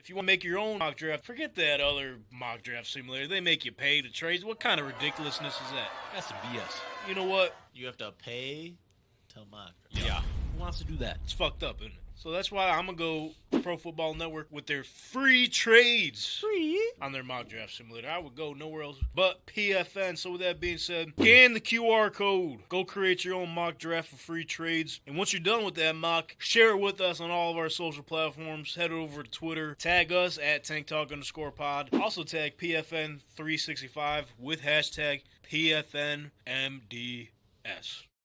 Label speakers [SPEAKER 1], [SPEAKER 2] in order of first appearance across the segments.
[SPEAKER 1] If you want to make your own mock draft, forget that other mock draft simulator. They make you pay to trade. What kind of ridiculousness is that?
[SPEAKER 2] That's some BS.
[SPEAKER 1] You know what?
[SPEAKER 3] You have to pay to mock.
[SPEAKER 2] Yeah. Who wants to do that?
[SPEAKER 1] It's fucked up, isn't it? So that's why I'm going to go Pro Football Network with their free trades on their mock draft simulator. I would go nowhere else but PFN. So with that being said, scan the QR code. Go create your own mock draft for free trades. And once you're done with that mock, share it with us on all of our social platforms. Head over to Twitter. Tag us at TankTalk_pod. Also tag PFN365 with hashtag PFNMDS.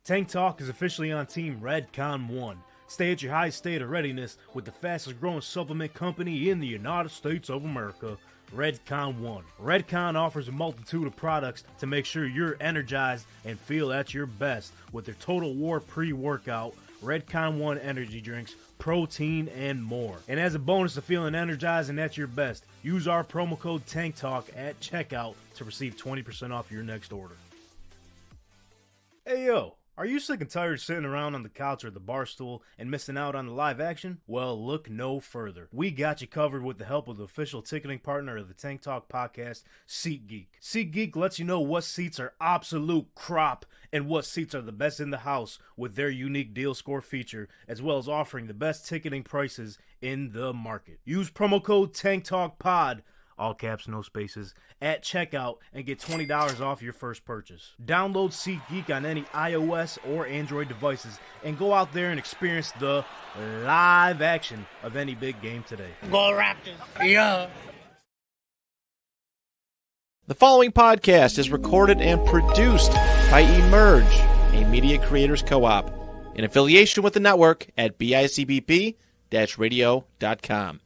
[SPEAKER 4] Tank Talk is officially on Team Redcon 1. Stay at your highest state of readiness with the fastest growing supplement company in the United States of America, Redcon 1. Redcon offers a multitude of products to make sure you're energized and feel at your best with their Total War pre-workout, Redcon 1 energy drinks, protein, and more. And as a bonus to feeling energized and at your best, use our promo code TANKTALK at checkout to receive 20% off your next order. Hey yo! Are you sick and tired of sitting around on the couch or the bar stool and missing out on the live action? Well, look no further. We got you covered with the help of the official ticketing partner of the Tank Talk podcast, SeatGeek. SeatGeek lets you know what seats are absolute crop and what seats are the best in the house with their unique deal score feature, as well as offering the best ticketing prices in the market. Use promo code TANKTALKPOD, all caps, no spaces, at checkout and get $20 off your first purchase. Download SeatGeek on any iOS or Android devices and go out there and experience the live action of any big game today.
[SPEAKER 3] Go Raptors! Yeah!
[SPEAKER 5] The following podcast is recorded and produced by Emerge, a media creators co-op, in affiliation with the network at bicbp-radio.com.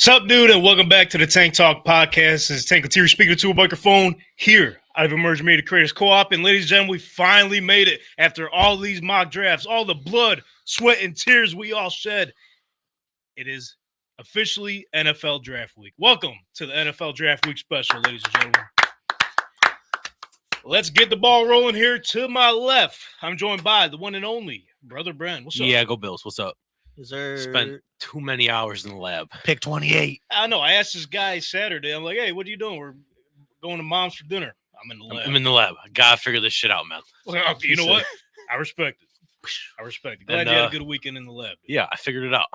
[SPEAKER 1] What's up, dude, and welcome back to the Tank Talk podcast. This is Tank Katiri speaking to a microphone here out of Emerge Media Creators Co-op. And ladies and gentlemen, we finally made it after all these mock drafts, all the blood, sweat, and tears we all shed. It is officially NFL Draft Week. Welcome to the NFL Draft Week special, ladies and gentlemen. Let's get the ball rolling here. To my left, I'm joined by the one and only Brother Bren. What's up?
[SPEAKER 2] Yeah, go Bills. What's up?
[SPEAKER 3] Is there...
[SPEAKER 2] Spent too many hours in the lab.
[SPEAKER 3] Pick 28.
[SPEAKER 1] I know. I asked this guy Saturday. I'm like, hey, what are you doing? We're going to Mom's for dinner. I'm in the lab.
[SPEAKER 2] I'm in the lab. I gotta figure this shit out, man.
[SPEAKER 1] Well, you know what? I respect it. I respect it. Glad
[SPEAKER 2] And,
[SPEAKER 1] you had a good weekend in the lab. Dude.
[SPEAKER 2] Yeah, I figured it out.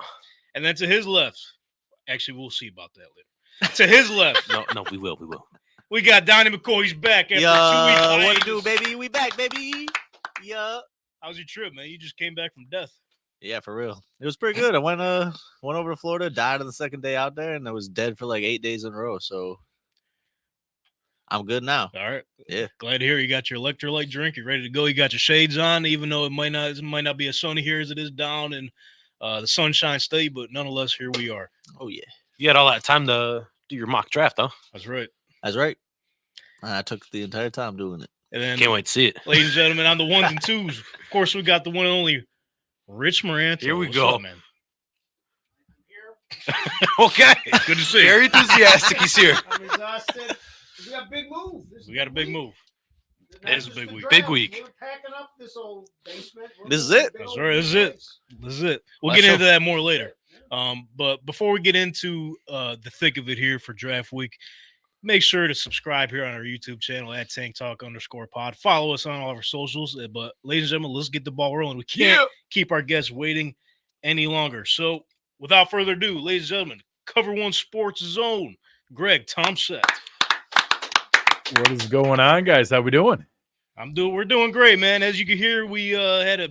[SPEAKER 1] And then to his left, actually, we'll see about that later. To his left,
[SPEAKER 2] No, we will.
[SPEAKER 1] we got Donn'y McCoy. He's back after 2 weeks.
[SPEAKER 3] What to do, baby? We back, baby. Yeah.
[SPEAKER 1] How's your trip, man? You just came back from death.
[SPEAKER 3] Yeah, for real. It was pretty good. I went over to Florida, died on the second day out there, and I was dead for like 8 days in a row. So I'm good now.
[SPEAKER 1] All right.
[SPEAKER 3] Yeah.
[SPEAKER 1] Glad to hear you got your electrolyte drink. You're ready to go. You got your shades on, even though it might not be as sunny here as it is down in the Sunshine State, but nonetheless, here we are.
[SPEAKER 3] Oh yeah.
[SPEAKER 2] You had all that time to do your mock draft, huh?
[SPEAKER 1] That's right.
[SPEAKER 3] That's right. I took the entire time doing it.
[SPEAKER 1] And then,
[SPEAKER 2] Can't wait to see it.
[SPEAKER 1] ladies and gentlemen, on the ones and twos, of course, we got the one and only Rich Moranto.
[SPEAKER 2] Here we
[SPEAKER 1] What's
[SPEAKER 2] go.
[SPEAKER 1] up, man.
[SPEAKER 2] Okay.
[SPEAKER 1] Good to see you.
[SPEAKER 2] Very enthusiastic. He's here.
[SPEAKER 6] I'm exhausted. We got a big move.
[SPEAKER 1] We got a big move.
[SPEAKER 2] It is
[SPEAKER 1] a big week.
[SPEAKER 2] Big week.
[SPEAKER 6] We're packing up this old basement.
[SPEAKER 3] This is it.
[SPEAKER 1] That's right. This is it. This is it. We'll
[SPEAKER 2] Last
[SPEAKER 1] get into
[SPEAKER 2] show.
[SPEAKER 1] that more later. But before we get into the thick of it here for draft week, make sure to subscribe here on our YouTube channel at TankTalk_pod. Follow us on all of our socials. But ladies and gentlemen, let's get the ball rolling. We can't keep our guests waiting any longer. So without further ado, ladies and gentlemen, Cover One Sports Zone, Greg Tompsett.
[SPEAKER 7] What is going on, guys? How we doing?
[SPEAKER 1] We're doing great, man. As you can hear, we had a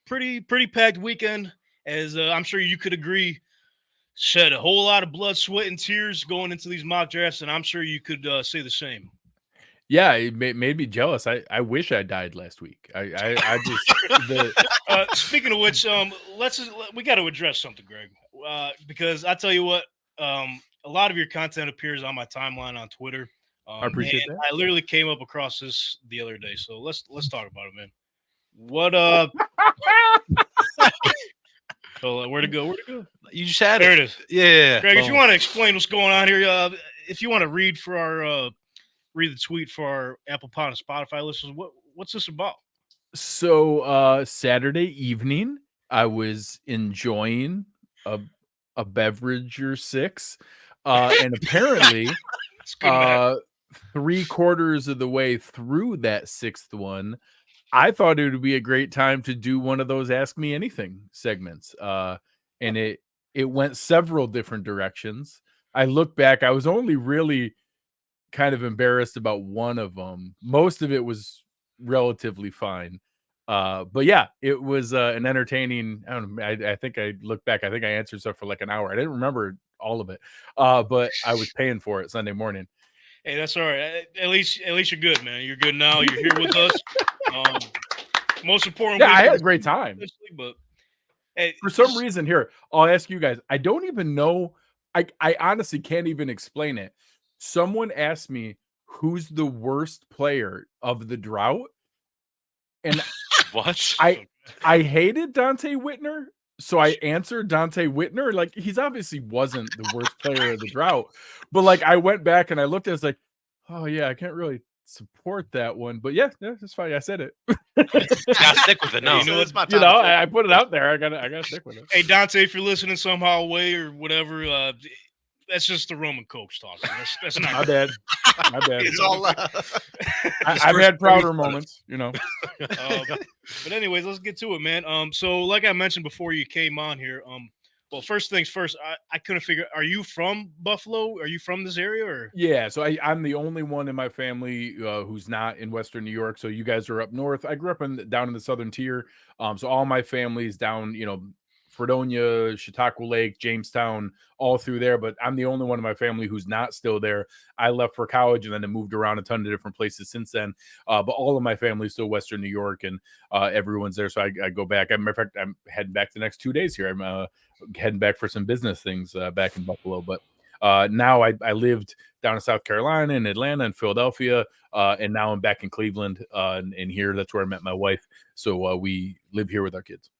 [SPEAKER 1] pretty packed weekend. As I'm sure you could agree, shed a whole lot of blood, sweat, and tears going into these mock drafts, and I'm sure you could say the same.
[SPEAKER 7] Yeah, it made me jealous. I wish I died last week. I just
[SPEAKER 1] Speaking of which, we got to address something, Greg, because I tell you what, a lot of your content appears on my timeline on Twitter.
[SPEAKER 7] I appreciate that.
[SPEAKER 1] I literally came up across this the other day, so let's talk about it, man. What So where to go? Where to go?
[SPEAKER 2] You just had
[SPEAKER 1] There
[SPEAKER 2] it.
[SPEAKER 1] it is.
[SPEAKER 2] Yeah.
[SPEAKER 1] Greg, if you
[SPEAKER 2] Boom.
[SPEAKER 1] want to explain what's going on here, if you want to read for our read the tweet for our Apple Pod and Spotify listeners, what's this about?
[SPEAKER 7] So Saturday evening, I was enjoying a beverage or six, and apparently,
[SPEAKER 1] It's good, man.
[SPEAKER 7] 3/4 of the way through that sixth one, I thought it would be a great time to do one of those Ask Me Anything segments. And it went several different directions. I look back, I was only really kind of embarrassed about one of them. Most of it was relatively fine. But yeah, it was an entertaining. I don't know, I think I look back, I think I answered stuff for like an hour. I didn't remember all of it. But I was paying for it Sunday morning.
[SPEAKER 1] Hey, that's all right. At least you're good, man. You're good now. You're here with us. Most important.
[SPEAKER 7] Yeah, I had a great time.
[SPEAKER 1] But hey,
[SPEAKER 7] For some reason, here, I'll ask you guys. I don't even know. I honestly can't even explain it. Someone asked me who's the worst player of the drought, and
[SPEAKER 2] What?
[SPEAKER 7] I hated Dante Whitner, so I answered Dante Whitner. Like, he's obviously wasn't the worst player of the drought, but like I went back and I looked at it, it's like, oh yeah, I can't really support that one. But yeah, it's fine. I said it.
[SPEAKER 2] Gotta stick with it. No.
[SPEAKER 1] You know
[SPEAKER 3] It's my
[SPEAKER 7] You
[SPEAKER 3] time
[SPEAKER 7] know,
[SPEAKER 3] to
[SPEAKER 7] I put it out there. I gotta stick with it.
[SPEAKER 1] hey, Dante, if you're listening somehow way or whatever, that's just the Roman Coach talking. That's not.
[SPEAKER 7] My bad. My bad.
[SPEAKER 3] It's all love.
[SPEAKER 7] I've had prouder moments, you know.
[SPEAKER 1] But anyways, let's get to it, man. So like I mentioned before you came on here, well, first things first, I couldn't figure. Are you from Buffalo? Are you from this area, or?
[SPEAKER 7] Yeah, so I'm the only one in my family who's not in Western New York. So you guys are up north. I grew up down in the southern tier. So all my family's down, Fredonia, Chautauqua Lake, Jamestown, all through there. But I'm the only one in my family who's not still there. I left for college and then I moved around a ton of different places since then. But all of my family's still Western New York, and everyone's there. So I go back. As a matter of fact, I'm heading back the next 2 days here. I'm heading back for some business things back in Buffalo. But now I lived down in South Carolina, in Atlanta, and Philadelphia, and now I'm back in Cleveland, and here that's where I met my wife. So we live here with our kids.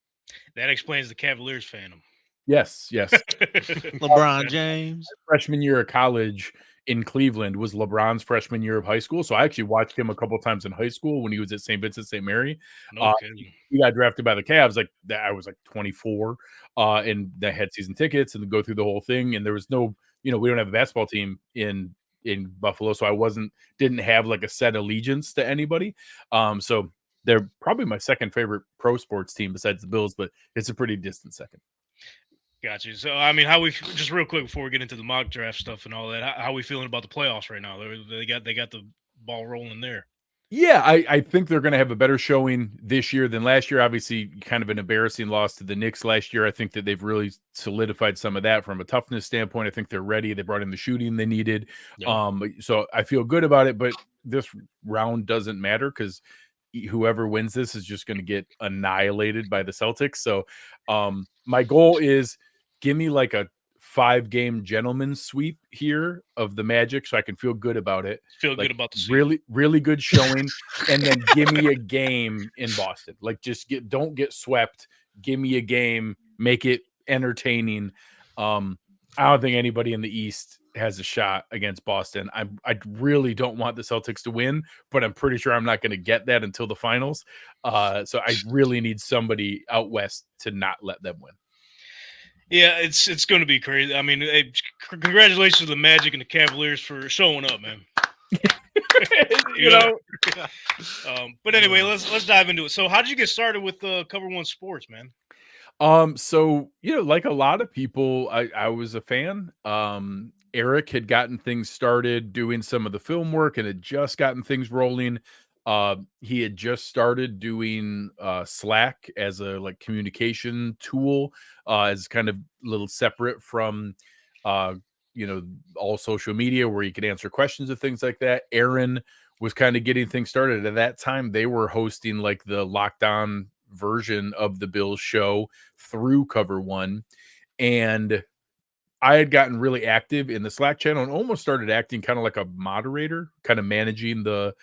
[SPEAKER 1] That explains the Cavaliers fandom.
[SPEAKER 7] Yes.
[SPEAKER 3] LeBron James.
[SPEAKER 7] Freshman year of college in Cleveland was LeBron's freshman year of high school. So I actually watched him a couple times in high school when he was at St. Vincent St. Mary.
[SPEAKER 1] No kidding.
[SPEAKER 7] He got drafted by the Cavs I was 24, and I had season tickets and go through the whole thing. And there was no, we don't have a basketball team in Buffalo, so I didn't have like a set allegiance to anybody. So they're probably my second favorite pro sports team besides the Bills, but it's a pretty distant second.
[SPEAKER 1] Got you. So, I mean, how we just real quick before we get into the mock draft stuff and all that, how we feeling about the playoffs right now? They got the ball rolling there.
[SPEAKER 7] Yeah, I think they're going to have a better showing this year than last year. Obviously, kind of an embarrassing loss to the Knicks last year. I think that they've really solidified some of that from a toughness standpoint. I think they're ready. They brought in the shooting they needed.
[SPEAKER 1] Yeah.
[SPEAKER 7] So I feel good about it, but this round doesn't matter because whoever wins this is just going to get annihilated by the Celtics. So my goal is give me like a 5-game gentleman's sweep here of the Magic so I can feel good about it.
[SPEAKER 1] Feel good about the season.
[SPEAKER 7] Really, really good showing. And then give me a game in Boston. Like, just don't get swept. Give me a game. Make it entertaining. I don't think anybody in the East has a shot against Boston. I really don't want the Celtics to win, but I'm pretty sure I'm not going to get that until the finals. So I really need somebody out West to not let them win.
[SPEAKER 1] Yeah, it's going to be crazy. I mean, hey, congratulations to the Magic and the Cavaliers for showing up, man. you know. But anyway, let's dive into it. So, how did you get started with Cover One Sports, man?
[SPEAKER 7] So like a lot of people, I was a fan. Eric had gotten things started doing some of the film work and had just gotten things rolling. He had just started doing Slack as a communication tool, as kind of a little separate from all social media where you could answer questions and things like that. Aaron was kind of getting things started. At that time, they were hosting like the lockdown version of the Bills show through Cover One. And I had gotten really active in the Slack channel and almost started acting kind of like a moderator, kind of managing the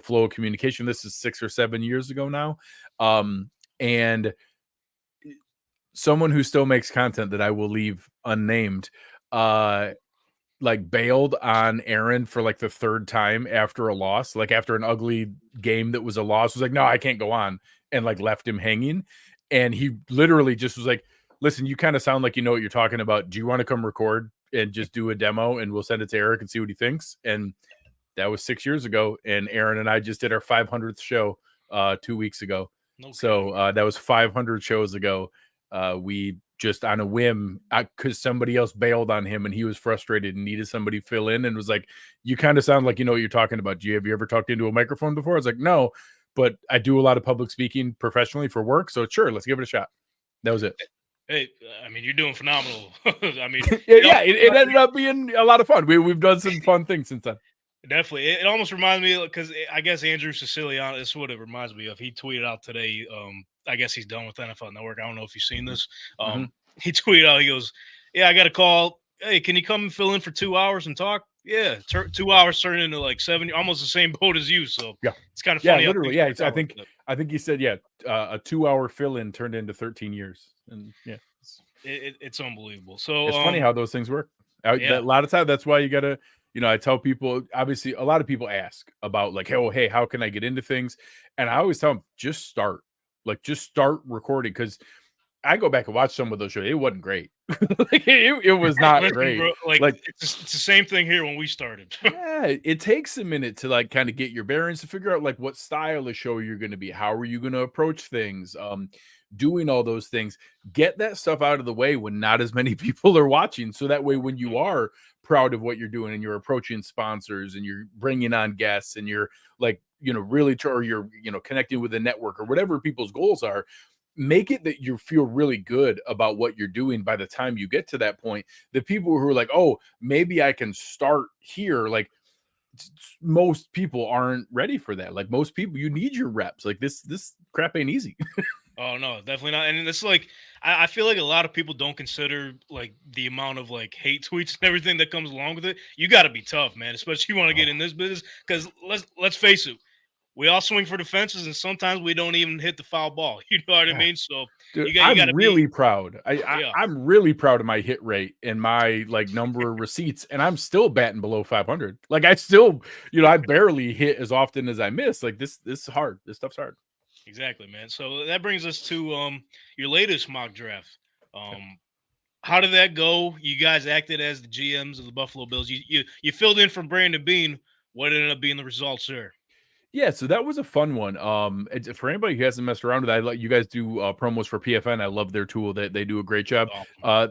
[SPEAKER 7] flow of communication. This is 6 or 7 years ago now. And someone who still makes content that I will leave unnamed, like bailed on Aaron for like the third time after a loss, like after an ugly game that was a loss, was like, no, I can't go on, and like left him hanging. And he literally just was like, listen, you kind of sound like you know what you're talking about. Do you want to come record and just do a demo and we'll send it to Eric and see what he thinks? And that was 6 years ago. And Aaron and I just did our 500th show 2 weeks ago.
[SPEAKER 1] No
[SPEAKER 7] So that was 500 shows ago. We just on a whim, because somebody else bailed on him and he was frustrated and needed somebody to fill in, and was like, you kind of sound like you know what you're talking about. Have you ever talked into a microphone before? I was like, no, but I do a lot of public speaking professionally for work. So sure, let's give it a shot. That was it.
[SPEAKER 1] Hey, I mean, you're doing phenomenal. I mean,
[SPEAKER 7] it ended up being a lot of fun. We've done some fun things since then.
[SPEAKER 1] Definitely. It almost reminds me, because I guess Andrew Siciliano, this is what it reminds me of. He tweeted out today, I guess he's done with NFL Network. I don't know if you've seen this. He tweeted out, he goes, yeah, I got a call. Hey, can you come and fill in for 2 hours and talk? Yeah, 2 hours turned into like 7, almost the same boat as you. So
[SPEAKER 7] yeah,
[SPEAKER 1] it's kind of funny.
[SPEAKER 7] Yeah, literally. Yeah, I think he said, a 2 hour fill-in turned into 13 years. And yeah,
[SPEAKER 1] it's unbelievable. So
[SPEAKER 7] it's funny how those things work. A lot of time, that's why you got to, I tell people, obviously, a lot of people ask about like, hey, how can I get into things? And I always tell them, just start recording. Because I go back and watch some of those shows. It wasn't great. it was not great.
[SPEAKER 1] Bro, like it's the same thing here when we started.
[SPEAKER 7] Yeah, it takes a minute to like kind of get your bearings, to figure out like what style of show you're going to be. How are you going to approach things? Doing all those things. Get that stuff out of the way when not as many people are watching. So that way, when you are proud of what you're doing and you're approaching sponsors and you're bringing on guests and you're like, really, or you're, connecting with a network or whatever people's goals are, make it that you feel really good about what you're doing by the time you get to that point. The people who are like, oh, maybe I can start here. Like, most people aren't ready for that. Like, most people, you need your reps. Like this crap ain't easy.
[SPEAKER 1] Oh no, definitely not. And it's like I feel like a lot of people don't consider like the amount of like hate tweets and everything that comes along with it. You got to be tough, man, especially if you want to get in this business. Because let's face it, we all swing for the fences, and sometimes we don't even hit the foul ball. You know what I mean? So
[SPEAKER 7] dude, I'm really proud. I'm really proud of my hit rate and my like number of receipts, and I'm still batting below 500. Like I still, I barely hit as often as I miss. Like this is hard. This stuff's hard.
[SPEAKER 1] Exactly, man. So that brings us to your latest mock draft. How did that go? You guys acted as the GMs of the Buffalo Bills. You filled in for Brandon Beane. What ended up being the results there?
[SPEAKER 7] Yeah, so that was a fun one. For anybody who hasn't messed around with it, I let you guys do promos for PFN. I love their tool. They do a great job.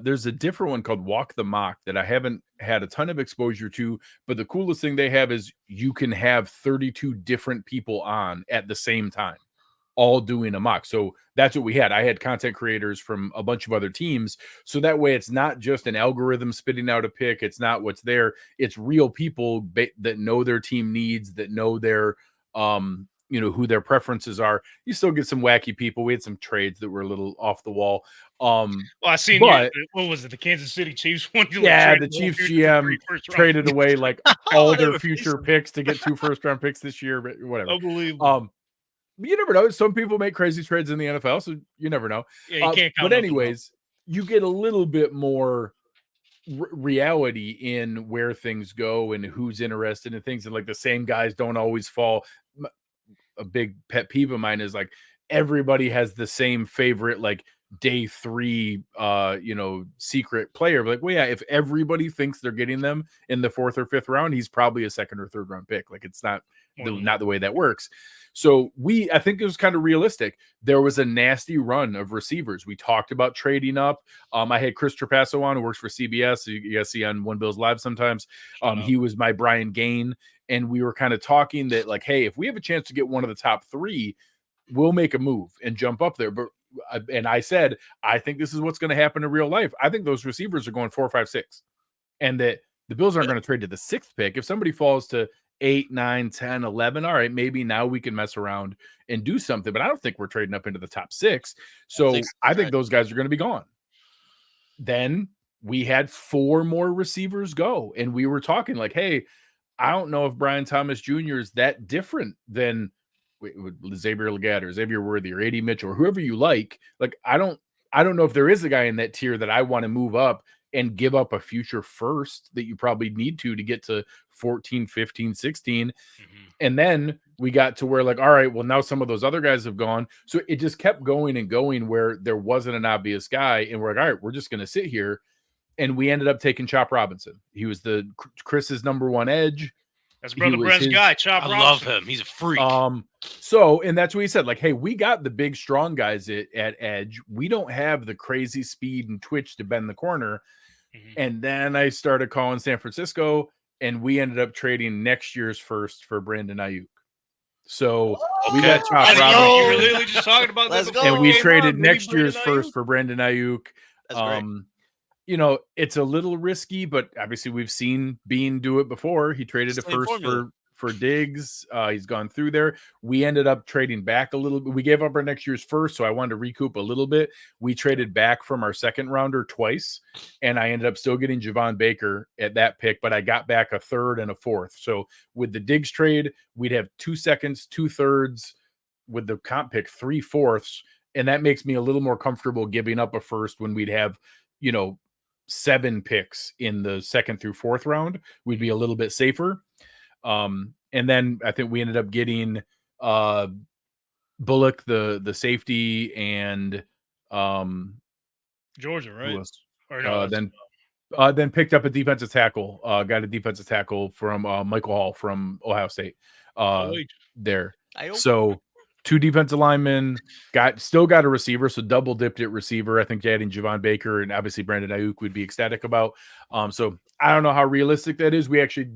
[SPEAKER 7] There's a different one called Walk the Mock that I haven't had a ton of exposure to, but the coolest thing they have is you can have 32 different people on at the same time, all doing a mock. So that's what we had. I had content creators from a bunch of other teams. So that way it's not just an algorithm spitting out a pick. It's not what's there. It's real people that know their team needs, that know their, who their preferences are. You still get some wacky people. We had some trades that were a little off the wall.
[SPEAKER 1] Well, I seen what was it? The Kansas City Chiefs one.
[SPEAKER 7] The Chiefs GM traded away like all their future picks to get 2 first-round picks this year, but whatever.
[SPEAKER 1] Unbelievable.
[SPEAKER 7] You never know. Some people make crazy trades in the NFL, so you never know.
[SPEAKER 1] Yeah, you can't count.
[SPEAKER 7] But anyways, you get a little bit more reality in where things go and who's interested in things, and like the same guys don't always fall. A big pet peeve of mine is like everybody has the same favorite like day 3 secret player. But like, well, yeah, if everybody thinks they're getting them in the 4th or 5th round, he's probably a 2nd or 3rd round pick. Like it's not the way that works. So I think it was kind of realistic. There was a nasty run of receivers. We talked about trading up. I had Chris Trapasso on, who works for CBS. So you guys see on One Bills Live sometimes. He was my Brian Gain. And we were kind of talking that like, hey, if we have a chance to get one of the top 3, we'll make a move and jump up there. And I said, I think this is what's going to happen in real life. I think those receivers are going 4, 5, 6. And that the Bills aren't going to trade to the 6th pick. If somebody falls to 8, 9, 10, 11. All right, maybe now we can mess around and do something, but I don't think we're trading up into the top 6. So I think those guys are going to be gone. Then we had 4 more receivers go, and we were talking like, hey, I don't know if Brian Thomas Jr. is that different than Xavier Legette or Xavier Worthy or A.D. Mitchell or whoever you like. Like, I don't know if there is a guy in that tier that I want to move up and give up a future first that you probably need to get to 14, 15, 16. And then we got to where like, all right, well, now some of those other guys have gone. So it just kept going and going where there wasn't an obvious guy. And we're like, all right, we're just going to sit here. And we ended up taking Chop Robinson. He was Chris's number 1 edge.
[SPEAKER 1] That's brother Bren's guy, Chop Robinson.
[SPEAKER 2] I love him. He's a freak.
[SPEAKER 7] So, and that's what he said. Like, hey, we got the big, strong guys at edge. We don't have the crazy speed and twitch to bend the corner. And then I started calling San Francisco, and we ended up trading next year's first for Brandon Ayuk. So we got Chop Robinson.
[SPEAKER 1] You were literally just talking about that before.
[SPEAKER 7] And we traded next year's first for Brandon Ayuk.
[SPEAKER 3] That's great.
[SPEAKER 7] You know, it's a little risky, but obviously we've seen Bean do it before. He traded a first for Diggs. He's gone through there. We ended up trading back a little bit. We gave up our next year's first, so I wanted to recoup a little bit. We traded back from our second rounder twice, and I ended up still getting Javon Baker at that pick, but I got back a third and a fourth. So with the Diggs trade, we'd have 2 seconds, 2 thirds. With the comp pick, 3 fourths, and that makes me a little more comfortable giving up a first when we'd have, 7 picks in the second through fourth round. We'd be a little bit safer. And then I think we ended up getting Bullock, the safety, and
[SPEAKER 1] Georgia, right?
[SPEAKER 7] Or no, then picked up a defensive tackle. Got a defensive tackle from Michael Hall from Ohio State. There. So 2 defensive linemen, still got a receiver, so double dipped at receiver. I think adding Javon Baker and obviously Brandon Ayuk would be ecstatic about. So I don't know how realistic that is. We actually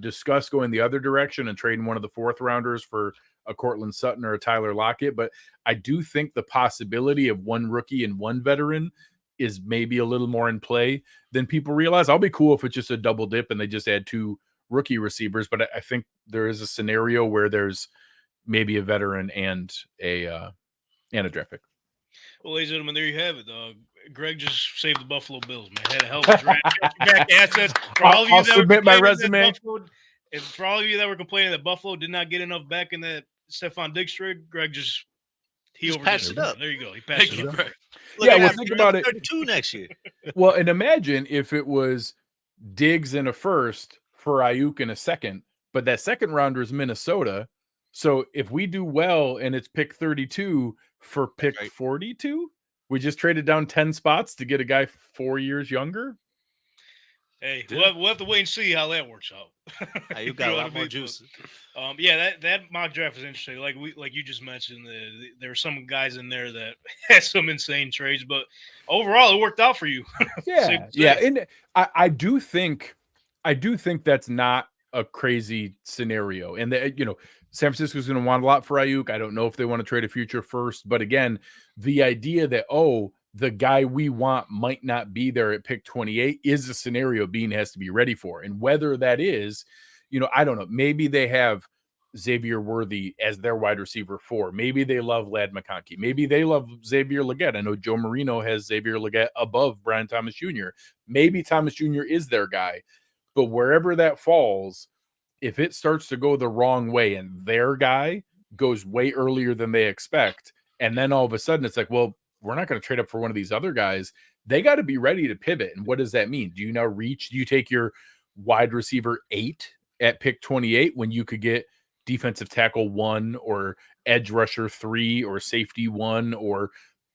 [SPEAKER 7] discussed going the other direction and trading one of the 4th rounders for a Cortland Sutton or a Tyler Lockett, but I do think the possibility of 1 rookie and 1 veteran is maybe a little more in play than people realize. I'll be cool if it's just a double dip and they just add 2 rookie receivers, but I think there is a scenario where there's maybe a veteran and a draft pick.
[SPEAKER 1] Well, ladies and gentlemen, there you have it. Greg just saved the Buffalo Bills, man. Had a hell of a draft. Back assets. For all of you
[SPEAKER 7] I'll submit my resume.
[SPEAKER 1] And for all of you that were complaining that Buffalo did not get enough back in that Stephon Diggs trade, Greg just
[SPEAKER 3] patched it up.
[SPEAKER 1] There you go. He patched it up.
[SPEAKER 7] Think about it.
[SPEAKER 3] 32 next year.
[SPEAKER 7] Well, and imagine if it was Diggs in a first for Ayuk in a second, but that second rounder is Minnesota. So if we do well and it's pick 32 for pick 42, we just traded down 10 spots to get a guy 4 years younger.
[SPEAKER 1] Hey, we'll have to wait and see how that works out.
[SPEAKER 3] You got a lot more juice.
[SPEAKER 1] That mock draft is interesting. Like you just mentioned, there were some guys in there that had some insane trades, but overall it worked out for you.
[SPEAKER 7] Yeah. And I do think that's not a crazy scenario. And San Francisco's going to want a lot for Ayuk. I don't know if they want to trade a future first, but again, the idea that, the guy we want might not be there at pick 28 is a scenario Bean has to be ready for. And whether that is, I don't know, maybe they have Xavier Worthy as their wide receiver 4. Maybe they love Ladd McConkey. Maybe they love Xavier Legette. I know Joe Marino has Xavier Legette above Brian Thomas Jr. Maybe Thomas Jr. is their guy, but wherever that falls, if it starts to go the wrong way and their guy goes way earlier than they expect, and then all of a sudden it's like, well, we're not going to trade up for one of these other guys. They got to be ready to pivot. And what does that mean? Do you now do you take your wide receiver 8 at pick 28 when you could get defensive tackle 1 or edge rusher 3 or safety 1 or,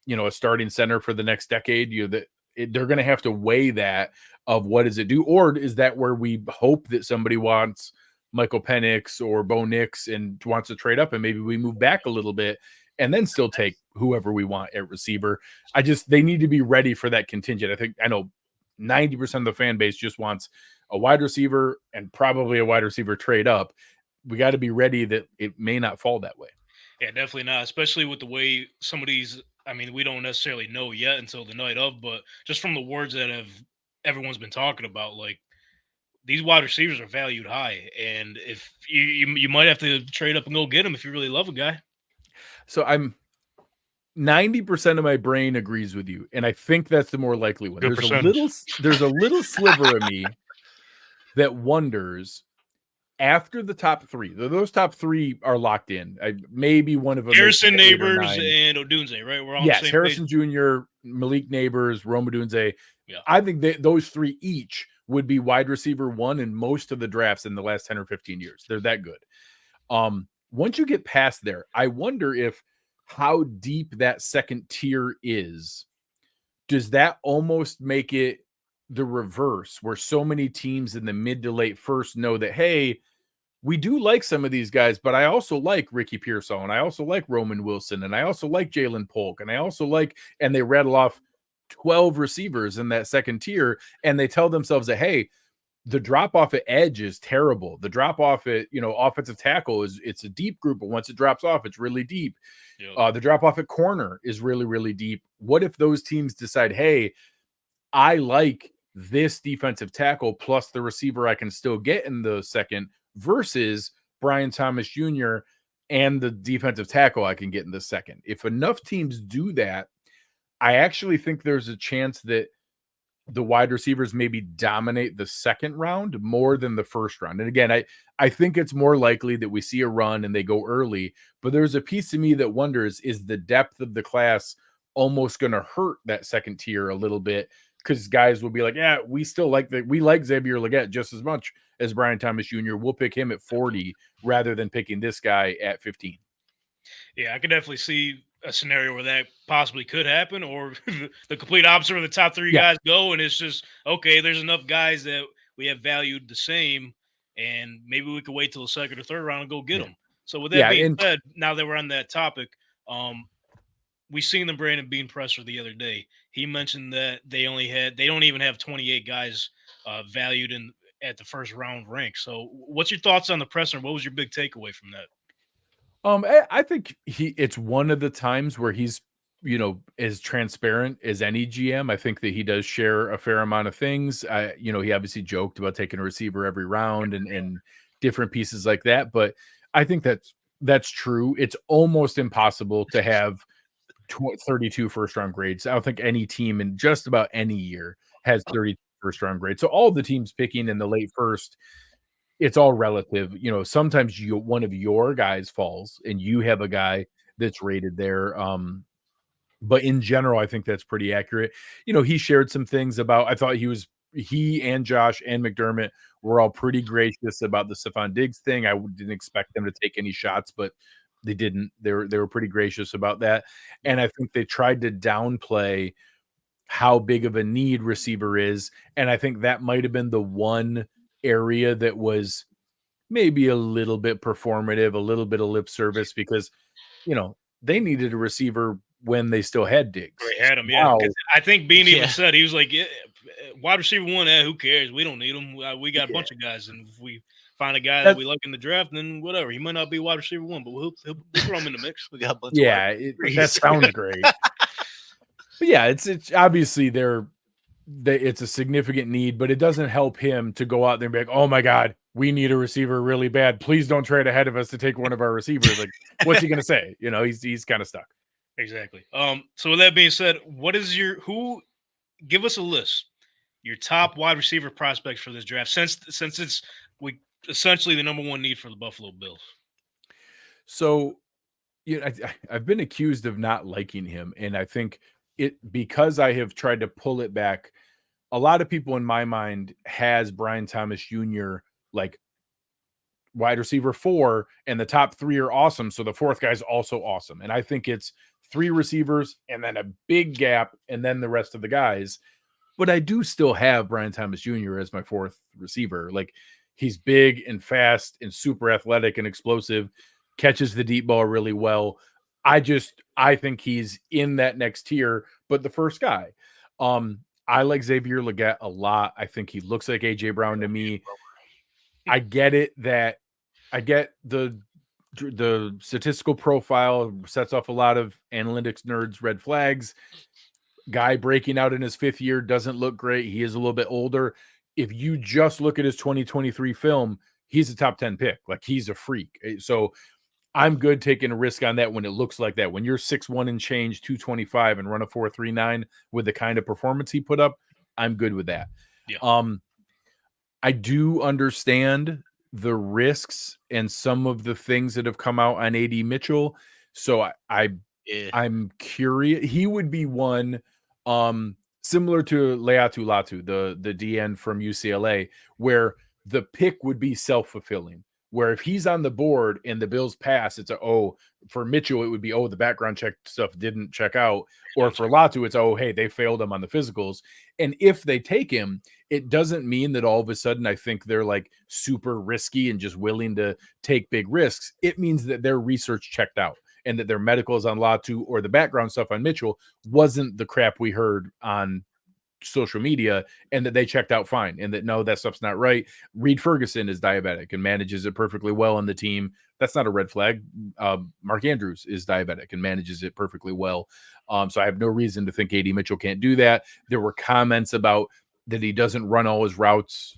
[SPEAKER 7] a starting center for the next decade? They're going to have to weigh that of what does it do? Or is that where we hope that somebody wants Michael Penix or Bo Nix and wants to trade up and maybe we move back a little bit and then still take whoever we want at receiver? They need to be ready for that contingent. I know 90% of the fan base just wants a wide receiver and probably a wide receiver trade up. We got to be ready that it may not fall that way.
[SPEAKER 1] Yeah, definitely not, especially with the way some of these, we don't necessarily know yet until the night of, but just from the words that everyone's been talking about, like, these wide receivers are valued high, and if you might have to trade up and go get them if you really love a guy.
[SPEAKER 7] So 90% of my brain agrees with you, and I think that's the more likely one.
[SPEAKER 1] Good
[SPEAKER 7] There's
[SPEAKER 1] percentage.
[SPEAKER 7] a little sliver of me that wonders after the top three. Those top three are locked in. Maybe one of them.
[SPEAKER 1] Harrison,
[SPEAKER 7] makes it 8 or
[SPEAKER 1] Neighbors,
[SPEAKER 7] 9.
[SPEAKER 1] and Odunze, right? We're on the
[SPEAKER 7] Yes,
[SPEAKER 1] same
[SPEAKER 7] Harrison
[SPEAKER 1] page.
[SPEAKER 7] Jr., Malik Neighbors, Rome Odunze.
[SPEAKER 1] Yeah.
[SPEAKER 7] I think those three each would be wide receiver 1 in most of the drafts in the last 10 or 15 years. They're that good. Once you get past there, I wonder if how deep that second tier is. Does that almost make it the reverse, where so many teams in the mid to late first know that, hey, we do like some of these guys, but I also like Ricky Pearsall, and I also like Roman Wilson, and I also like Jalen Polk, and I also like, and they rattle off 12 receivers in that second tier, and they tell themselves that, hey, the drop off at edge is terrible. The drop off at, offensive tackle it's a deep group, but once it drops off, it's really deep.
[SPEAKER 1] Yeah.
[SPEAKER 7] The drop off at corner is really, really deep. What if those teams decide, hey, I like this defensive tackle plus the receiver I can still get in the second versus Brian Thomas Jr. and the defensive tackle I can get in the second? If enough teams do that, I actually think there's a chance that the wide receivers maybe dominate the second round more than the first round. And again, I think it's more likely that we see a run and they go early, but there's a piece of me that wonders, is the depth of the class almost going to hurt that second tier a little bit? Because guys will be like, yeah, we still like we like Xavier Legette just as much as Brian Thomas Jr. We'll pick him at 40 rather than picking this guy at 15.
[SPEAKER 1] Yeah, I could definitely see a scenario where that possibly could happen, or the complete opposite, where the top three guys go, and it's just, okay, there's enough guys that we have valued the same, and maybe we could wait till the second or third round and go get them. So with that being said, now that we're on that topic, we seen the Brandon Bean presser the other day. He mentioned that they don't even have 28 guys valued at the first round rank. So what's your thoughts on the presser? What was your big takeaway from that?
[SPEAKER 7] I think it's one of the times where he's, as transparent as any GM. I think that he does share a fair amount of things. He obviously joked about taking a receiver every round and different pieces like that. But I think that's true. It's almost impossible to have 32 first round grades. I don't think any team in just about any year has 30 first round grades. So all the teams picking in the late first, it's all relative. Sometimes one of your guys falls and you have a guy that's rated there. But in general, I think that's pretty accurate. He shared some things about, I thought he and Josh and McDermott were all pretty gracious about the Stephon Diggs thing. I didn't expect them to take any shots, but they didn't. They were pretty gracious about that. And I think they tried to downplay how big of a need receiver is. And I think that might have been the one area that was maybe a little bit performative, a little bit of lip service, because they needed a receiver when they still had Diggs.
[SPEAKER 1] They had him, yeah. I think Bean even said, he was like, wide receiver 1, who cares? We don't need him. We got a bunch of guys, and if we find a guy that we like in the draft, then whatever. He might not be wide receiver 1, but we'll throw him in the mix.
[SPEAKER 3] We got a bunch
[SPEAKER 7] of that sounds great. But yeah, it's obviously it's a significant need, but it doesn't help him to go out there and be like, oh my God, we need a receiver really bad. Please don't trade ahead of us to take one of our receivers. Like, what's he going to say? He's kind of stuck.
[SPEAKER 1] Exactly. So with that being said, give us a list, your top wide receiver prospects for this draft, since it's essentially the number one need for the Buffalo Bills.
[SPEAKER 7] So, I've been accused of not liking him, and I think because I have tried to pull it back. A lot of people in my mind has Brian Thomas Jr. like wide receiver 4, and the top 3 are awesome. So the fourth guy's also awesome. And I think it's 3 receivers and then a big gap and then the rest of the guys. But I do still have Brian Thomas Jr. as my 4th receiver. Like, he's big and fast and super athletic and explosive, catches the deep ball really well. I think he's in that next tier, but the first guy. I like Xavier Legette a lot. I think he looks like AJ Brown to me. I get it that I get the statistical profile sets off a lot of analytics nerds red flags. Guy breaking out in his 5th year doesn't look great. He is a little bit older. If you just look at his 2023 film, he's a top 10 pick. Like, he's a freak. So I'm good taking a risk on that when it looks like that. When you're 6'1" and change, 225 and run a 4.39 with the kind of performance he put up, I'm good with that.
[SPEAKER 1] Yeah.
[SPEAKER 7] I do understand the risks and some of the things that have come out on AD Mitchell. So I'm curious. He would be one similar to Leatu Latu, the DN from UCLA, where the pick would be self-fulfilling. Where if he's on the board and the Bills pass, it's for Mitchell, it would be, the background check stuff didn't check out. Or for Latu, it's, hey, they failed him on the physicals. And if they take him, it doesn't mean that all of a sudden I think they're like super risky and just willing to take big risks. It means that their research checked out and that their medicals on Latu or the background stuff on Mitchell wasn't the crap we heard on social media, and that they checked out fine, and that no, that stuff's not right. Reed Ferguson is diabetic and manages it perfectly well on the team. That's not a red flag. Mark Andrews is diabetic and manages it perfectly well. So I have no reason to think AD Mitchell can't do that. There were comments about that he doesn't run all his routes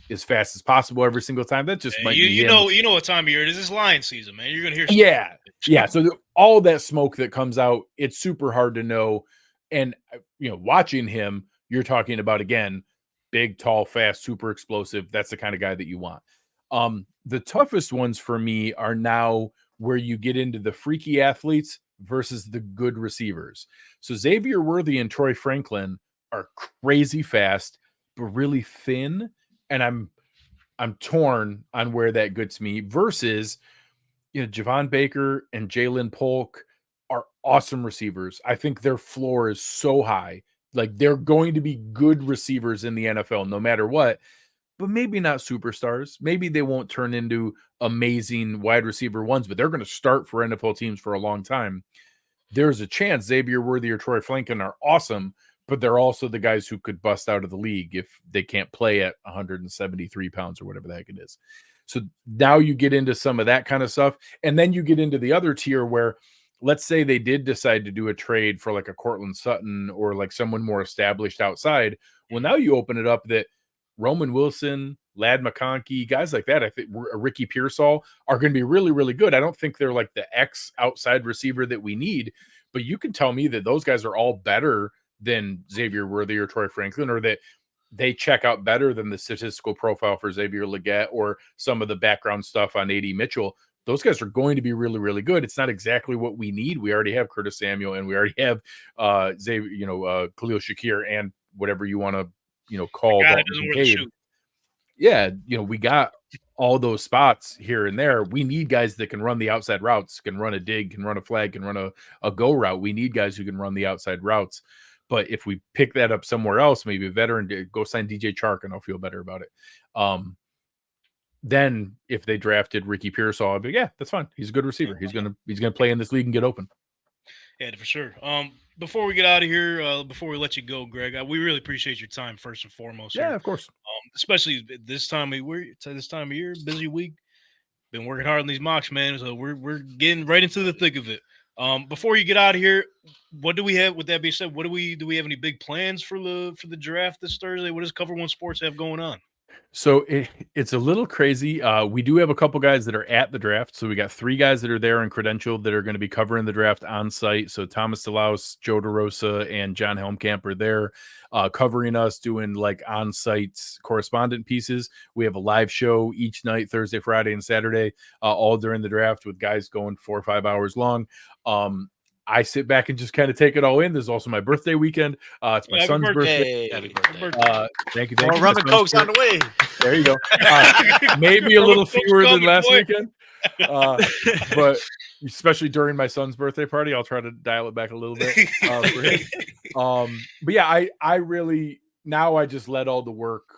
[SPEAKER 7] as fast as possible every single time. That just might be
[SPEAKER 1] you know what time of year it is. It's lion season, man. You're gonna hear
[SPEAKER 7] yeah. So all that smoke that comes out, it's super hard to know. And watching him, you're talking about, again, big, tall, fast, super explosive. That's the kind of guy that you want. The toughest ones for me are now where you get into the freaky athletes versus the good receivers. So Xavier Worthy and Troy Franklin are crazy fast, but really thin. And I'm torn on where that gets me versus, Javon Baker and Jalen Polk are awesome receivers. I think their floor is so high. Like, they're going to be good receivers in the NFL no matter what, but maybe not superstars. Maybe they won't turn into amazing wide receiver ones, but they're going to start for NFL teams for a long time. There's a chance Xavier Worthy or Troy Franklin are awesome, but they're also the guys who could bust out of the league if they can't play at 173 pounds or whatever the heck it is. So now you get into some of that kind of stuff. And then you get into the other tier where, let's say they did decide to do a trade for like a Cortland Sutton or like someone more established outside. Well, now you open it up that Roman Wilson, Ladd McConkey, guys like that, I think Ricky Pearsall are going to be really, really good. I don't think they're like the X outside receiver that we need, but you can tell me that those guys are all better than Xavier Worthy or Troy Franklin, or that they check out better than the statistical profile for Xavier Legette or some of the background stuff on AD Mitchell. Those guys are going to be really, really good. It's not exactly what we need. We already have Curtis Samuel and we already have Xavier, Khalil Shakir and whatever you want to, call Dalton Kincaid. Yeah, we got all those spots here and there. We need guys that can run the outside routes, can run a dig, can run a flag, can run a go route. We need guys who can run the outside routes. But if we pick that up somewhere else, maybe a veteran, go sign DJ Chark and I'll feel better about it. Then if they drafted Ricky Pearsall, I'd be, yeah, that's fine. He's a good receiver. He's gonna play in this league and get open.
[SPEAKER 1] Yeah, for sure. Before we get out of here, before we let you go, Greg, we really appreciate your time first and foremost.
[SPEAKER 7] Yeah,
[SPEAKER 1] here.
[SPEAKER 7] of course.
[SPEAKER 1] Especially this time of year, busy week. Been working hard on these mocks, man. So we're getting right into the thick of it. Before you get out of here, what do we have? With that being said, do we have any big plans for the draft this Thursday? What does Cover One Sports have going on?
[SPEAKER 7] So it's a little crazy. We do have a couple guys that are at the draft. So we got 3 guys that are there and credentialed that are going to be covering the draft on site. So Thomas DeLaus, Joe DeRosa, and John Helmkamp are there covering us, doing like on-site correspondent pieces. We have a live show each night, Thursday, Friday, and Saturday, all during the draft with guys going 4 or 5 hours long. I sit back and just kind of take it all in. There's also my birthday weekend. It's my son's birthday.
[SPEAKER 3] Happy birthday.
[SPEAKER 7] Thank you.
[SPEAKER 3] More rum and cokes on the way.
[SPEAKER 7] There you go. Maybe a little fewer than last weekend. But especially during my son's birthday party, I'll try to dial it back a little bit for him. But yeah, I really, now I just let all the work,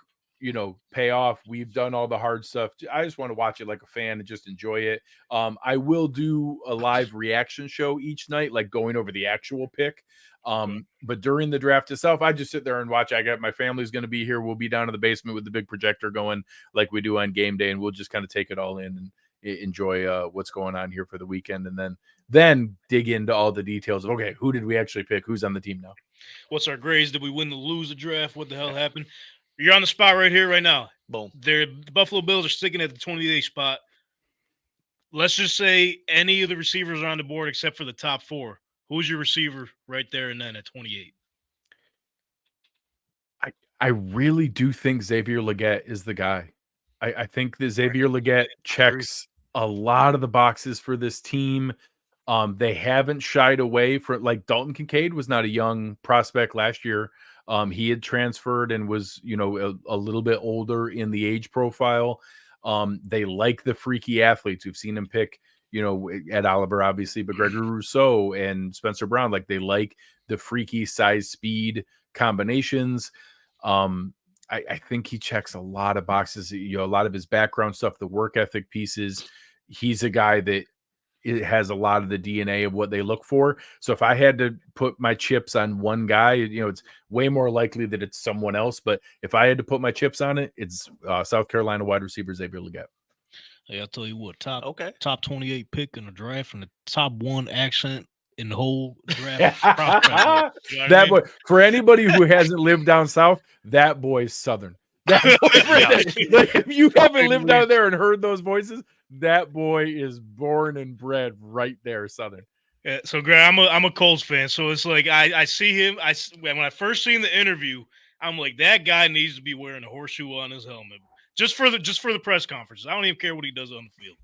[SPEAKER 7] pay off. We've done all the hard stuff. I just want to watch it like a fan and just enjoy it. I will do a live reaction show each night, like going over the actual pick. But during the draft itself, I just sit there and watch. My family's going to be here. We'll be down in the basement with the big projector going like we do on game day, and we'll just kind of take it all in and enjoy what's going on here for the weekend, and then dig into all the details of, okay, who did we actually pick? Who's on the team now?
[SPEAKER 1] What's our grades? Did we win or lose the draft? What the hell happened? You're on the spot right here, right now.
[SPEAKER 3] Boom.
[SPEAKER 1] The Buffalo Bills are sticking at the 28th spot. let's just say any of the receivers are on the board except for the top 4. Who's your receiver right there and then at 28?
[SPEAKER 7] I really do think Xavier Legette is the guy. I think that Xavier Legette checks a lot of the boxes for this team. They haven't shied away from, like, Dalton Kincaid was not a young prospect last year. He had transferred and was, a little bit older in the age profile. They like the freaky athletes. We've seen him pick, Ed Oliver, obviously, but Gregory Rousseau and Spencer Brown, like, they like the freaky size speed combinations. I think he checks a lot of boxes, a lot of his background stuff, the work ethic pieces. He's a guy that it has a lot of the DNA of what they look for. So if I had to put my chips on one guy, it's way more likely that it's someone else. But if I had to put my chips on it, it's South Carolina wide receiver Xavier Legette.
[SPEAKER 1] Hey, I'll tell you what, top
[SPEAKER 3] Okay.
[SPEAKER 1] top 28 pick in the draft and the top 1 accent in the whole draft. prospect. You know what I
[SPEAKER 7] That
[SPEAKER 1] mean?
[SPEAKER 7] boy, for anybody who hasn't lived down south, that boy's Southern. That boy right there. Like, if you haven't lived down there and heard those voices, that boy is born and bred right there, Southern.
[SPEAKER 1] Yeah, so Greg, I'm a Colts fan, so it's like I see him. When I first seen the interview, I'm like, that guy needs to be wearing a horseshoe on his helmet just for the press conferences. I don't even care what he does on the field.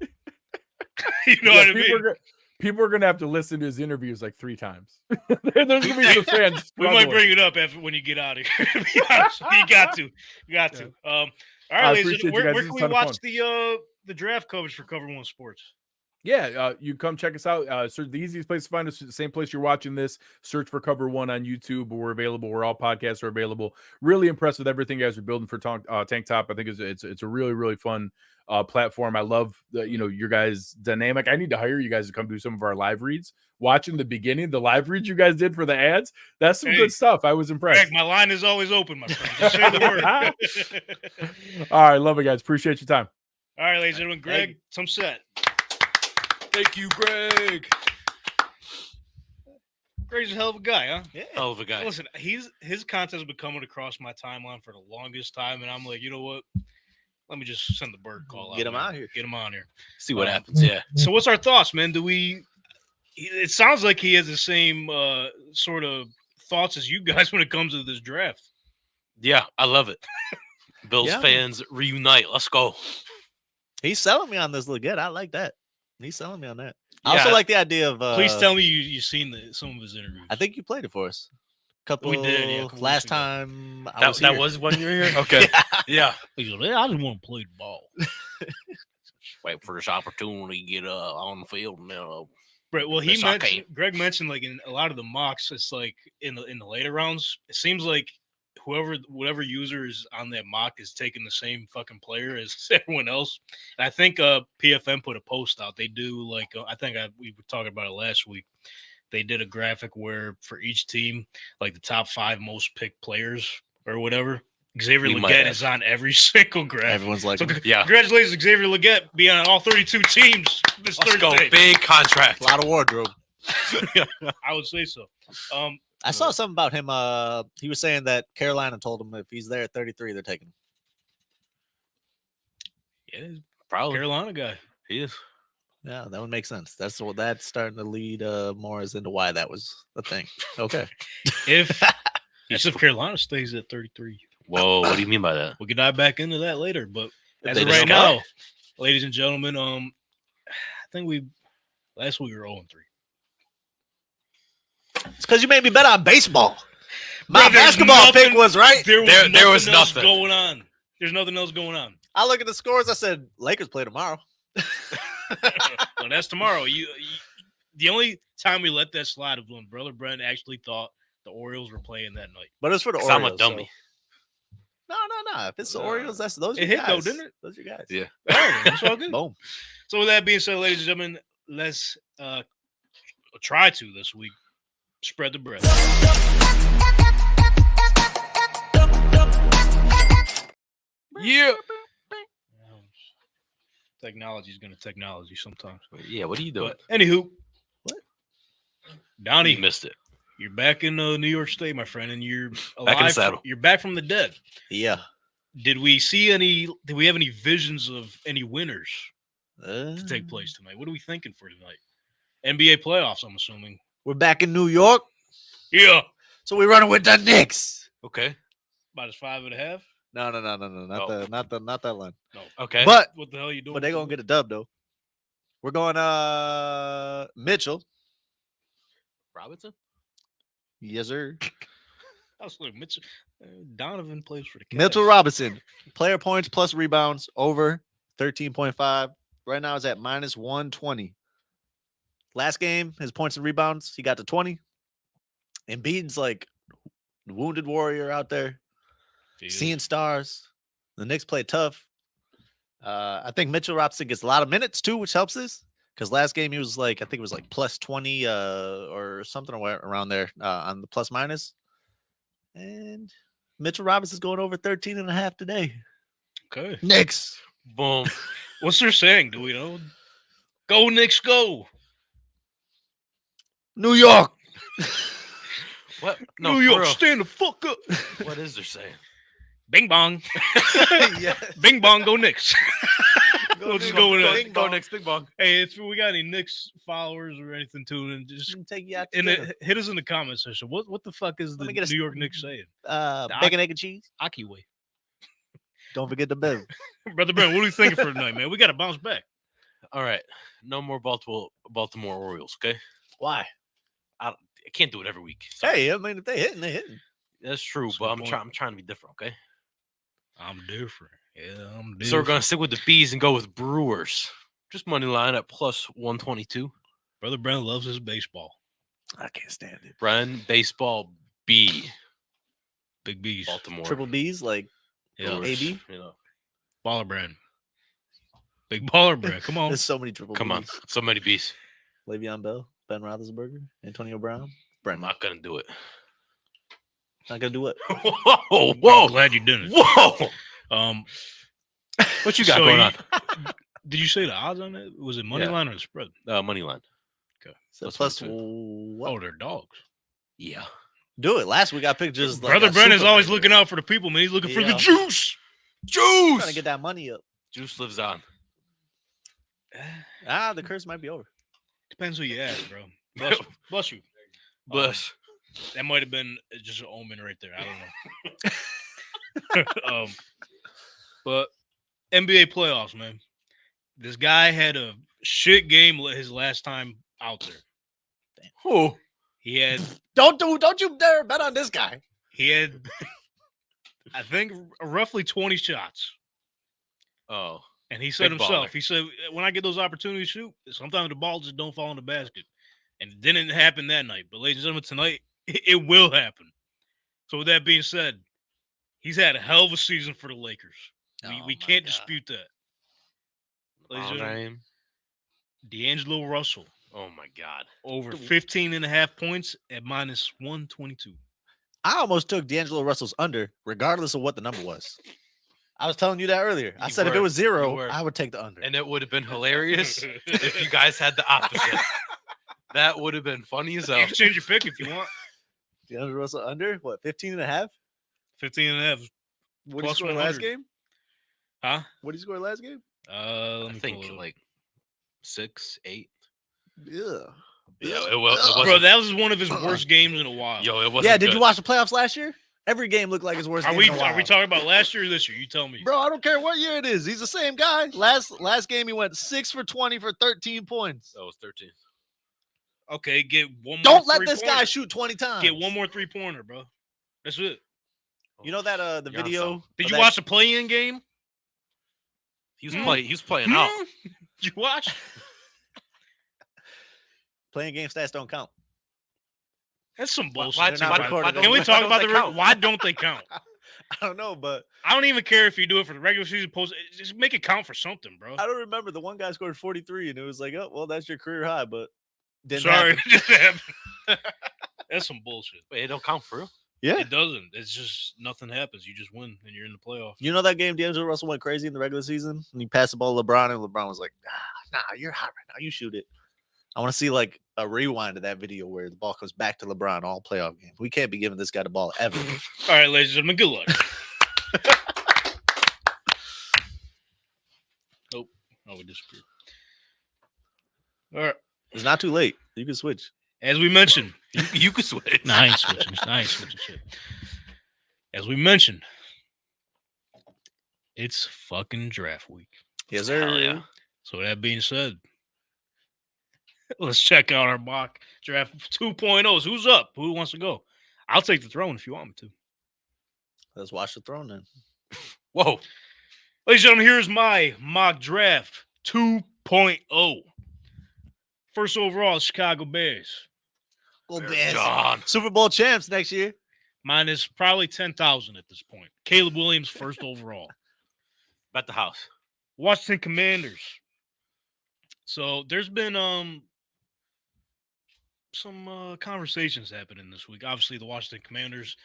[SPEAKER 1] You know what I mean?
[SPEAKER 7] People are gonna have to listen to his interviews like 3 times. There's gonna be some fans.
[SPEAKER 1] We might bring it up when you get out of here. To be honest, you got to. All right, ladies, where can we watch the draft coverage for Cover One Sports?
[SPEAKER 7] Yeah, you come check us out. So the easiest place to find us is the same place you're watching this. Search for Cover One on YouTube. We're available. Where all podcasts are available. Really impressed with everything you guys are building for Tank Top. I think it's a really, really fun platform. I love your guys' dynamic. I need to hire you guys to come do some of our live reads. Watching the beginning, the live reads you guys did for the ads, that's some good stuff. I was impressed.
[SPEAKER 1] Greg, my line is always open, my friend. Just say the word.
[SPEAKER 7] All right, love it, guys. Appreciate your time.
[SPEAKER 1] All right, ladies and gentlemen, Greg Tompsett.
[SPEAKER 2] Thank you, Greg.
[SPEAKER 1] Greg's a hell of a guy, huh?
[SPEAKER 3] Yeah.
[SPEAKER 2] Hell of a guy.
[SPEAKER 1] Listen, his content's been coming across my timeline for the longest time, and I'm like, you know what? Let me just send the bird call out.
[SPEAKER 3] Get him out here.
[SPEAKER 1] Get him on here.
[SPEAKER 2] See what happens. Yeah.
[SPEAKER 1] So what's our thoughts, man? It sounds like he has the same sort of thoughts as you guys when it comes to this draft.
[SPEAKER 2] Yeah, I love it. Bills fans reunite. Let's go.
[SPEAKER 3] He's selling me on this Legette. I like that. He's selling me on that. I also like the idea of.
[SPEAKER 1] Please tell me you've seen some of his interviews.
[SPEAKER 3] I think you played it for us.
[SPEAKER 1] We did, yeah.
[SPEAKER 3] Last time
[SPEAKER 2] that was when you were here? Okay. Yeah.
[SPEAKER 1] He's like, I just want to play the ball.
[SPEAKER 2] Wait for this opportunity to get on the field. And,
[SPEAKER 1] right. Well, Greg mentioned, like, in a lot of the mocks, it's like in the later rounds, it seems like whatever user is on that mock is taking the same fucking player as everyone else. And I think PFM put a post out. They do, like, we were talking about it last week. They did a graphic where for each team, like the top 5 most picked players or whatever, Xavier Legette is on every single graphic.
[SPEAKER 3] Everyone's like,
[SPEAKER 1] congratulations, Xavier Legette, being on all 32 teams this Thursday.
[SPEAKER 2] Let's go. Big contract.
[SPEAKER 3] A lot of wardrobe.
[SPEAKER 1] I would say so.
[SPEAKER 3] I saw something about him. He was saying that Carolina told him if he's there at 33, they're taking him.
[SPEAKER 1] Yeah,
[SPEAKER 2] probably
[SPEAKER 1] Carolina guy.
[SPEAKER 2] He is.
[SPEAKER 3] Yeah, that would make sense. That's starting to lead more as into why that was the thing. Okay.
[SPEAKER 1] If Carolina stays at 33.
[SPEAKER 2] Whoa, what do you mean by that?
[SPEAKER 1] We can dive back into that later, but as
[SPEAKER 3] They
[SPEAKER 1] of
[SPEAKER 3] just
[SPEAKER 1] right
[SPEAKER 3] go.
[SPEAKER 1] now, ladies and gentlemen, I think last week we were 0-3.
[SPEAKER 3] It's because you made me bet on baseball. My
[SPEAKER 1] Bro,
[SPEAKER 3] basketball pick was right.
[SPEAKER 2] There was nothing
[SPEAKER 1] going on. There's nothing else going on.
[SPEAKER 3] I look at the scores. I said Lakers play tomorrow.
[SPEAKER 1] Well, that's tomorrow. The only time we let that slide was when Brother Bren actually thought the Orioles were playing that night.
[SPEAKER 3] But it's for the Orioles.
[SPEAKER 2] I'm a dummy.
[SPEAKER 3] So. No. If it's the Orioles, those are
[SPEAKER 1] it
[SPEAKER 3] your
[SPEAKER 1] hit
[SPEAKER 3] guys.
[SPEAKER 1] though, didn't it?
[SPEAKER 3] Those are your guys.
[SPEAKER 2] Yeah.
[SPEAKER 1] Oh, that's all good.
[SPEAKER 3] Boom.
[SPEAKER 1] So with that being said, ladies and gentlemen, let's try to this week spread the bread.
[SPEAKER 2] Yeah.
[SPEAKER 1] Technology is going to technology sometimes.
[SPEAKER 2] Yeah, what are you doing?
[SPEAKER 1] But anywho,
[SPEAKER 3] What?
[SPEAKER 1] Donn'y,
[SPEAKER 2] You missed it.
[SPEAKER 1] you're back in New York State, my friend, and you're alive.
[SPEAKER 2] Back in the saddle.
[SPEAKER 1] You're back from the dead.
[SPEAKER 3] Yeah.
[SPEAKER 1] Did we have any visions of any winners to take place tonight. What are we thinking for tonight? NBA playoffs, I'm assuming.
[SPEAKER 3] We're back in New York,
[SPEAKER 1] Yeah.
[SPEAKER 3] so we're running with the Knicks.
[SPEAKER 2] Okay.
[SPEAKER 1] About as 5.5.
[SPEAKER 3] No,
[SPEAKER 2] Oh.
[SPEAKER 3] not that line.
[SPEAKER 1] No.
[SPEAKER 2] Okay.
[SPEAKER 3] But
[SPEAKER 1] What the hell are you doing?
[SPEAKER 3] they're gonna get a dub though. We're going Mitchell.
[SPEAKER 2] Robinson?
[SPEAKER 3] Yes, sir.
[SPEAKER 1] I was like, Mitchell, Donovan plays for the Cavs.
[SPEAKER 3] Mitchell Robinson. Player points plus rebounds over 13.5. Right now it's at minus 120. Last game, his points and rebounds, he got to 20. Embiid's like wounded warrior out there,
[SPEAKER 1] He is.
[SPEAKER 3] seeing stars. The Knicks play tough. I think Mitchell Robinson gets a lot of minutes too, which helps this. Because last game he was like, I think it was like plus 20 or something around there on the plus minus. And Mitchell Robinson's going over 13.5 today.
[SPEAKER 1] Okay.
[SPEAKER 3] Knicks.
[SPEAKER 2] Boom.
[SPEAKER 1] What's their saying? Do we know? Go Knicks, go.
[SPEAKER 3] New York.
[SPEAKER 2] What? No,
[SPEAKER 1] New
[SPEAKER 2] for
[SPEAKER 1] York,
[SPEAKER 2] real.
[SPEAKER 1] stand the fuck up.
[SPEAKER 2] What is there saying?
[SPEAKER 1] Bing bong. Bing bong, go Knicks. We'll just go with that.
[SPEAKER 2] Go Knicks, big bong.
[SPEAKER 1] Hey, if we got any Knicks followers or anything too, then just
[SPEAKER 3] Take you out to
[SPEAKER 1] and
[SPEAKER 3] dinner.
[SPEAKER 1] hit us in the comment section. What the fuck is the
[SPEAKER 3] Let me get a
[SPEAKER 1] New York Knicks saying?
[SPEAKER 3] Bacon, egg, and cheese.
[SPEAKER 1] Aki way.
[SPEAKER 3] Don't forget the bev.
[SPEAKER 1] Brother Bren, what are you thinking for tonight, man? We got to bounce back.
[SPEAKER 2] All right. No more Baltimore Orioles, okay?
[SPEAKER 3] Why?
[SPEAKER 2] I can't do it every week. Sorry.
[SPEAKER 3] Hey, I mean, if they hitting, they hitting.
[SPEAKER 2] That's true,
[SPEAKER 1] That's
[SPEAKER 2] but
[SPEAKER 1] a
[SPEAKER 2] I'm
[SPEAKER 1] good
[SPEAKER 2] trying to be different, okay?
[SPEAKER 1] I'm different. Yeah, I'm different.
[SPEAKER 2] So we're gonna stick with the Bees and go with Brewers. Just money line at plus 122.
[SPEAKER 1] Brother Bren loves his baseball.
[SPEAKER 3] I can't stand it.
[SPEAKER 2] Bren, baseball, B.
[SPEAKER 1] Big B's.
[SPEAKER 2] Baltimore.
[SPEAKER 3] Triple B's, like
[SPEAKER 1] Yeah.
[SPEAKER 2] Brewers,
[SPEAKER 3] AB?
[SPEAKER 2] You know.
[SPEAKER 1] Baller Bren. Big baller Bren. Come on.
[SPEAKER 3] there's so many triple
[SPEAKER 2] Come on.
[SPEAKER 3] B's.
[SPEAKER 2] So many B's.
[SPEAKER 3] Le'Veon Bell, Ben Roethlisberger, Antonio Brown,
[SPEAKER 2] I'm
[SPEAKER 3] Brent.
[SPEAKER 2] not gonna do it.
[SPEAKER 3] Not gonna do what?
[SPEAKER 2] Whoa,
[SPEAKER 1] I'm
[SPEAKER 2] whoa,
[SPEAKER 1] glad you didn't.
[SPEAKER 2] whoa. What you got
[SPEAKER 1] So
[SPEAKER 2] going on?
[SPEAKER 1] Did you say the odds on it? Was it money
[SPEAKER 2] Yeah.
[SPEAKER 1] line or the spread?
[SPEAKER 2] Money line.
[SPEAKER 3] So
[SPEAKER 2] Plus
[SPEAKER 3] plus
[SPEAKER 2] 120.
[SPEAKER 3] what?
[SPEAKER 1] Oh, they're dogs.
[SPEAKER 2] Yeah.
[SPEAKER 3] Do it. Last week I picked just like
[SPEAKER 1] Brother
[SPEAKER 3] a
[SPEAKER 1] Bren is
[SPEAKER 3] super
[SPEAKER 1] always
[SPEAKER 3] favorite.
[SPEAKER 1] looking out for the people, man. He's looking for the
[SPEAKER 3] Yeah.
[SPEAKER 1] juice.
[SPEAKER 3] Trying to
[SPEAKER 2] Juice.
[SPEAKER 3] get that money up.
[SPEAKER 2] Juice lives on.
[SPEAKER 3] The curse might be over.
[SPEAKER 1] Depends who you ask, bro. Bless you. Bless you.
[SPEAKER 2] Bless.
[SPEAKER 1] That might have been just an omen right there. I don't know. But NBA playoffs, man. This guy had a shit game his last time out there.
[SPEAKER 2] Who?
[SPEAKER 1] He had
[SPEAKER 3] Don't you dare bet on this guy.
[SPEAKER 1] I think roughly 20 shots.
[SPEAKER 2] Oh.
[SPEAKER 1] And he said
[SPEAKER 2] Big
[SPEAKER 1] himself,
[SPEAKER 2] baller.
[SPEAKER 1] he said, when I get those opportunities to shoot, sometimes the ball just don't fall in the basket. And it didn't happen that night. But ladies and gentlemen, tonight, it will happen. So with that being said, he's had a hell of a season for the Lakers.
[SPEAKER 3] Oh
[SPEAKER 1] We
[SPEAKER 3] my
[SPEAKER 1] can't
[SPEAKER 3] God.
[SPEAKER 1] dispute that. Ladies and
[SPEAKER 2] LeBron
[SPEAKER 1] gentlemen,
[SPEAKER 2] James.
[SPEAKER 1] D'Angelo Russell,
[SPEAKER 2] Oh my God.
[SPEAKER 1] over 15.5 points at minus 122.
[SPEAKER 3] I almost took D'Angelo Russell's under, regardless of what the number was. I was telling you that earlier. I
[SPEAKER 2] You
[SPEAKER 3] said if
[SPEAKER 2] were.
[SPEAKER 3] it was
[SPEAKER 2] You
[SPEAKER 3] 0,
[SPEAKER 2] were.
[SPEAKER 3] I would take the under.
[SPEAKER 2] And it would have been hilarious if you guys had the opposite. That would have been funny as
[SPEAKER 1] You
[SPEAKER 2] hell.
[SPEAKER 1] can change your pick if you want.
[SPEAKER 3] D'Angelo Russell under, what, 15.5?
[SPEAKER 1] 15.5.
[SPEAKER 3] What did he
[SPEAKER 1] Plus
[SPEAKER 3] score
[SPEAKER 1] 100.
[SPEAKER 3] last game?
[SPEAKER 1] Huh?
[SPEAKER 3] What did he score last game?
[SPEAKER 1] Let
[SPEAKER 2] I
[SPEAKER 1] me
[SPEAKER 2] think
[SPEAKER 1] pull it up.
[SPEAKER 2] like 6, 8.
[SPEAKER 3] Yeah.
[SPEAKER 2] Yeah, it was.
[SPEAKER 1] Bro, that was one of his worst games in a while.
[SPEAKER 2] Yo, it wasn't.
[SPEAKER 3] Yeah, did you
[SPEAKER 2] good.
[SPEAKER 3] watch the playoffs last year? Every game looked like his worst
[SPEAKER 1] Are
[SPEAKER 3] game
[SPEAKER 1] we
[SPEAKER 3] in a while.
[SPEAKER 1] talking about last year or this year? You tell me.
[SPEAKER 3] Bro, I don't care what year it is. He's the same guy. Last game he went 6 for 20 for 13 points.
[SPEAKER 2] That was 13.
[SPEAKER 1] Okay, get one more.
[SPEAKER 3] Don't let this
[SPEAKER 1] three-pointer.
[SPEAKER 3] guy shoot 20 times.
[SPEAKER 1] Get one more 3-pointer, bro. That's it.
[SPEAKER 3] You know that the
[SPEAKER 2] You're on
[SPEAKER 3] video?
[SPEAKER 2] something.
[SPEAKER 1] Did
[SPEAKER 3] of
[SPEAKER 1] you
[SPEAKER 3] that-
[SPEAKER 1] watch the play-in game?
[SPEAKER 2] He was
[SPEAKER 1] Hmm?
[SPEAKER 2] playing. He was playing out.
[SPEAKER 1] Did you watch?
[SPEAKER 3] Playing game stats don't count.
[SPEAKER 1] That's some bullshit.
[SPEAKER 2] Why-
[SPEAKER 3] They're not recorded.
[SPEAKER 1] Can we talk about
[SPEAKER 2] the?
[SPEAKER 1] the why don't they count?
[SPEAKER 3] I don't know, but
[SPEAKER 1] I don't even care if you do it for the regular season post. Just make it count for something, bro.
[SPEAKER 3] I don't remember. The one guy scored 43, and it was like, oh, well, that's your career high, but didn't
[SPEAKER 1] Sorry,
[SPEAKER 3] happen.
[SPEAKER 1] it just happened. That's some bullshit.
[SPEAKER 2] Wait, it don't count for real.
[SPEAKER 3] Yeah.
[SPEAKER 1] It doesn't. It's just nothing happens. You just win and you're in the playoff.
[SPEAKER 3] You know that game D'Angelo Russell went crazy in the regular season? And he passed the ball to LeBron, and LeBron was like, nah, you're hot right now. You shoot it. I want to see like a rewind of that video where the ball comes back to LeBron all playoff game. We can't be giving this guy the ball ever.
[SPEAKER 1] All right, ladies and gentlemen, good luck. Nope. Oh, we disappeared. All right.
[SPEAKER 3] It's not too late. You can switch.
[SPEAKER 1] As we mentioned,
[SPEAKER 2] You could switch.
[SPEAKER 1] nah, I ain't switching. I ain't switching shit. As we mentioned, it's fucking draft week.
[SPEAKER 3] Yes, sir.
[SPEAKER 2] Hell yeah.
[SPEAKER 1] So that being said, let's check out our mock draft 2.0s. Who's up? Who wants to go? I'll take the throne if you want me to.
[SPEAKER 3] Let's watch the throne then.
[SPEAKER 2] Whoa.
[SPEAKER 1] Ladies and gentlemen, here's my mock draft 2.0. First overall, Chicago Bears.
[SPEAKER 3] Go Bears.
[SPEAKER 2] John.
[SPEAKER 3] Super Bowl champs next year.
[SPEAKER 1] Minus probably 10,000 at this point. Caleb Williams, first overall.
[SPEAKER 2] At the house.
[SPEAKER 1] Washington Commanders. So there's been some conversations happening this week. Obviously, the Washington Commanders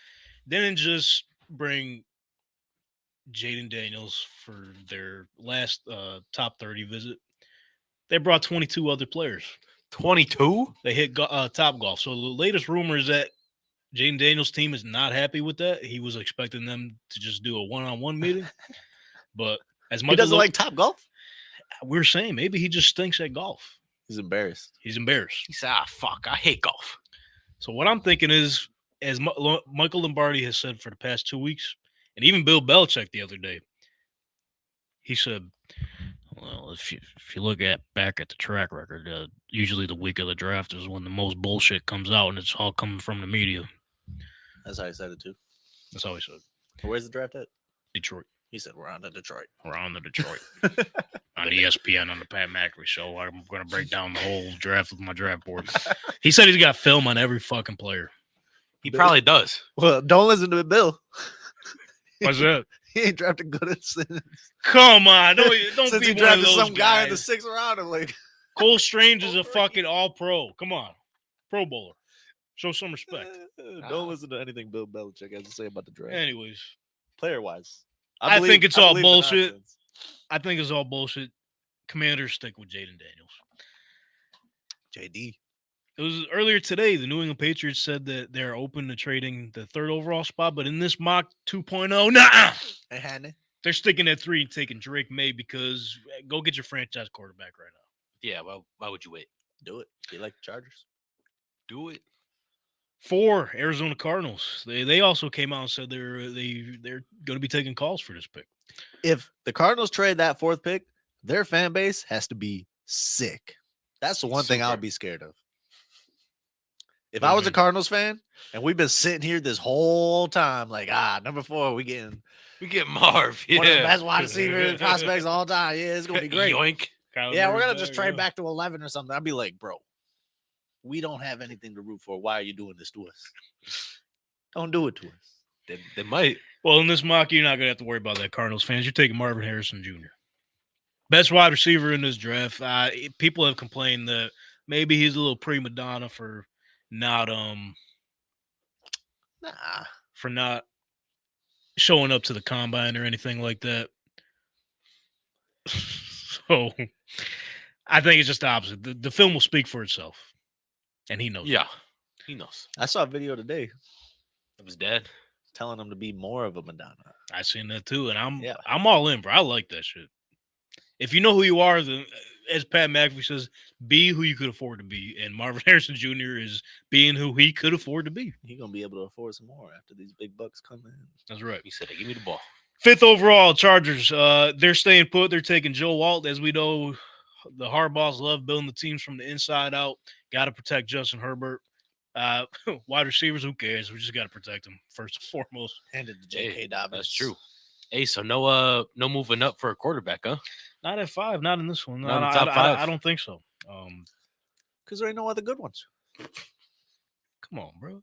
[SPEAKER 1] didn't just bring Jaden Daniels for their last top 30 visit. They brought 22 other players.
[SPEAKER 2] 22?
[SPEAKER 1] They hit Top Golf. So the latest rumor is that Jaden Daniels' team is not happy with that. He was expecting them to just do a one-on-one meeting. But as much
[SPEAKER 3] He doesn't
[SPEAKER 1] as
[SPEAKER 3] like Top Golf.
[SPEAKER 1] we're saying, maybe he just stinks at golf.
[SPEAKER 3] He's embarrassed.
[SPEAKER 1] He's embarrassed.
[SPEAKER 2] He said, fuck, I hate golf.
[SPEAKER 1] So what I'm thinking is, as Michael Lombardi has said for the past 2 weeks, and even Bill Belichick the other day, he said, well, if you look back at the track record, usually the week of the draft is when the most bullshit comes out, and it's all coming from the media.
[SPEAKER 3] That's how he said it too.
[SPEAKER 1] That's how he said.
[SPEAKER 3] Where's the draft at?
[SPEAKER 1] Detroit.
[SPEAKER 3] He said we're on to Detroit.
[SPEAKER 1] We're on the Detroit. On ESPN on the Pat McAfee show. I'm going to break down the whole draft with my draft board. He said he's got film on every fucking player.
[SPEAKER 2] He probably does.
[SPEAKER 3] Well, don't listen to Bill.
[SPEAKER 1] What's that?
[SPEAKER 3] He ain't drafted good since
[SPEAKER 1] Come on. Don't
[SPEAKER 3] since
[SPEAKER 1] be
[SPEAKER 3] he
[SPEAKER 1] one of
[SPEAKER 3] drafted
[SPEAKER 1] those
[SPEAKER 3] some guy in the
[SPEAKER 1] guys.
[SPEAKER 3] 6th round. I'm like,
[SPEAKER 1] Cole Strange is a fucking all-pro. Come on. Pro bowler. Show some respect.
[SPEAKER 3] don't listen to anything Bill Belichick has to say about the draft.
[SPEAKER 1] Anyways,
[SPEAKER 3] Player wise,
[SPEAKER 1] I think it's all
[SPEAKER 3] believe the
[SPEAKER 1] bullshit.
[SPEAKER 3] nonsense.
[SPEAKER 1] I think it's all bullshit. Commanders stick with Jaden Daniels.
[SPEAKER 3] JD.
[SPEAKER 1] It was earlier today. The New England Patriots said that they're open to trading the 3rd overall spot, but in this mock 2.0, nah,
[SPEAKER 3] Hey, Hanny.
[SPEAKER 1] they're sticking at 3 and taking Drake May because go get your franchise quarterback right now.
[SPEAKER 2] Yeah, well, why would you wait?
[SPEAKER 3] Do it. Be like the Chargers.
[SPEAKER 2] Do it.
[SPEAKER 1] 4, Arizona Cardinals. They also came out and said they're going to be taking calls for this pick.
[SPEAKER 3] If the Cardinals trade that 4th pick, their fan base has to be sick. That's the one thing I would be scared of. If I was a Cardinals fan and we've been sitting here this whole time, like, number 4, we get
[SPEAKER 2] Marv.
[SPEAKER 3] one of the
[SPEAKER 2] Yeah.
[SPEAKER 3] best wide receiver prospects all time. Yeah, it's gonna be great.
[SPEAKER 2] Yoink.
[SPEAKER 3] Yeah, we're gonna just trade back to 11 or something. I'd be like, bro, we don't have anything to root for. Why are you doing this to us? Don't do it to us.
[SPEAKER 2] They might.
[SPEAKER 1] Well, in this mock, you're not going to have to worry about that, Cardinals fans. You're taking Marvin Harrison Jr. Best wide receiver in this draft. People have complained that maybe he's a little prima donna for not showing up to the combine or anything like that. So I think it's just the opposite. The film will speak for itself. And he knows.
[SPEAKER 2] Yeah. He knows.
[SPEAKER 3] I saw a video today
[SPEAKER 2] Of his dad.
[SPEAKER 3] telling him to be more of a Madonna.
[SPEAKER 1] I seen that too, and
[SPEAKER 3] Yeah.
[SPEAKER 1] I'm all in, bro. I like that shit. If you know who you are, then as Pat McAfee says, be who you could afford to be. And Marvin Harrison Jr. is being who he could afford to be.
[SPEAKER 3] He's gonna be able to afford some more after these big bucks come in.
[SPEAKER 1] That's right.
[SPEAKER 2] He said, "Give me the ball."
[SPEAKER 1] 5th overall, Chargers. They're staying put. They're taking Joe Alt. As we know, the Harbaughs love building the teams from the inside out. Got to protect Justin Herbert. Wide receivers, who cares? We just got to protect them first and foremost.
[SPEAKER 3] Handed to J.K. Dobbins.
[SPEAKER 2] That's true. Hey, so no moving up for a quarterback, huh?
[SPEAKER 1] Not at 5. Not in this one.
[SPEAKER 2] Not in the top 5.
[SPEAKER 1] I don't think so.
[SPEAKER 3] Because there ain't no other good ones.
[SPEAKER 1] Come on, bro.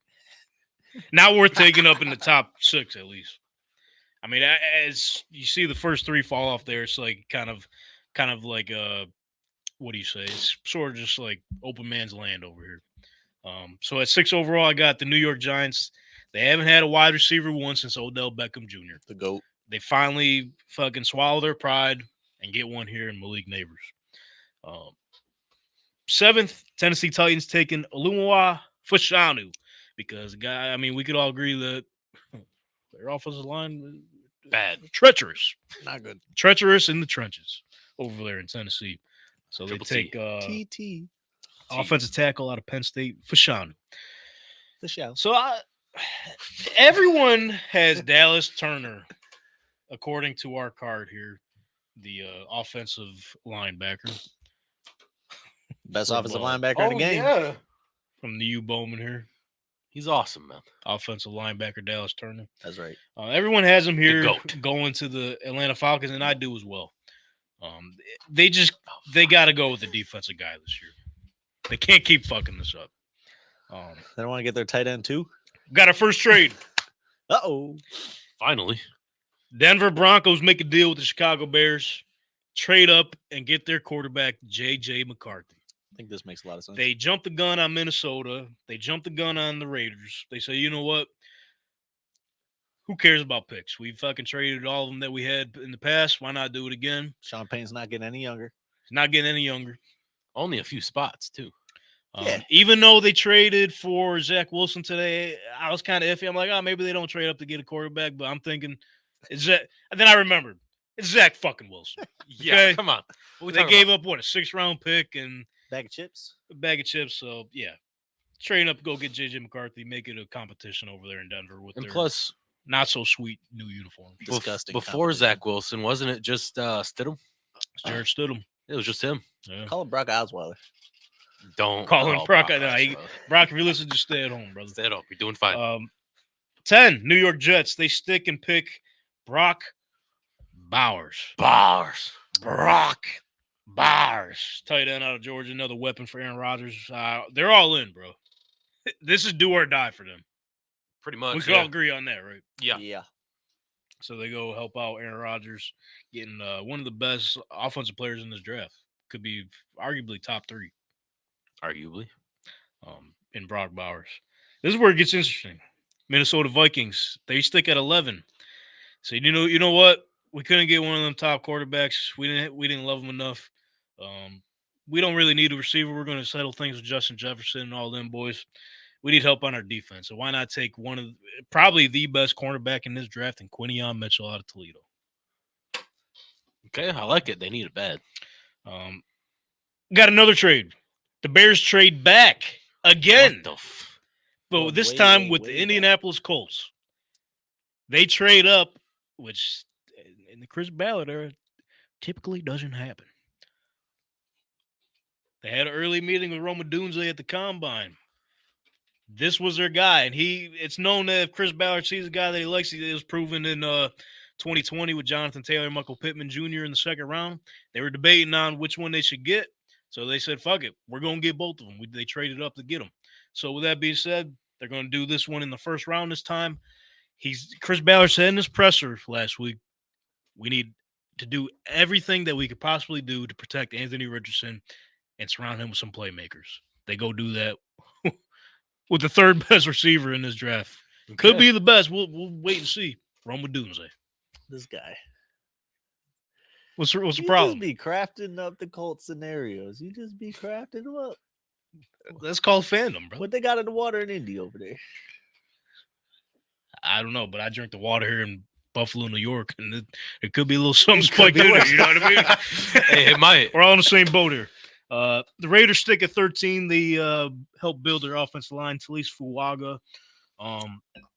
[SPEAKER 1] Not worth taking up in the top 6 at least. I mean, as you see the first 3 fall off there, it's like kind of like what do you say? It's sort of just like open man's land over here. So at 6 overall, I got the New York Giants. They haven't had a wide receiver once since Odell Beckham Jr.
[SPEAKER 3] The GOAT.
[SPEAKER 1] They finally fucking swallow their pride and get one here in Malik Neighbors. 7th, Tennessee Titans taking Olumuwa Fashanu because we could all agree that their offensive line
[SPEAKER 2] Bad.
[SPEAKER 1] treacherous.
[SPEAKER 3] Not good.
[SPEAKER 1] Treacherous in the trenches. over there in Tennessee. So
[SPEAKER 2] Triple
[SPEAKER 1] they
[SPEAKER 2] T.
[SPEAKER 1] take
[SPEAKER 3] TT.
[SPEAKER 1] offensive tackle out of Penn State, Fashanu.
[SPEAKER 3] The show.
[SPEAKER 1] So everyone has Dallas Turner, according to our card here, the offensive linebacker
[SPEAKER 3] Best
[SPEAKER 1] For
[SPEAKER 3] offensive
[SPEAKER 1] ball.
[SPEAKER 3] linebacker in the game.
[SPEAKER 2] Yeah.
[SPEAKER 1] from the U Bowman here.
[SPEAKER 2] He's awesome, man.
[SPEAKER 1] Offensive linebacker Dallas Turner.
[SPEAKER 3] That's right.
[SPEAKER 1] Everyone has him here
[SPEAKER 2] GOAT.
[SPEAKER 1] going to the Atlanta Falcons, and I do as well. They got to go with the defensive guy this year. They can't keep fucking this up.
[SPEAKER 3] They don't want to get their tight end too.
[SPEAKER 1] Got our first trade.
[SPEAKER 3] Uh-oh.
[SPEAKER 2] Finally.
[SPEAKER 1] Denver Broncos make a deal with the Chicago Bears, trade up and get their quarterback J.J. McCarthy.
[SPEAKER 3] I think this makes a lot of sense.
[SPEAKER 1] They jumped the gun on Minnesota. They jumped the gun on the Raiders. They say, you know what? Who cares about picks? We fucking traded all of them that we had in the past. Why not do it again?
[SPEAKER 3] Sean Payton's not getting any younger.
[SPEAKER 1] He's not getting any younger.
[SPEAKER 2] Only a few spots, too.
[SPEAKER 3] Yeah.
[SPEAKER 1] Even though they traded for Zach Wilson today, I was kind of iffy. I'm like, oh, maybe they don't trade up to get a quarterback. But I'm thinking, it's Zach. And then I remembered, it's Zach fucking Wilson.
[SPEAKER 2] Yeah,
[SPEAKER 1] Okay.
[SPEAKER 2] come on. What we
[SPEAKER 1] They
[SPEAKER 2] talking
[SPEAKER 1] gave
[SPEAKER 2] about?
[SPEAKER 1] up, what, a 6th-round pick and
[SPEAKER 3] Bag of chips.
[SPEAKER 1] a bag of chips. So, yeah. Trading up to go get J.J. McCarthy, make it a competition over there in Denver with
[SPEAKER 2] And
[SPEAKER 1] their
[SPEAKER 2] plus,
[SPEAKER 1] not-so-sweet new uniform.
[SPEAKER 3] Disgusting.
[SPEAKER 2] before
[SPEAKER 3] competition.
[SPEAKER 2] Zach Wilson, wasn't it just Stidham?
[SPEAKER 1] It's Jared Stidham.
[SPEAKER 2] It was just him.
[SPEAKER 1] Yeah.
[SPEAKER 3] Call him Brock Osweiler.
[SPEAKER 2] Don't
[SPEAKER 1] Call him
[SPEAKER 2] oh,
[SPEAKER 1] Brock.
[SPEAKER 2] Brock
[SPEAKER 1] No,
[SPEAKER 2] Osweiler.
[SPEAKER 1] Brock, if you listen, just stay at home, brother.
[SPEAKER 2] Stay up. You're doing fine.
[SPEAKER 1] 10, New York Jets. They stick and pick Brock Bowers.
[SPEAKER 2] Bars.
[SPEAKER 1] Brock Bowers. Tight end out of Georgia. Another weapon for Aaron Rodgers. They're all in, bro. This is do or die for them.
[SPEAKER 2] Pretty much.
[SPEAKER 1] We can all agree on that, right?
[SPEAKER 2] Yeah.
[SPEAKER 1] So they go help out Aaron Rodgers, getting one of the best offensive players in this draft. Could be arguably top 3
[SPEAKER 2] Arguably.
[SPEAKER 1] in Brock Bowers. This is where it gets interesting. Minnesota Vikings, they stick at 11. So you know what? We couldn't get one of them top quarterbacks. We didn't love them enough. We don't really need a receiver. We're going to settle things with Justin Jefferson and all them boys. We need help on our defense. So why not take one of probably the best cornerback in this draft, and Quinion Mitchell out of Toledo.
[SPEAKER 2] Okay, I like it. They need it bad.
[SPEAKER 1] Got another trade. The Bears trade back again,
[SPEAKER 2] What the
[SPEAKER 1] but
[SPEAKER 3] Going
[SPEAKER 1] this
[SPEAKER 3] way,
[SPEAKER 1] time
[SPEAKER 3] way,
[SPEAKER 1] with
[SPEAKER 3] way
[SPEAKER 1] the
[SPEAKER 3] back.
[SPEAKER 1] Indianapolis Colts. They trade up, which in the Chris Ballard era typically doesn't happen. They had an early meeting with Roma Dunze at the Combine. This was their guy, and it's known that if Chris Ballard sees a guy that he likes, it was proven in 2020 with Jonathan Taylor and Michael Pittman Jr. in the second round. They were debating on which one they should get, so they said, fuck it, we're going to get both of them. They traded up to get them. So with that being said, they're going to do this one in the first round this time. Chris Ballard said in his presser last week, we need to do everything that we could possibly do to protect Anthony Richardson and surround him with some playmakers. They go do that with the third best receiver in this draft. Could be the best. We'll wait and see. Roma Dunze.
[SPEAKER 3] This guy.
[SPEAKER 1] What's the
[SPEAKER 3] You
[SPEAKER 1] problem?
[SPEAKER 3] just be crafting up the Colt scenarios. You just be crafting them up.
[SPEAKER 1] That's called fandom, bro.
[SPEAKER 3] What they got in the water in Indy over there?
[SPEAKER 1] I don't know, but I drink the water here in Buffalo, New York, and it could be a little something
[SPEAKER 3] It could
[SPEAKER 1] spiked
[SPEAKER 3] be
[SPEAKER 1] in there.
[SPEAKER 3] worse.
[SPEAKER 1] You know what I mean?
[SPEAKER 2] Hey, it might.
[SPEAKER 1] We're all in the same boat here. The Raiders stick at 13. They help build their offensive line. Talise Fuaga.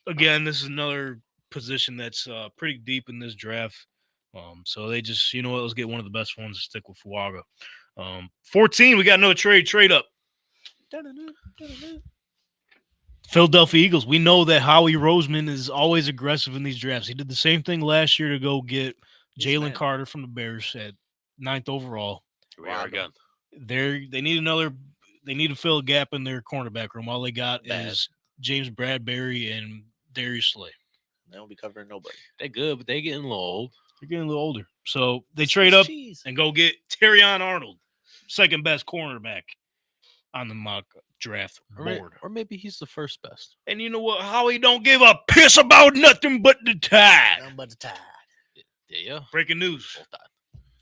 [SPEAKER 1] Again, this is another position that's pretty deep in this draft. So they just, you know what, let's get one of the best ones to stick with Fuaga. 14, we got another trade up. Philadelphia Eagles. We know that Howie Roseman is always aggressive in these drafts. He did the same thing last year to go get
[SPEAKER 3] Yes,
[SPEAKER 1] Jalen
[SPEAKER 3] man.
[SPEAKER 1] Carter from the Bears at 9th overall.
[SPEAKER 2] Here we are again.
[SPEAKER 1] They need to fill a gap in their cornerback room. All they got
[SPEAKER 3] Bad.
[SPEAKER 1] is James Bradbury and Darius Slay.
[SPEAKER 3] They won't be covering nobody.
[SPEAKER 2] They're good, but they getting a little old.
[SPEAKER 1] They're getting a little older. So they trade up
[SPEAKER 3] Jeez.
[SPEAKER 1] and go get Terrion Arnold, second best cornerback on the mock draft board.
[SPEAKER 2] Or maybe he's the first best.
[SPEAKER 1] And you know what? Howie don't give a piss about nothing but the tide.
[SPEAKER 3] Nothing but the tide.
[SPEAKER 2] Yeah.
[SPEAKER 1] Breaking news.
[SPEAKER 2] Roll Tide.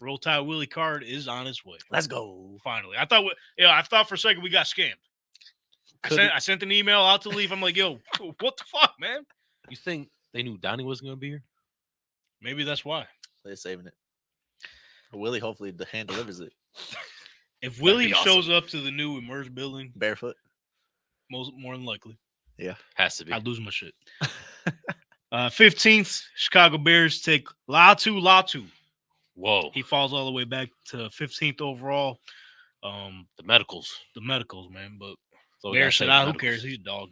[SPEAKER 1] Roll Tide Willie Card is on his way.
[SPEAKER 3] Let's go.
[SPEAKER 1] Finally. I thought for a second we got scammed. I sent an email out to leave. I'm like, yo, what the fuck, man?
[SPEAKER 2] You think they knew Donn'y wasn't going to be here?
[SPEAKER 1] Maybe that's why.
[SPEAKER 3] They're saving it. Willie, hopefully the hand delivers it
[SPEAKER 1] If
[SPEAKER 2] That'd
[SPEAKER 1] Willie
[SPEAKER 2] be awesome.
[SPEAKER 1] shows up to the new Emerge building,
[SPEAKER 3] barefoot.
[SPEAKER 1] more than likely,
[SPEAKER 2] Has to be.
[SPEAKER 1] I'd lose my shit. 15th, Chicago Bears take Latu.
[SPEAKER 2] Whoa.
[SPEAKER 1] He falls all the way back to 15th overall.
[SPEAKER 2] The medicals.
[SPEAKER 1] The medicals, man. But
[SPEAKER 2] So
[SPEAKER 1] Bears said, who cares? He's a dog.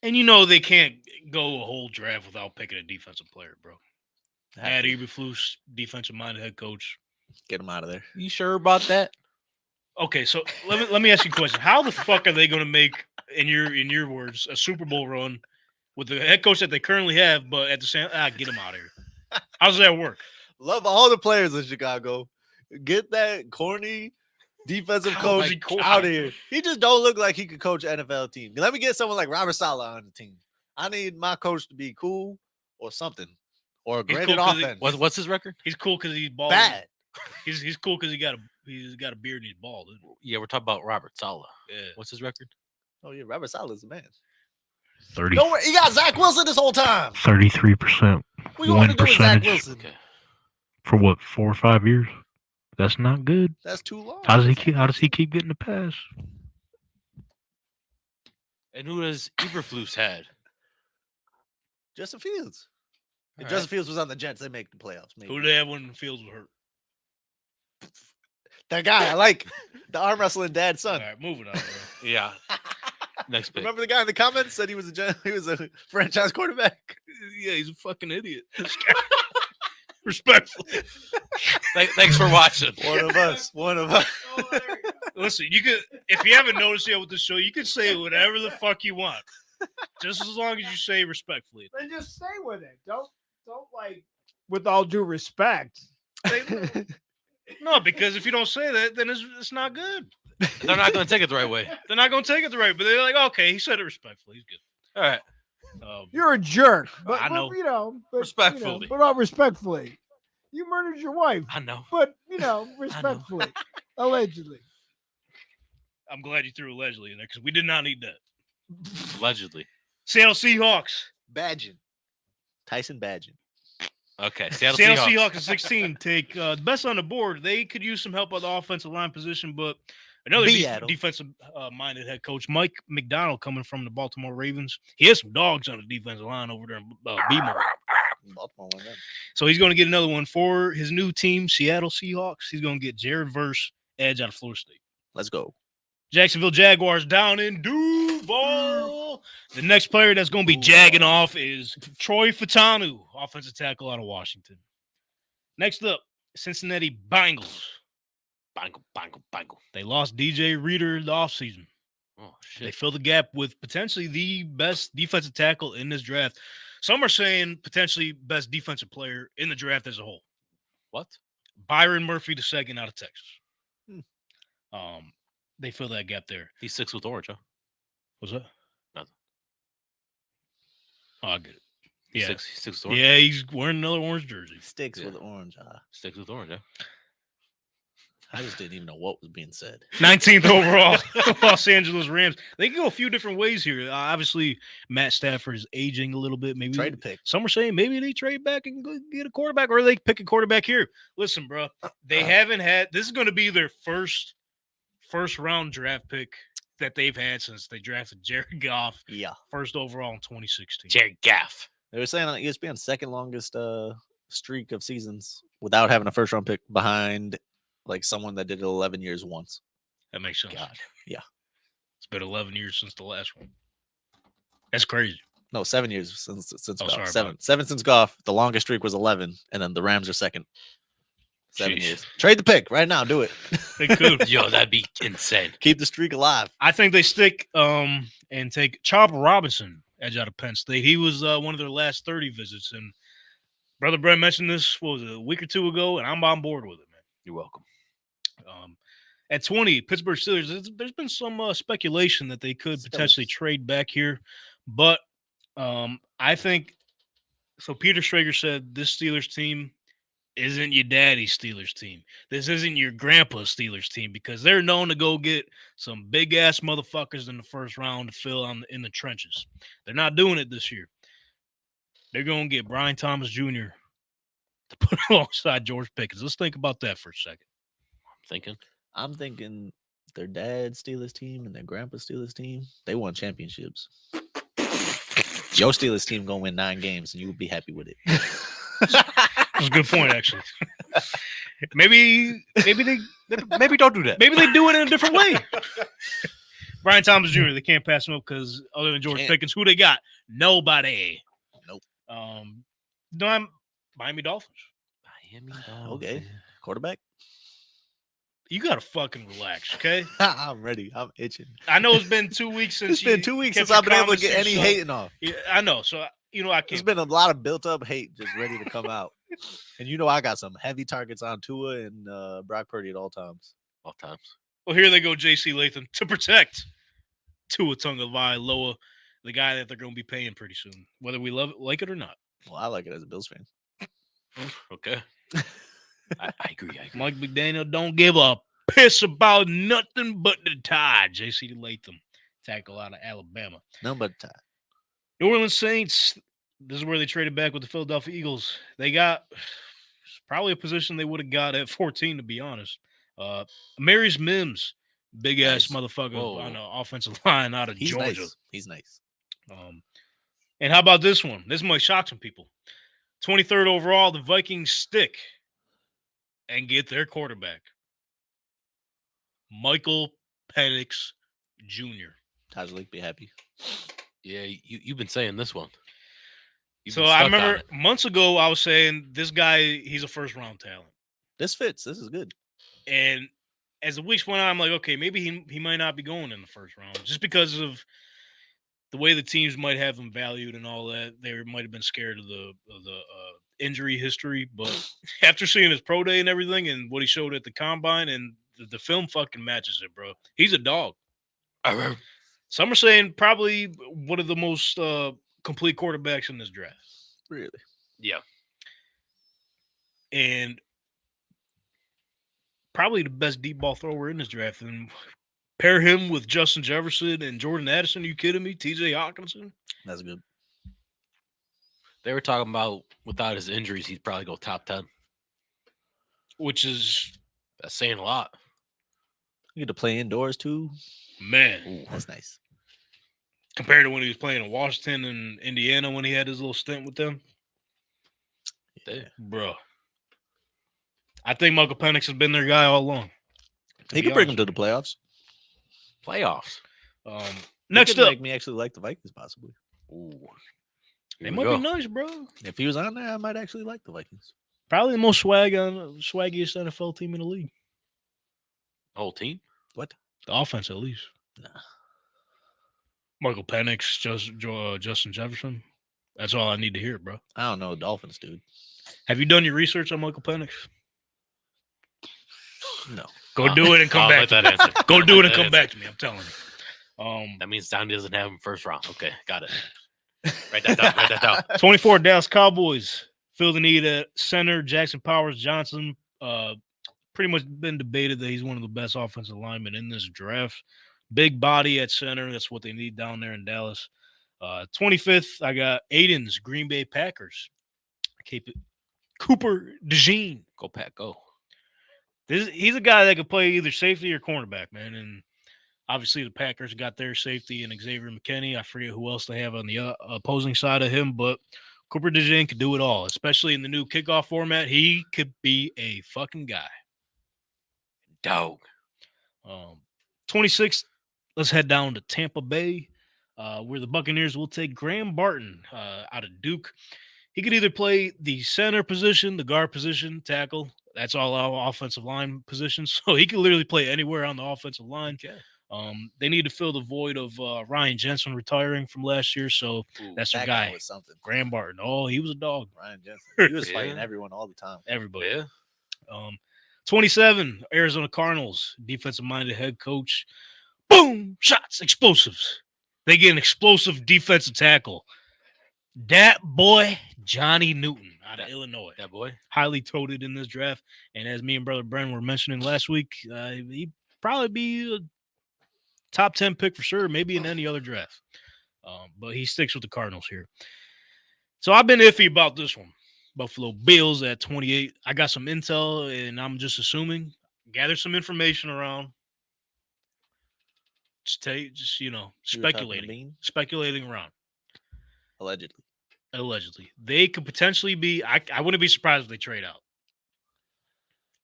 [SPEAKER 1] And you know they can't go a whole draft without picking a defensive player, bro. Add Eberflus, defensive-minded head coach.
[SPEAKER 3] Get him out of there.
[SPEAKER 2] You sure about that?
[SPEAKER 1] Okay, so let me ask you a question. How the fuck are they going to make, in your words, a Super Bowl run with the head coach that they currently have, but at the same get him out of here? How does that work?
[SPEAKER 3] Love all the players in Chicago. Get that corny defensive coach out of here. He just don't look like he could coach an NFL team. Let me get someone like Robert Saleh on the team. I need my coach to be cool or something. Or a graded
[SPEAKER 1] cool 'cause he-
[SPEAKER 3] offense.
[SPEAKER 2] What's his record?
[SPEAKER 1] He's cool because he's bald.
[SPEAKER 3] Bad.
[SPEAKER 1] He's cool because he's got a beard and he's bald. Isn't
[SPEAKER 2] Yeah, we're talking about Robert Saleh.
[SPEAKER 1] he? Yeah.
[SPEAKER 2] What's his record?
[SPEAKER 3] Oh yeah, Robert Saleh is the man.
[SPEAKER 8] 30,
[SPEAKER 3] Don't worry, he got Zach Wilson this whole time.
[SPEAKER 8] 33%.
[SPEAKER 3] What you want to do with Zach
[SPEAKER 8] percentage.
[SPEAKER 3] Wilson?
[SPEAKER 2] Okay.
[SPEAKER 8] For what, 4 or 5 years? That's not good.
[SPEAKER 3] That's too long.
[SPEAKER 8] How does he keep getting the pass?
[SPEAKER 2] And who does Eberflus had?
[SPEAKER 3] Justin Fields. If
[SPEAKER 2] All
[SPEAKER 3] Justin Fields was on the Jets, they make the playoffs. Maybe.
[SPEAKER 1] Who did they have when Fields was hurt?
[SPEAKER 3] That guy, I like the arm wrestling dad's
[SPEAKER 1] All
[SPEAKER 3] son.
[SPEAKER 1] right, moving on, bro.
[SPEAKER 2] Yeah. Next pick.
[SPEAKER 3] Remember the guy in the comments said he was a franchise quarterback?
[SPEAKER 1] Yeah, he's a fucking idiot. Respectfully.
[SPEAKER 2] Thanks for watching.
[SPEAKER 3] One of us. One of us.
[SPEAKER 1] Listen, you could, if you haven't noticed yet with the show, you can say whatever the fuck you want, just as long as you say respectfully.
[SPEAKER 6] Then just stay with it. Don't like. With all due respect.
[SPEAKER 1] No, because if you don't say that, then it's not good.
[SPEAKER 2] They're not going to take it the right way.
[SPEAKER 1] They're not going to take it the right, but they're like, okay, he said it respectfully. He's good.
[SPEAKER 2] All right.
[SPEAKER 6] You're a jerk. But,
[SPEAKER 1] I know.
[SPEAKER 6] But, you know, but,
[SPEAKER 2] Respectfully.
[SPEAKER 6] You know, but all respectfully. You murdered your wife.
[SPEAKER 2] I know.
[SPEAKER 6] But, you know, respectfully. Allegedly.
[SPEAKER 1] I'm glad you threw allegedly in there because we did not need that.
[SPEAKER 2] Allegedly.
[SPEAKER 1] Seattle Seahawks.
[SPEAKER 3] Badgin. Tyson Badgin.
[SPEAKER 2] Okay. Seattle
[SPEAKER 1] Seattle
[SPEAKER 2] Seahawks.
[SPEAKER 1] Seahawks at 16 take the best on the board. They could use some help on the offensive line position, but another defensive-minded head coach, Mike McDonald, coming from the Baltimore Ravens. He has some dogs on the defensive line over there in BMO.
[SPEAKER 3] Baltimore won that.
[SPEAKER 1] So he's going to get another one for his new team, Seattle Seahawks. He's going to get Jared Verse, edge out of Florida State.
[SPEAKER 3] Let's go.
[SPEAKER 1] Jacksonville Jaguars down in Duval. The next player that's going to be jagging off is Troy Fatanu, offensive tackle out of Washington. Next up, Cincinnati Bengals.
[SPEAKER 2] Bangle.
[SPEAKER 1] They lost DJ Reader the offseason.
[SPEAKER 2] Oh,
[SPEAKER 1] They
[SPEAKER 2] shit.
[SPEAKER 1] fill the gap with potentially the best defensive tackle in this draft. Some are saying potentially best defensive player in the draft as a whole.
[SPEAKER 2] What?
[SPEAKER 1] Byron Murphy II out of Texas.
[SPEAKER 3] Hmm.
[SPEAKER 1] They fill that gap there.
[SPEAKER 2] He's 6 with orange, huh?
[SPEAKER 1] What's that?
[SPEAKER 2] Nothing.
[SPEAKER 1] Oh, I get it.
[SPEAKER 2] He's
[SPEAKER 1] Yeah.
[SPEAKER 2] 6 with orange.
[SPEAKER 1] Yeah, he's wearing another orange jersey.
[SPEAKER 3] Sticks
[SPEAKER 2] Yeah.
[SPEAKER 3] with orange.
[SPEAKER 2] 6 with orange, huh?
[SPEAKER 3] I just didn't even know what was being said.
[SPEAKER 1] 19th overall, Los Angeles Rams. They can go a few different ways here. Obviously, Matt Stafford is aging a little bit. Maybe
[SPEAKER 3] Trade to pick.
[SPEAKER 1] some are saying maybe they trade back and go get a quarterback, or they pick a quarterback here. Listen, bro, they haven't had. This is going to be their first round draft pick that they've had since they drafted Jared Goff,
[SPEAKER 3] Yeah.
[SPEAKER 1] first overall in 2016.
[SPEAKER 2] Jared Gaff.
[SPEAKER 3] They were saying on ESPN second longest streak of seasons without having a first round pick behind like someone that did it 11 years once.
[SPEAKER 1] That makes sense.
[SPEAKER 3] God. Yeah.
[SPEAKER 1] It's been 11 years since the last one. That's crazy.
[SPEAKER 3] No, 7 years since
[SPEAKER 1] Oh,
[SPEAKER 3] Goff.
[SPEAKER 1] sorry,
[SPEAKER 3] Seven since Goff. The longest streak was 11, and then the Rams are second. 7
[SPEAKER 2] Jeez.
[SPEAKER 3] years. Trade the pick right now. Do it.
[SPEAKER 1] They could.
[SPEAKER 2] Yo, that'd be insane.
[SPEAKER 3] Keep the streak alive.
[SPEAKER 1] I think they stick and take Chop Robinson, edge out of Penn State. He was one of their last 30 visits, and Brother Bren mentioned this, what was it, a week or two ago, and I'm on board with it, man.
[SPEAKER 2] You're welcome.
[SPEAKER 1] At 20, Pittsburgh Steelers, there's been some speculation that they could potentially trade back here, but I think so. Peter Schrager said this Steelers team isn't your daddy's Steelers team. This isn't your grandpa's Steelers team, because they're known to go get some big ass motherfuckers in the first round to fill in the trenches. They're not doing it this year. They're going to get Brian Thomas Jr. to put alongside George Pickens. Let's think about that for a second.
[SPEAKER 3] I'm thinking their dad's Steelers team and their grandpa's Steelers team, they won championships. Your Steelers team gonna win 9 games, and you will be happy with it.
[SPEAKER 1] That's a good point, actually. maybe
[SPEAKER 2] Maybe don't do that.
[SPEAKER 1] they do it in a different way. Brian Thomas Jr. They can't pass him up because other than George Pickens, who they got? Nobody.
[SPEAKER 3] Nope.
[SPEAKER 1] Miami Dolphins.
[SPEAKER 3] Okay, quarterback.
[SPEAKER 1] You gotta fucking relax, okay?
[SPEAKER 3] I'm ready. I'm itching.
[SPEAKER 1] I know it's been 2 weeks since
[SPEAKER 3] It's been 2 weeks since I've been able to get any hating off.
[SPEAKER 1] Yeah, I know. So I
[SPEAKER 3] There's
[SPEAKER 1] can't.
[SPEAKER 3] been a lot of built up hate just ready to come out. And I got some heavy targets on Tua and Brock Purdy at all times.
[SPEAKER 1] Well, here they go, J.C. Latham to protect Tua Tagovailoa, the guy that they're going to be paying pretty soon, whether we like it or not.
[SPEAKER 3] Well, I like it as a Bills fan.
[SPEAKER 2] Okay. I agree.
[SPEAKER 1] Mike McDaniel don't give a piss about nothing but the Tide. J.C. Latham, tackle out of Alabama.
[SPEAKER 3] No, but
[SPEAKER 1] New Orleans Saints, this is where they traded back with the Philadelphia Eagles. They got probably a position they would have got at 14, to be honest. Amarius Mims, big-ass motherfucker on the offensive line out of Georgia.
[SPEAKER 3] Nice. He's nice.
[SPEAKER 1] And how about this one? This might shock some people. 23rd overall, the Vikings stick and get their quarterback, Michael Penix Jr.
[SPEAKER 3] Tajalik, be happy.
[SPEAKER 2] Yeah, you've been saying this one.
[SPEAKER 1] So I remember months ago I was saying this guy, he's a first-round talent.
[SPEAKER 3] This fits. This is good.
[SPEAKER 1] And as the weeks went on, I'm like, okay, maybe he might not be going in the first round just because of the way the teams might have him valued and all that. They might have been scared of the injury history. But after seeing his pro day and everything and what he showed at the combine, and the film fucking matches it, bro. He's a dog. Some are saying probably one of the most complete quarterbacks in this draft.
[SPEAKER 3] Really?
[SPEAKER 2] Yeah.
[SPEAKER 1] And probably the best deep ball thrower in this draft. And pair him with Justin Jefferson and Jordan Addison. Are you kidding me? TJ Hawkinson?
[SPEAKER 3] That's good.
[SPEAKER 2] They were talking about without his injuries, he'd probably go top 10.
[SPEAKER 1] Which is
[SPEAKER 2] That's saying a lot.
[SPEAKER 3] You get to play indoors too.
[SPEAKER 1] Man.
[SPEAKER 3] Ooh, that's nice.
[SPEAKER 1] Compared to when he was playing in Washington and Indiana when he had his little stint with them.
[SPEAKER 2] Yeah.
[SPEAKER 1] Bro. I think Michael Penix has been their guy all along.
[SPEAKER 3] He could bring them to the playoffs.
[SPEAKER 1] Next
[SPEAKER 3] could
[SPEAKER 1] up.
[SPEAKER 3] make me actually like the Vikings possibly.
[SPEAKER 2] Ooh.
[SPEAKER 1] They might be nice, bro.
[SPEAKER 3] If he was on there, I might actually like the Vikings.
[SPEAKER 1] Probably the most swaggiest NFL team in the league.
[SPEAKER 2] Whole team?
[SPEAKER 3] What?
[SPEAKER 1] The offense, at least.
[SPEAKER 3] Nah.
[SPEAKER 1] Michael Penix, Justin Jefferson. That's all I need to hear, bro.
[SPEAKER 3] I don't know Dolphins, dude.
[SPEAKER 1] Have you done your research on Michael Penix?
[SPEAKER 3] No.
[SPEAKER 1] Go do it and come back.
[SPEAKER 2] That answer.
[SPEAKER 1] Go do it and come back to me. I'm telling you.
[SPEAKER 2] That means Donn'y doesn't have him first round. Okay, got it. Write that down.
[SPEAKER 1] 24 Dallas Cowboys fill the need at center. Jackson Powers Johnson. Pretty much been debated that he's one of the best offensive linemen in this draft. Big body at center. That's what they need down there in Dallas. 25th, I got Aiden's Green Bay Packers. Cooper DeJean.
[SPEAKER 2] Go Pack, go.
[SPEAKER 1] He's a guy that could play either safety or cornerback, man. And obviously the Packers got their safety in Xavier McKinney. I forget who else they have on the opposing side of him, but Cooper DeJean could do it all, especially in the new kickoff format. He could be a fucking guy.
[SPEAKER 2] Dog.
[SPEAKER 1] 26th, let's head down to Tampa Bay, where the Buccaneers will take Graham Barton out of Duke. He could either play the center position, the guard position, tackle. That's all our offensive line positions. So he could literally play anywhere on the offensive line.
[SPEAKER 2] Okay.
[SPEAKER 1] They need to fill the void of Ryan Jensen retiring from last year. So that's their guy.
[SPEAKER 3] Was something.
[SPEAKER 1] Graham Barton. Oh, he was a dog.
[SPEAKER 3] Ryan Jensen. He was fighting everyone all the time.
[SPEAKER 1] Everybody.
[SPEAKER 2] Yeah.
[SPEAKER 1] 27, Arizona Cardinals, defensive-minded head coach. Boom! Shots, explosives. They get an explosive defensive tackle. That boy, Johnny Newton out of Illinois.
[SPEAKER 2] That boy.
[SPEAKER 1] Highly touted in this draft. And as me and brother Bren were mentioning last week, he'd probably be a top 10 pick for sure, maybe in any other draft. But he sticks with the Cardinals here. So I've been iffy about this one. Buffalo Bills at 28. I got some intel, and I'm just assuming. Gather some information around. Just
[SPEAKER 3] You were talking to
[SPEAKER 1] speculating.
[SPEAKER 3] Bean?
[SPEAKER 1] Speculating around.
[SPEAKER 3] Allegedly.
[SPEAKER 1] They could potentially be. I wouldn't be surprised if they trade out.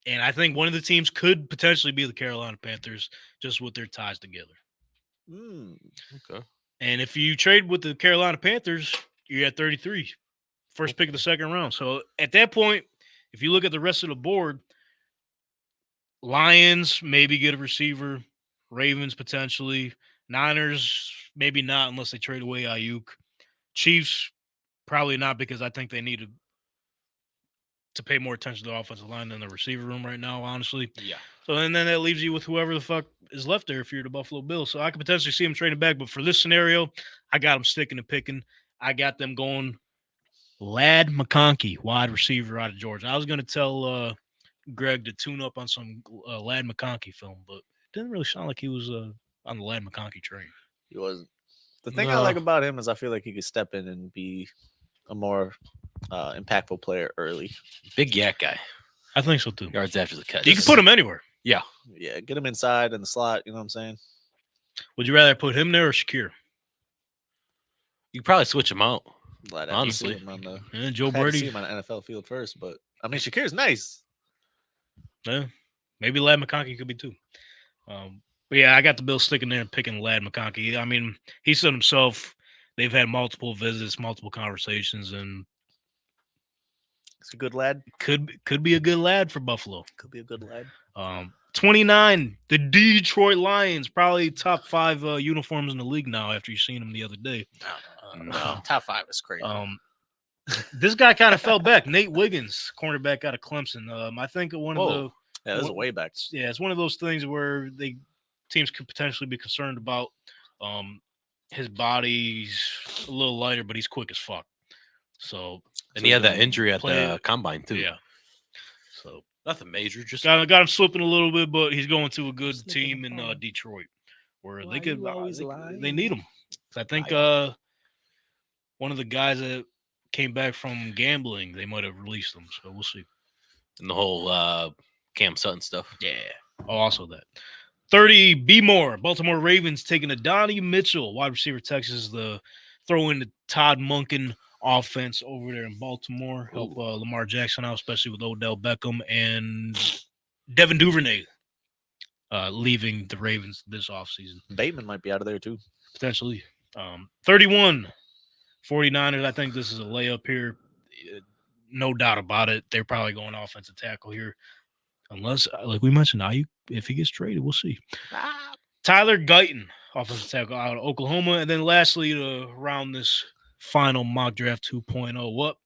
[SPEAKER 1] And I think one of the teams could potentially be the Carolina Panthers, just with their ties together.
[SPEAKER 2] Okay.
[SPEAKER 1] And if you trade with the Carolina Panthers, you're at 33. First pick of the second round. So at that point, if you look at the rest of the board, Lions maybe get a receiver, Ravens potentially, Niners maybe not unless they trade away Ayuk. Chiefs probably not because I think they need to pay more attention to the offensive line than the receiver room right now, honestly.
[SPEAKER 2] Yeah.
[SPEAKER 1] So and then that leaves you with whoever the fuck is left there if you're the Buffalo Bills. So I could potentially see them trading back, but for this scenario, I got them sticking and picking. I got them going Ladd McConkey, wide receiver out of Georgia. I was going to tell Greg to tune up on some Ladd McConkey film, but it didn't really sound like he was on the Ladd McConkey train.
[SPEAKER 3] He wasn't. The thing I like about him is I feel like he could step in and be a more impactful player early.
[SPEAKER 2] Big yak guy.
[SPEAKER 1] I think so too.
[SPEAKER 2] Yards after the catch.
[SPEAKER 1] You can put him anywhere.
[SPEAKER 2] Yeah.
[SPEAKER 3] Yeah, get him inside in the slot. You know what I'm saying?
[SPEAKER 1] Would you rather put him there or Shakir?
[SPEAKER 2] You could probably switch him out.
[SPEAKER 3] Glad
[SPEAKER 2] Honestly.
[SPEAKER 3] see him on the,
[SPEAKER 1] And Joe
[SPEAKER 3] had to
[SPEAKER 1] Brady.
[SPEAKER 3] see him on an NFL field first, but I mean Shakir's nice.
[SPEAKER 1] Yeah, maybe Ladd McConkey could be too. But yeah, I got the Bills sticking there and picking Ladd McConkey. I mean, he said himself they've had multiple visits, multiple conversations, and
[SPEAKER 3] He's a good lad.
[SPEAKER 1] could be a good lad for Buffalo.
[SPEAKER 3] Could be a good lad.
[SPEAKER 1] 29, the Detroit Lions, probably top 5 uniforms in the league now after you seen them the other day.
[SPEAKER 2] No.
[SPEAKER 3] Top 5 is crazy.
[SPEAKER 1] This guy kind of fell back. Nate Wiggins, cornerback out of Clemson. I think one of the
[SPEAKER 3] Yeah, this is way back.
[SPEAKER 1] yeah, it's one of those things where teams could potentially be concerned about. His body's a little lighter, but he's quick as fuck. So
[SPEAKER 2] And he had that injury at
[SPEAKER 1] play-
[SPEAKER 2] the combine too.
[SPEAKER 1] yeah. So
[SPEAKER 2] Nothing major. Just
[SPEAKER 1] got him slipping a little bit, but he's going to a good team in Detroit where
[SPEAKER 3] Why
[SPEAKER 1] they could
[SPEAKER 3] you always
[SPEAKER 1] they
[SPEAKER 3] lying?
[SPEAKER 1] need him. I think one of the guys that came back from gambling, they might have released him. So we'll see.
[SPEAKER 2] and the whole Cam Sutton stuff.
[SPEAKER 1] Yeah. Oh, also that. 30, B More, Baltimore Ravens taking a Donn'y Mitchell, wide receiver, Texas, the throw in the Todd Monken offense over there in Baltimore. Help Lamar Jackson out, especially with Odell Beckham and Devin Duvernay leaving the Ravens this offseason.
[SPEAKER 3] Bateman might be out of there too.
[SPEAKER 1] Potentially. 31, 49ers. I think this is a layup here. No doubt about it. They're probably going offensive tackle here. Unless, like we mentioned, Ayuk, if he gets traded, we'll see. Tyler Guyton, offensive tackle out of Oklahoma. And then lastly, to round this final mock draft 2.0 up,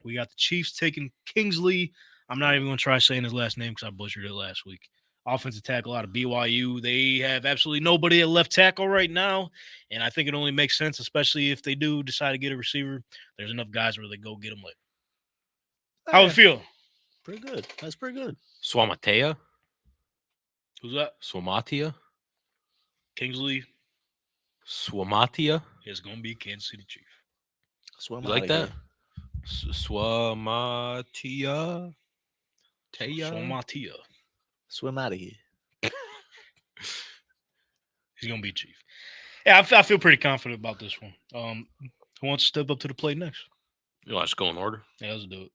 [SPEAKER 1] we got the Chiefs taking Kingsley. I'm not even going to try saying his last name because I butchered it last week. Offensive tackle out of BYU. They have absolutely nobody at left tackle right now. And I think it only makes sense, especially if they do decide to get a receiver. There's enough guys where they go get them later. How it feel?
[SPEAKER 3] Pretty good. That's pretty good.
[SPEAKER 2] Swamatea.
[SPEAKER 1] Who's that?
[SPEAKER 2] Swamatea.
[SPEAKER 1] Kingsley
[SPEAKER 2] Swamatea.
[SPEAKER 1] is going to be Kansas City Chief.
[SPEAKER 3] Swim
[SPEAKER 2] You like
[SPEAKER 3] outta
[SPEAKER 2] that? Swamatea. Taya.
[SPEAKER 1] Somatia.
[SPEAKER 3] Swim out of here.
[SPEAKER 1] He's going to be Chief. Yeah, I feel pretty confident about this one. Who wants to step up to the plate next?
[SPEAKER 2] You want us to go in order?
[SPEAKER 1] Yeah, let's do it.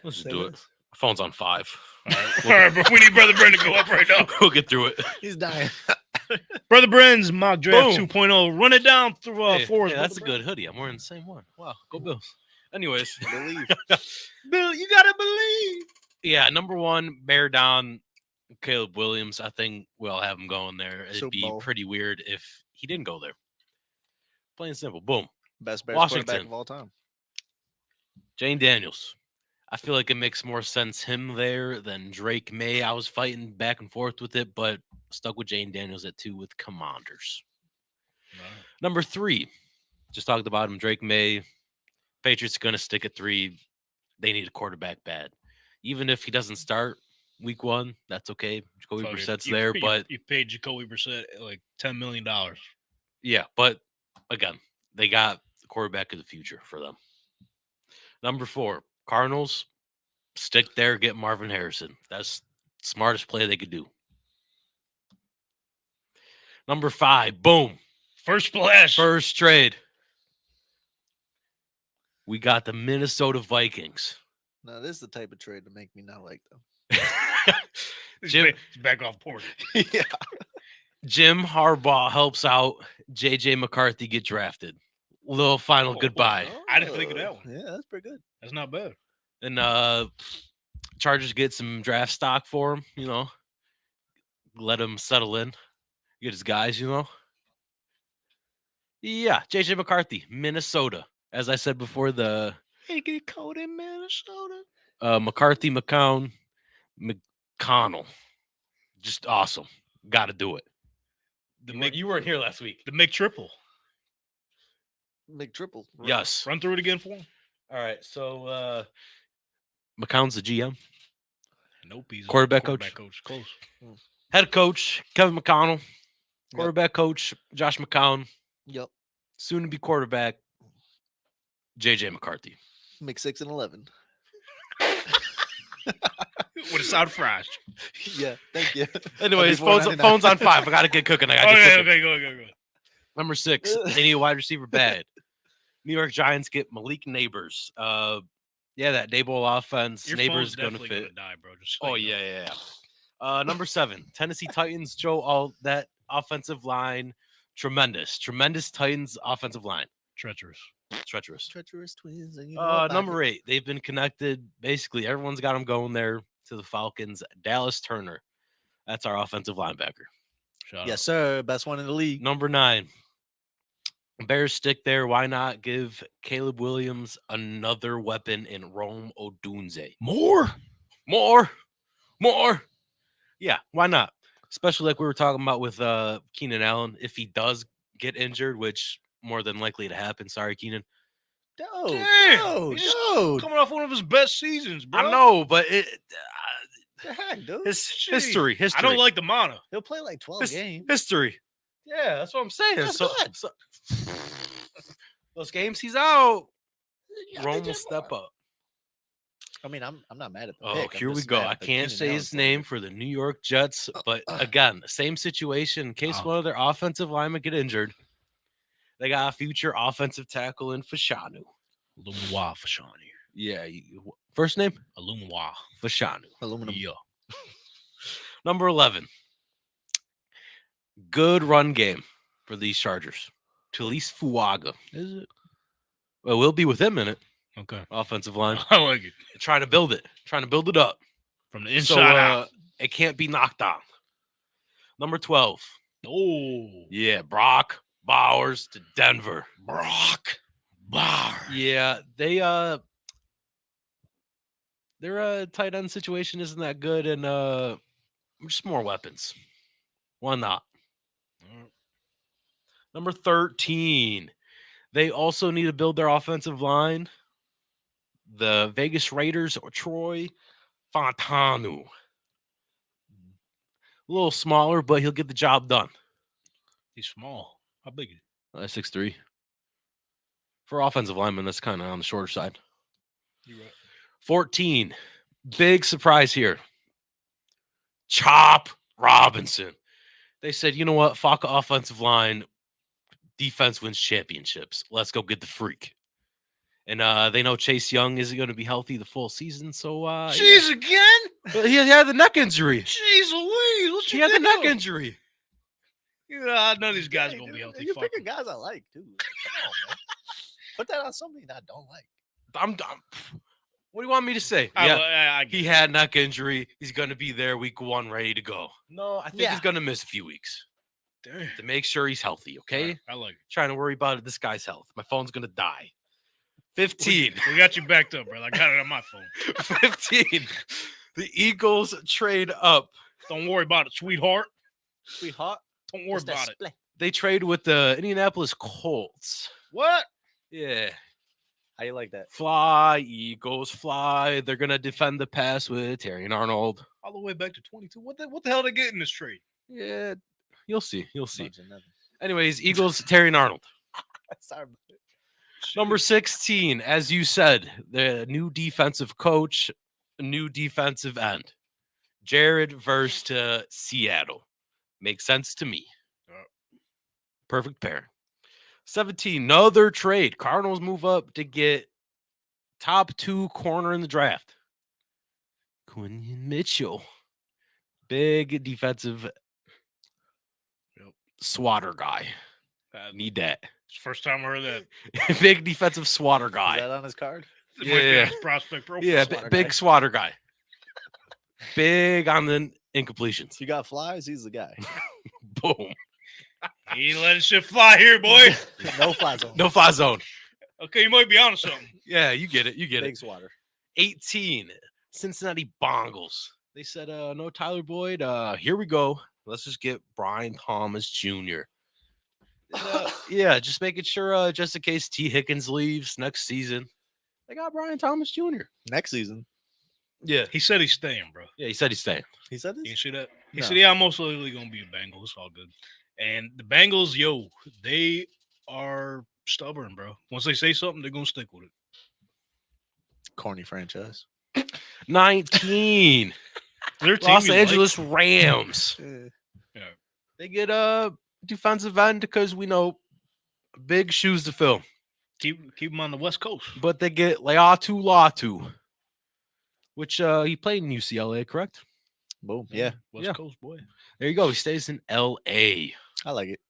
[SPEAKER 2] Let's just do it. My phone's on 5.
[SPEAKER 1] All right, all right, bro. We need Brother Bren to go up right now.
[SPEAKER 2] We'll get through it.
[SPEAKER 3] He's dying.
[SPEAKER 1] Brother Bren's mock draft
[SPEAKER 2] Boom.
[SPEAKER 1] 2.0. Run it down through
[SPEAKER 2] Hey,
[SPEAKER 1] fours.
[SPEAKER 2] hey, that's a
[SPEAKER 1] Brother
[SPEAKER 2] good hoodie. I'm wearing the same one. Wow. Go Bills. Anyways.
[SPEAKER 3] Believe.
[SPEAKER 1] Bill, you got to believe.
[SPEAKER 2] Yeah, number 1, bear down Caleb Williams. I think we'll have him going there. It'd
[SPEAKER 3] Super
[SPEAKER 2] be
[SPEAKER 3] Bowl.
[SPEAKER 2] pretty weird if he didn't go there. Plain and simple. Boom.
[SPEAKER 3] Best Bears
[SPEAKER 2] Washington.
[SPEAKER 3] quarterback of all time.
[SPEAKER 2] Jane Daniels. I feel like it makes more sense him there than Drake May. I was fighting back and forth with it, but stuck with Jane Daniels at 2 with Commanders. Number 3, just talked about him, Drake May. Patriots going to stick at 3. They need a quarterback bad. Even if he doesn't start week 1, that's okay. Jacoby
[SPEAKER 1] Fuck it.
[SPEAKER 2] Brissett's
[SPEAKER 1] You-
[SPEAKER 2] there,
[SPEAKER 1] you-
[SPEAKER 2] but
[SPEAKER 1] you paid Jacoby Brissett like $10 million.
[SPEAKER 2] yeah, but again, they got the quarterback of the future for them. Number 4, Cardinals, stick there, get Marvin Harrison. That's the smartest play they could do. Number 5, boom.
[SPEAKER 1] First splash.
[SPEAKER 2] First trade. We got the Minnesota Vikings.
[SPEAKER 3] Now, this is the type of trade to make me not like them.
[SPEAKER 2] Jim,
[SPEAKER 1] He's back off porch.
[SPEAKER 3] Yeah.
[SPEAKER 2] Jim Harbaugh helps out J.J. McCarthy get drafted. Little final goodbye.
[SPEAKER 1] I didn't think of that one.
[SPEAKER 3] Yeah, that's pretty good.
[SPEAKER 1] That's not bad.
[SPEAKER 2] And Chargers get some draft stock for him, let him settle in, get his guys, Yeah, J.J. McCarthy, Minnesota. As I said before,
[SPEAKER 1] It get cold in Minnesota.
[SPEAKER 2] McCarthy, McConnell. Just awesome. Got to do it. You weren't here last week.
[SPEAKER 1] The McTriple.
[SPEAKER 3] McTriple.
[SPEAKER 2] Yes.
[SPEAKER 1] Run through it again for him.
[SPEAKER 2] All right. So McCown's the GM.
[SPEAKER 1] Nope. He's
[SPEAKER 2] Quarterback
[SPEAKER 1] a
[SPEAKER 2] coach.
[SPEAKER 1] Close.
[SPEAKER 2] Head coach, Kevin McConnell. Quarterback coach, Josh McCown.
[SPEAKER 3] Yep.
[SPEAKER 2] Soon to be quarterback, J.J. McCarthy.
[SPEAKER 3] McSix and 11.
[SPEAKER 1] With a side of fries.
[SPEAKER 3] Yeah, thank you.
[SPEAKER 2] Anyways,
[SPEAKER 3] $34.99.
[SPEAKER 2] phone's on 5. I got to get cooking.
[SPEAKER 1] Okay, go.
[SPEAKER 2] Number 6, they need a wide receiver bad. New York Giants get Malik Neighbors. That Daboll offense.
[SPEAKER 1] Your
[SPEAKER 2] Neighbors
[SPEAKER 1] phone's
[SPEAKER 2] going to
[SPEAKER 1] definitely
[SPEAKER 2] fit.
[SPEAKER 1] gonna die, bro. Just
[SPEAKER 2] Oh,
[SPEAKER 1] like
[SPEAKER 2] yeah. Number 7, Tennessee Titans. Joe, all that offensive line. Tremendous Titans offensive line.
[SPEAKER 1] treacherous.
[SPEAKER 3] Treacherous twins. And you know about
[SPEAKER 2] Number
[SPEAKER 3] it.
[SPEAKER 2] 8, they've been connected. Basically, everyone's got them going there to the Falcons. Dallas Turner. That's our offensive linebacker.
[SPEAKER 1] Shout
[SPEAKER 3] Yes, sir. Best one in the league.
[SPEAKER 2] Number 9, Bears stick there. Why not give Caleb Williams another weapon in Rome Odunze? More. Yeah, why not? Especially like we were talking about with Keenan Allen. If he does get injured, which more than likely to happen. Sorry, Keenan.
[SPEAKER 1] Damn, he's just coming off one of his best seasons, bro.
[SPEAKER 2] I know, but
[SPEAKER 3] Heck, dude.
[SPEAKER 2] history.
[SPEAKER 1] I don't like the mono.
[SPEAKER 3] He'll play like 12 games.
[SPEAKER 2] History. Yeah, that's what I'm saying.
[SPEAKER 3] That's good.
[SPEAKER 2] So those games he's out,
[SPEAKER 3] Yeah,
[SPEAKER 2] Rome
[SPEAKER 3] they
[SPEAKER 2] will
[SPEAKER 3] did
[SPEAKER 2] step
[SPEAKER 3] more.
[SPEAKER 2] up.
[SPEAKER 3] I mean, I'm not mad at the
[SPEAKER 2] Oh,
[SPEAKER 3] pick. I'm
[SPEAKER 2] here we
[SPEAKER 3] just
[SPEAKER 2] go.
[SPEAKER 3] mad
[SPEAKER 2] I
[SPEAKER 3] at the
[SPEAKER 2] can't
[SPEAKER 3] Keenan
[SPEAKER 2] say
[SPEAKER 3] Allen
[SPEAKER 2] his
[SPEAKER 3] thing.
[SPEAKER 2] name for the New York Jets, but again, same situation. In case one of their offensive linemen get injured, they got a future offensive tackle in Fashanu.
[SPEAKER 1] Aluminwa Fashanu.
[SPEAKER 2] Yeah, first name
[SPEAKER 1] Aluminwa.
[SPEAKER 2] Fashanu.
[SPEAKER 3] Aluminum.
[SPEAKER 1] Yeah.
[SPEAKER 2] Number 11. Good run game for these Chargers. Talise Fuaga.
[SPEAKER 1] Is it?
[SPEAKER 2] Well, we'll be with him in it.
[SPEAKER 1] Okay.
[SPEAKER 2] Offensive line.
[SPEAKER 1] I like it.
[SPEAKER 2] Trying to build it up.
[SPEAKER 1] From the inside out.
[SPEAKER 2] It can't be knocked down. Number 12.
[SPEAKER 1] Oh.
[SPEAKER 2] Yeah, Brock Bowers to Denver.
[SPEAKER 1] Brock Bowers.
[SPEAKER 2] Yeah, their tight end situation isn't that good, and just more weapons. Why not? Number 13. They also need to build their offensive line. The Vegas Raiders or Troy Fontanu. A little smaller, but he'll get the job done.
[SPEAKER 1] He's small. How big is he?
[SPEAKER 2] 6'3". For offensive lineman, that's kind of on the shorter side.
[SPEAKER 1] You're right.
[SPEAKER 2] 14. Big surprise here. Chop Robinson. They said, you know what? Fuck offensive line. Defense wins championships. Let's go get the freak. And they know Chase Young isn't going to be healthy the full season. So,
[SPEAKER 1] Jeez, again?
[SPEAKER 2] But he had the neck injury.
[SPEAKER 1] Jeez Louise. What
[SPEAKER 2] He
[SPEAKER 1] you
[SPEAKER 2] had the neck
[SPEAKER 1] do?
[SPEAKER 2] injury.
[SPEAKER 1] Yeah, none of these guys
[SPEAKER 3] Hey,
[SPEAKER 1] going to be
[SPEAKER 3] dude,
[SPEAKER 1] healthy.
[SPEAKER 3] You're
[SPEAKER 1] Fuck
[SPEAKER 3] picking
[SPEAKER 1] 'em.
[SPEAKER 3] guys I like, too. Like, come on, man. Put that on somebody that I don't like.
[SPEAKER 2] I'm what do you want me to say?
[SPEAKER 1] I
[SPEAKER 2] He had neck injury. He's going to be there week 1 ready to go. No, I think
[SPEAKER 3] Yeah.
[SPEAKER 2] he's going to miss a few weeks
[SPEAKER 1] Damn.
[SPEAKER 2] to make sure he's healthy, okay?
[SPEAKER 1] Right, I like it.
[SPEAKER 2] Trying to worry about this guy's health. My phone's going to die. 15.
[SPEAKER 1] We got you backed up, bro. I got it on my phone.
[SPEAKER 2] 15. The Eagles trade up.
[SPEAKER 1] Don't worry about it, sweetheart.
[SPEAKER 3] Sweetheart.
[SPEAKER 1] Don't worry about it.
[SPEAKER 2] They trade with the Indianapolis Colts.
[SPEAKER 1] What?
[SPEAKER 2] Yeah.
[SPEAKER 3] How you like that?
[SPEAKER 2] Fly, Eagles, fly. They're going to defend the pass with Terry and Arnold.
[SPEAKER 1] All the way back to 22. What the hell they get in this trade?
[SPEAKER 2] Yeah, you'll see. You'll see.
[SPEAKER 3] Bunch of nothing.
[SPEAKER 2] Anyways, Eagles, Terry and Arnold.
[SPEAKER 3] Sorry about it.
[SPEAKER 2] Number 16, as you said, the new defensive coach, new defensive end. Jared versus Seattle. Makes sense to me. Perfect pair. 17, another trade. Cardinals move up to get top 2 corner in the draft. Quinn Mitchell. Big defensive swatter guy. Need that.
[SPEAKER 1] It's the first time I heard that.
[SPEAKER 2] Big defensive swatter
[SPEAKER 3] Is
[SPEAKER 2] guy.
[SPEAKER 3] that on his card?
[SPEAKER 1] It might be
[SPEAKER 2] Yeah.
[SPEAKER 1] his prospect profile.
[SPEAKER 2] Yeah,
[SPEAKER 3] Swatter
[SPEAKER 2] big
[SPEAKER 3] guy.
[SPEAKER 2] swatter guy. Big on the incompletions.
[SPEAKER 3] If you got flies, he's the guy.
[SPEAKER 2] Boom.
[SPEAKER 1] He ain't letting shit fly here, boy.
[SPEAKER 3] No fly zone.
[SPEAKER 2] No fly zone.
[SPEAKER 1] Okay, you might be onto something.
[SPEAKER 2] Yeah, you get it. You get
[SPEAKER 3] Big
[SPEAKER 2] it.
[SPEAKER 3] swatter.
[SPEAKER 2] 18, Cincinnati Bengals. They said, no Tyler Boyd. Here we go. Let's just get Brian Thomas Jr. Yeah, just making sure, just in case T. Higgins leaves next season, they got Brian Thomas Jr.
[SPEAKER 3] Next season.
[SPEAKER 2] Yeah.
[SPEAKER 1] He said he's staying, bro.
[SPEAKER 2] Yeah, he said he's staying.
[SPEAKER 3] He said
[SPEAKER 1] You
[SPEAKER 3] this?
[SPEAKER 1] can see that? He
[SPEAKER 3] No.
[SPEAKER 1] said, yeah, I'm most likely going to be a Bengal. It's all good. And the Bengals, they are stubborn, bro. Once they say something, they're going to stick with it.
[SPEAKER 3] Corny franchise.
[SPEAKER 2] 19,
[SPEAKER 1] Their team
[SPEAKER 2] Los
[SPEAKER 1] you
[SPEAKER 2] Angeles Rams.
[SPEAKER 1] Yeah.
[SPEAKER 2] They get a defensive end because we know big shoes to fill.
[SPEAKER 1] Keep them on the West Coast.
[SPEAKER 2] But they get Leatu Latu, which he played in UCLA, correct?
[SPEAKER 3] Boom. Yeah,
[SPEAKER 1] West
[SPEAKER 2] Yeah.
[SPEAKER 1] Coast, boy.
[SPEAKER 2] There you go. He stays in LA.
[SPEAKER 3] I like it.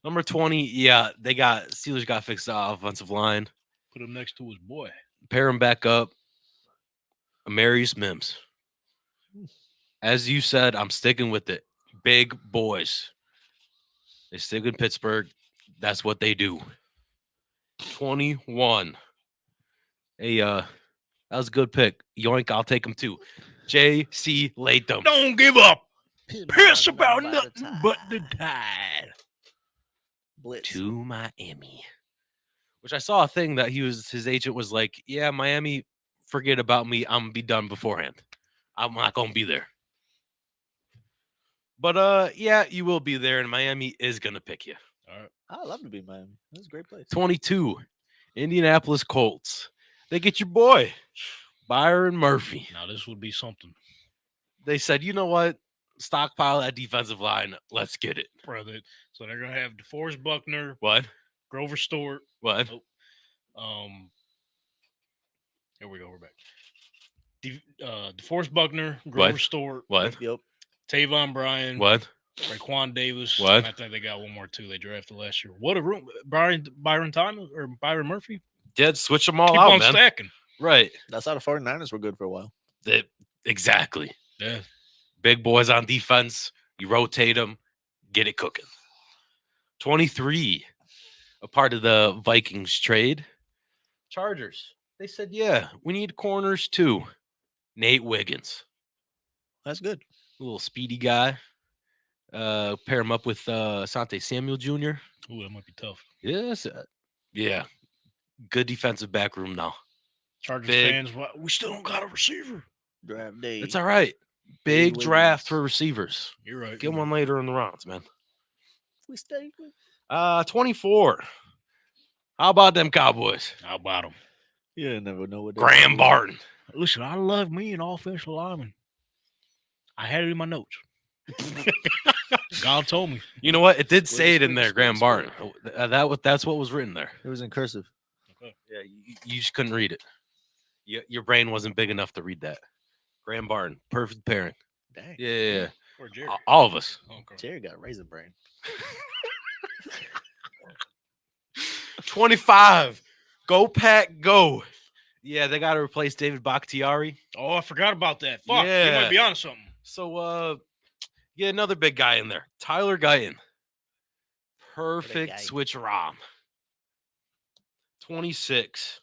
[SPEAKER 2] Number 20, yeah, Steelers got fixed the offensive line.
[SPEAKER 1] Put him next to his boy.
[SPEAKER 2] Pair him back up. Amarius Mims. As you said, I'm sticking with it. Big boys. They stick in Pittsburgh. That's what they do. 21. Hey, that was a good pick. Yoink, I'll take him too. J.C. Latham.
[SPEAKER 1] Don't give up. Piss about nothing but the tide.
[SPEAKER 3] Blitz.
[SPEAKER 2] To Miami. Which I saw a thing that his agent was like, yeah, Miami, forget about me. I'm gonna be done beforehand. I'm not gonna be there. But yeah, you will be there, and Miami is gonna pick you.
[SPEAKER 1] All right.
[SPEAKER 3] I love to be in Miami. That's a great place.
[SPEAKER 2] 22, Indianapolis Colts. They get your boy, Byron Murphy.
[SPEAKER 1] Now, this would be something,
[SPEAKER 2] They said, you know what? Stockpile that defensive line. Let's get it.
[SPEAKER 1] brother. So they're going to have DeForest Buckner,
[SPEAKER 2] What?
[SPEAKER 1] Grover Stewart.
[SPEAKER 2] What?
[SPEAKER 1] Here we go. We're back. DeForest Buckner, Grover
[SPEAKER 2] What?
[SPEAKER 1] Stewart,
[SPEAKER 2] What?
[SPEAKER 3] Yep.
[SPEAKER 1] Tavon Bryan,
[SPEAKER 2] What?
[SPEAKER 1] Raekwon Davis.
[SPEAKER 2] What?
[SPEAKER 1] and I think they got one more too. They drafted last year. What a room! Byron Thomas or Byron Murphy.
[SPEAKER 2] Did switch them all
[SPEAKER 1] Keep
[SPEAKER 2] out,
[SPEAKER 1] on
[SPEAKER 2] man.
[SPEAKER 1] stacking.
[SPEAKER 2] Right.
[SPEAKER 3] That's how the 49ers were good for a while.
[SPEAKER 2] Exactly.
[SPEAKER 1] Yeah.
[SPEAKER 2] Big boys on defense. You rotate them, get it cooking. 23, a part of the Vikings trade. Chargers. They said, yeah, we need corners too. Nate Wiggins,
[SPEAKER 3] That's good.
[SPEAKER 2] a little speedy guy. Pair him up with Asante Samuel Jr.
[SPEAKER 1] Ooh, that might be tough.
[SPEAKER 2] Yes. Yeah. Good defensive back room now.
[SPEAKER 1] Chargers
[SPEAKER 2] Big.
[SPEAKER 1] fans, we still don't got a receiver.
[SPEAKER 3] Draft day.
[SPEAKER 2] It's all right. Big
[SPEAKER 3] Wiggins.
[SPEAKER 2] draft for receivers.
[SPEAKER 1] You're right.
[SPEAKER 2] Get one later in the rounds, man.
[SPEAKER 3] We stay with.
[SPEAKER 2] 24. How about them Cowboys?
[SPEAKER 1] How about him?
[SPEAKER 3] You never know what.
[SPEAKER 2] Graham Barton.
[SPEAKER 1] Listen, I love me an offensive lineman. I had it in my notes. God told me.
[SPEAKER 2] You know what? It did
[SPEAKER 3] Where's
[SPEAKER 2] say it in
[SPEAKER 3] the
[SPEAKER 2] there, Graham
[SPEAKER 3] square?
[SPEAKER 2] Barton. That's what was written there.
[SPEAKER 3] It was in cursive.
[SPEAKER 2] Yeah, you just couldn't read it. Your brain wasn't big enough to read that. Graham Barton, perfect pairing.
[SPEAKER 3] Dang.
[SPEAKER 2] Yeah.
[SPEAKER 1] Or Jerry.
[SPEAKER 2] All of us.
[SPEAKER 1] Okay.
[SPEAKER 3] Jerry got raisin brain.
[SPEAKER 2] 25. Go Pack, go. Yeah, they got to replace David Bakhtiari.
[SPEAKER 1] Oh, I forgot about that. Fuck. You
[SPEAKER 2] Yeah.
[SPEAKER 1] might be on something.
[SPEAKER 2] So, yeah, another big guy in there. Tyler Guyton. Perfect
[SPEAKER 3] guy.
[SPEAKER 2] switch rom. 26.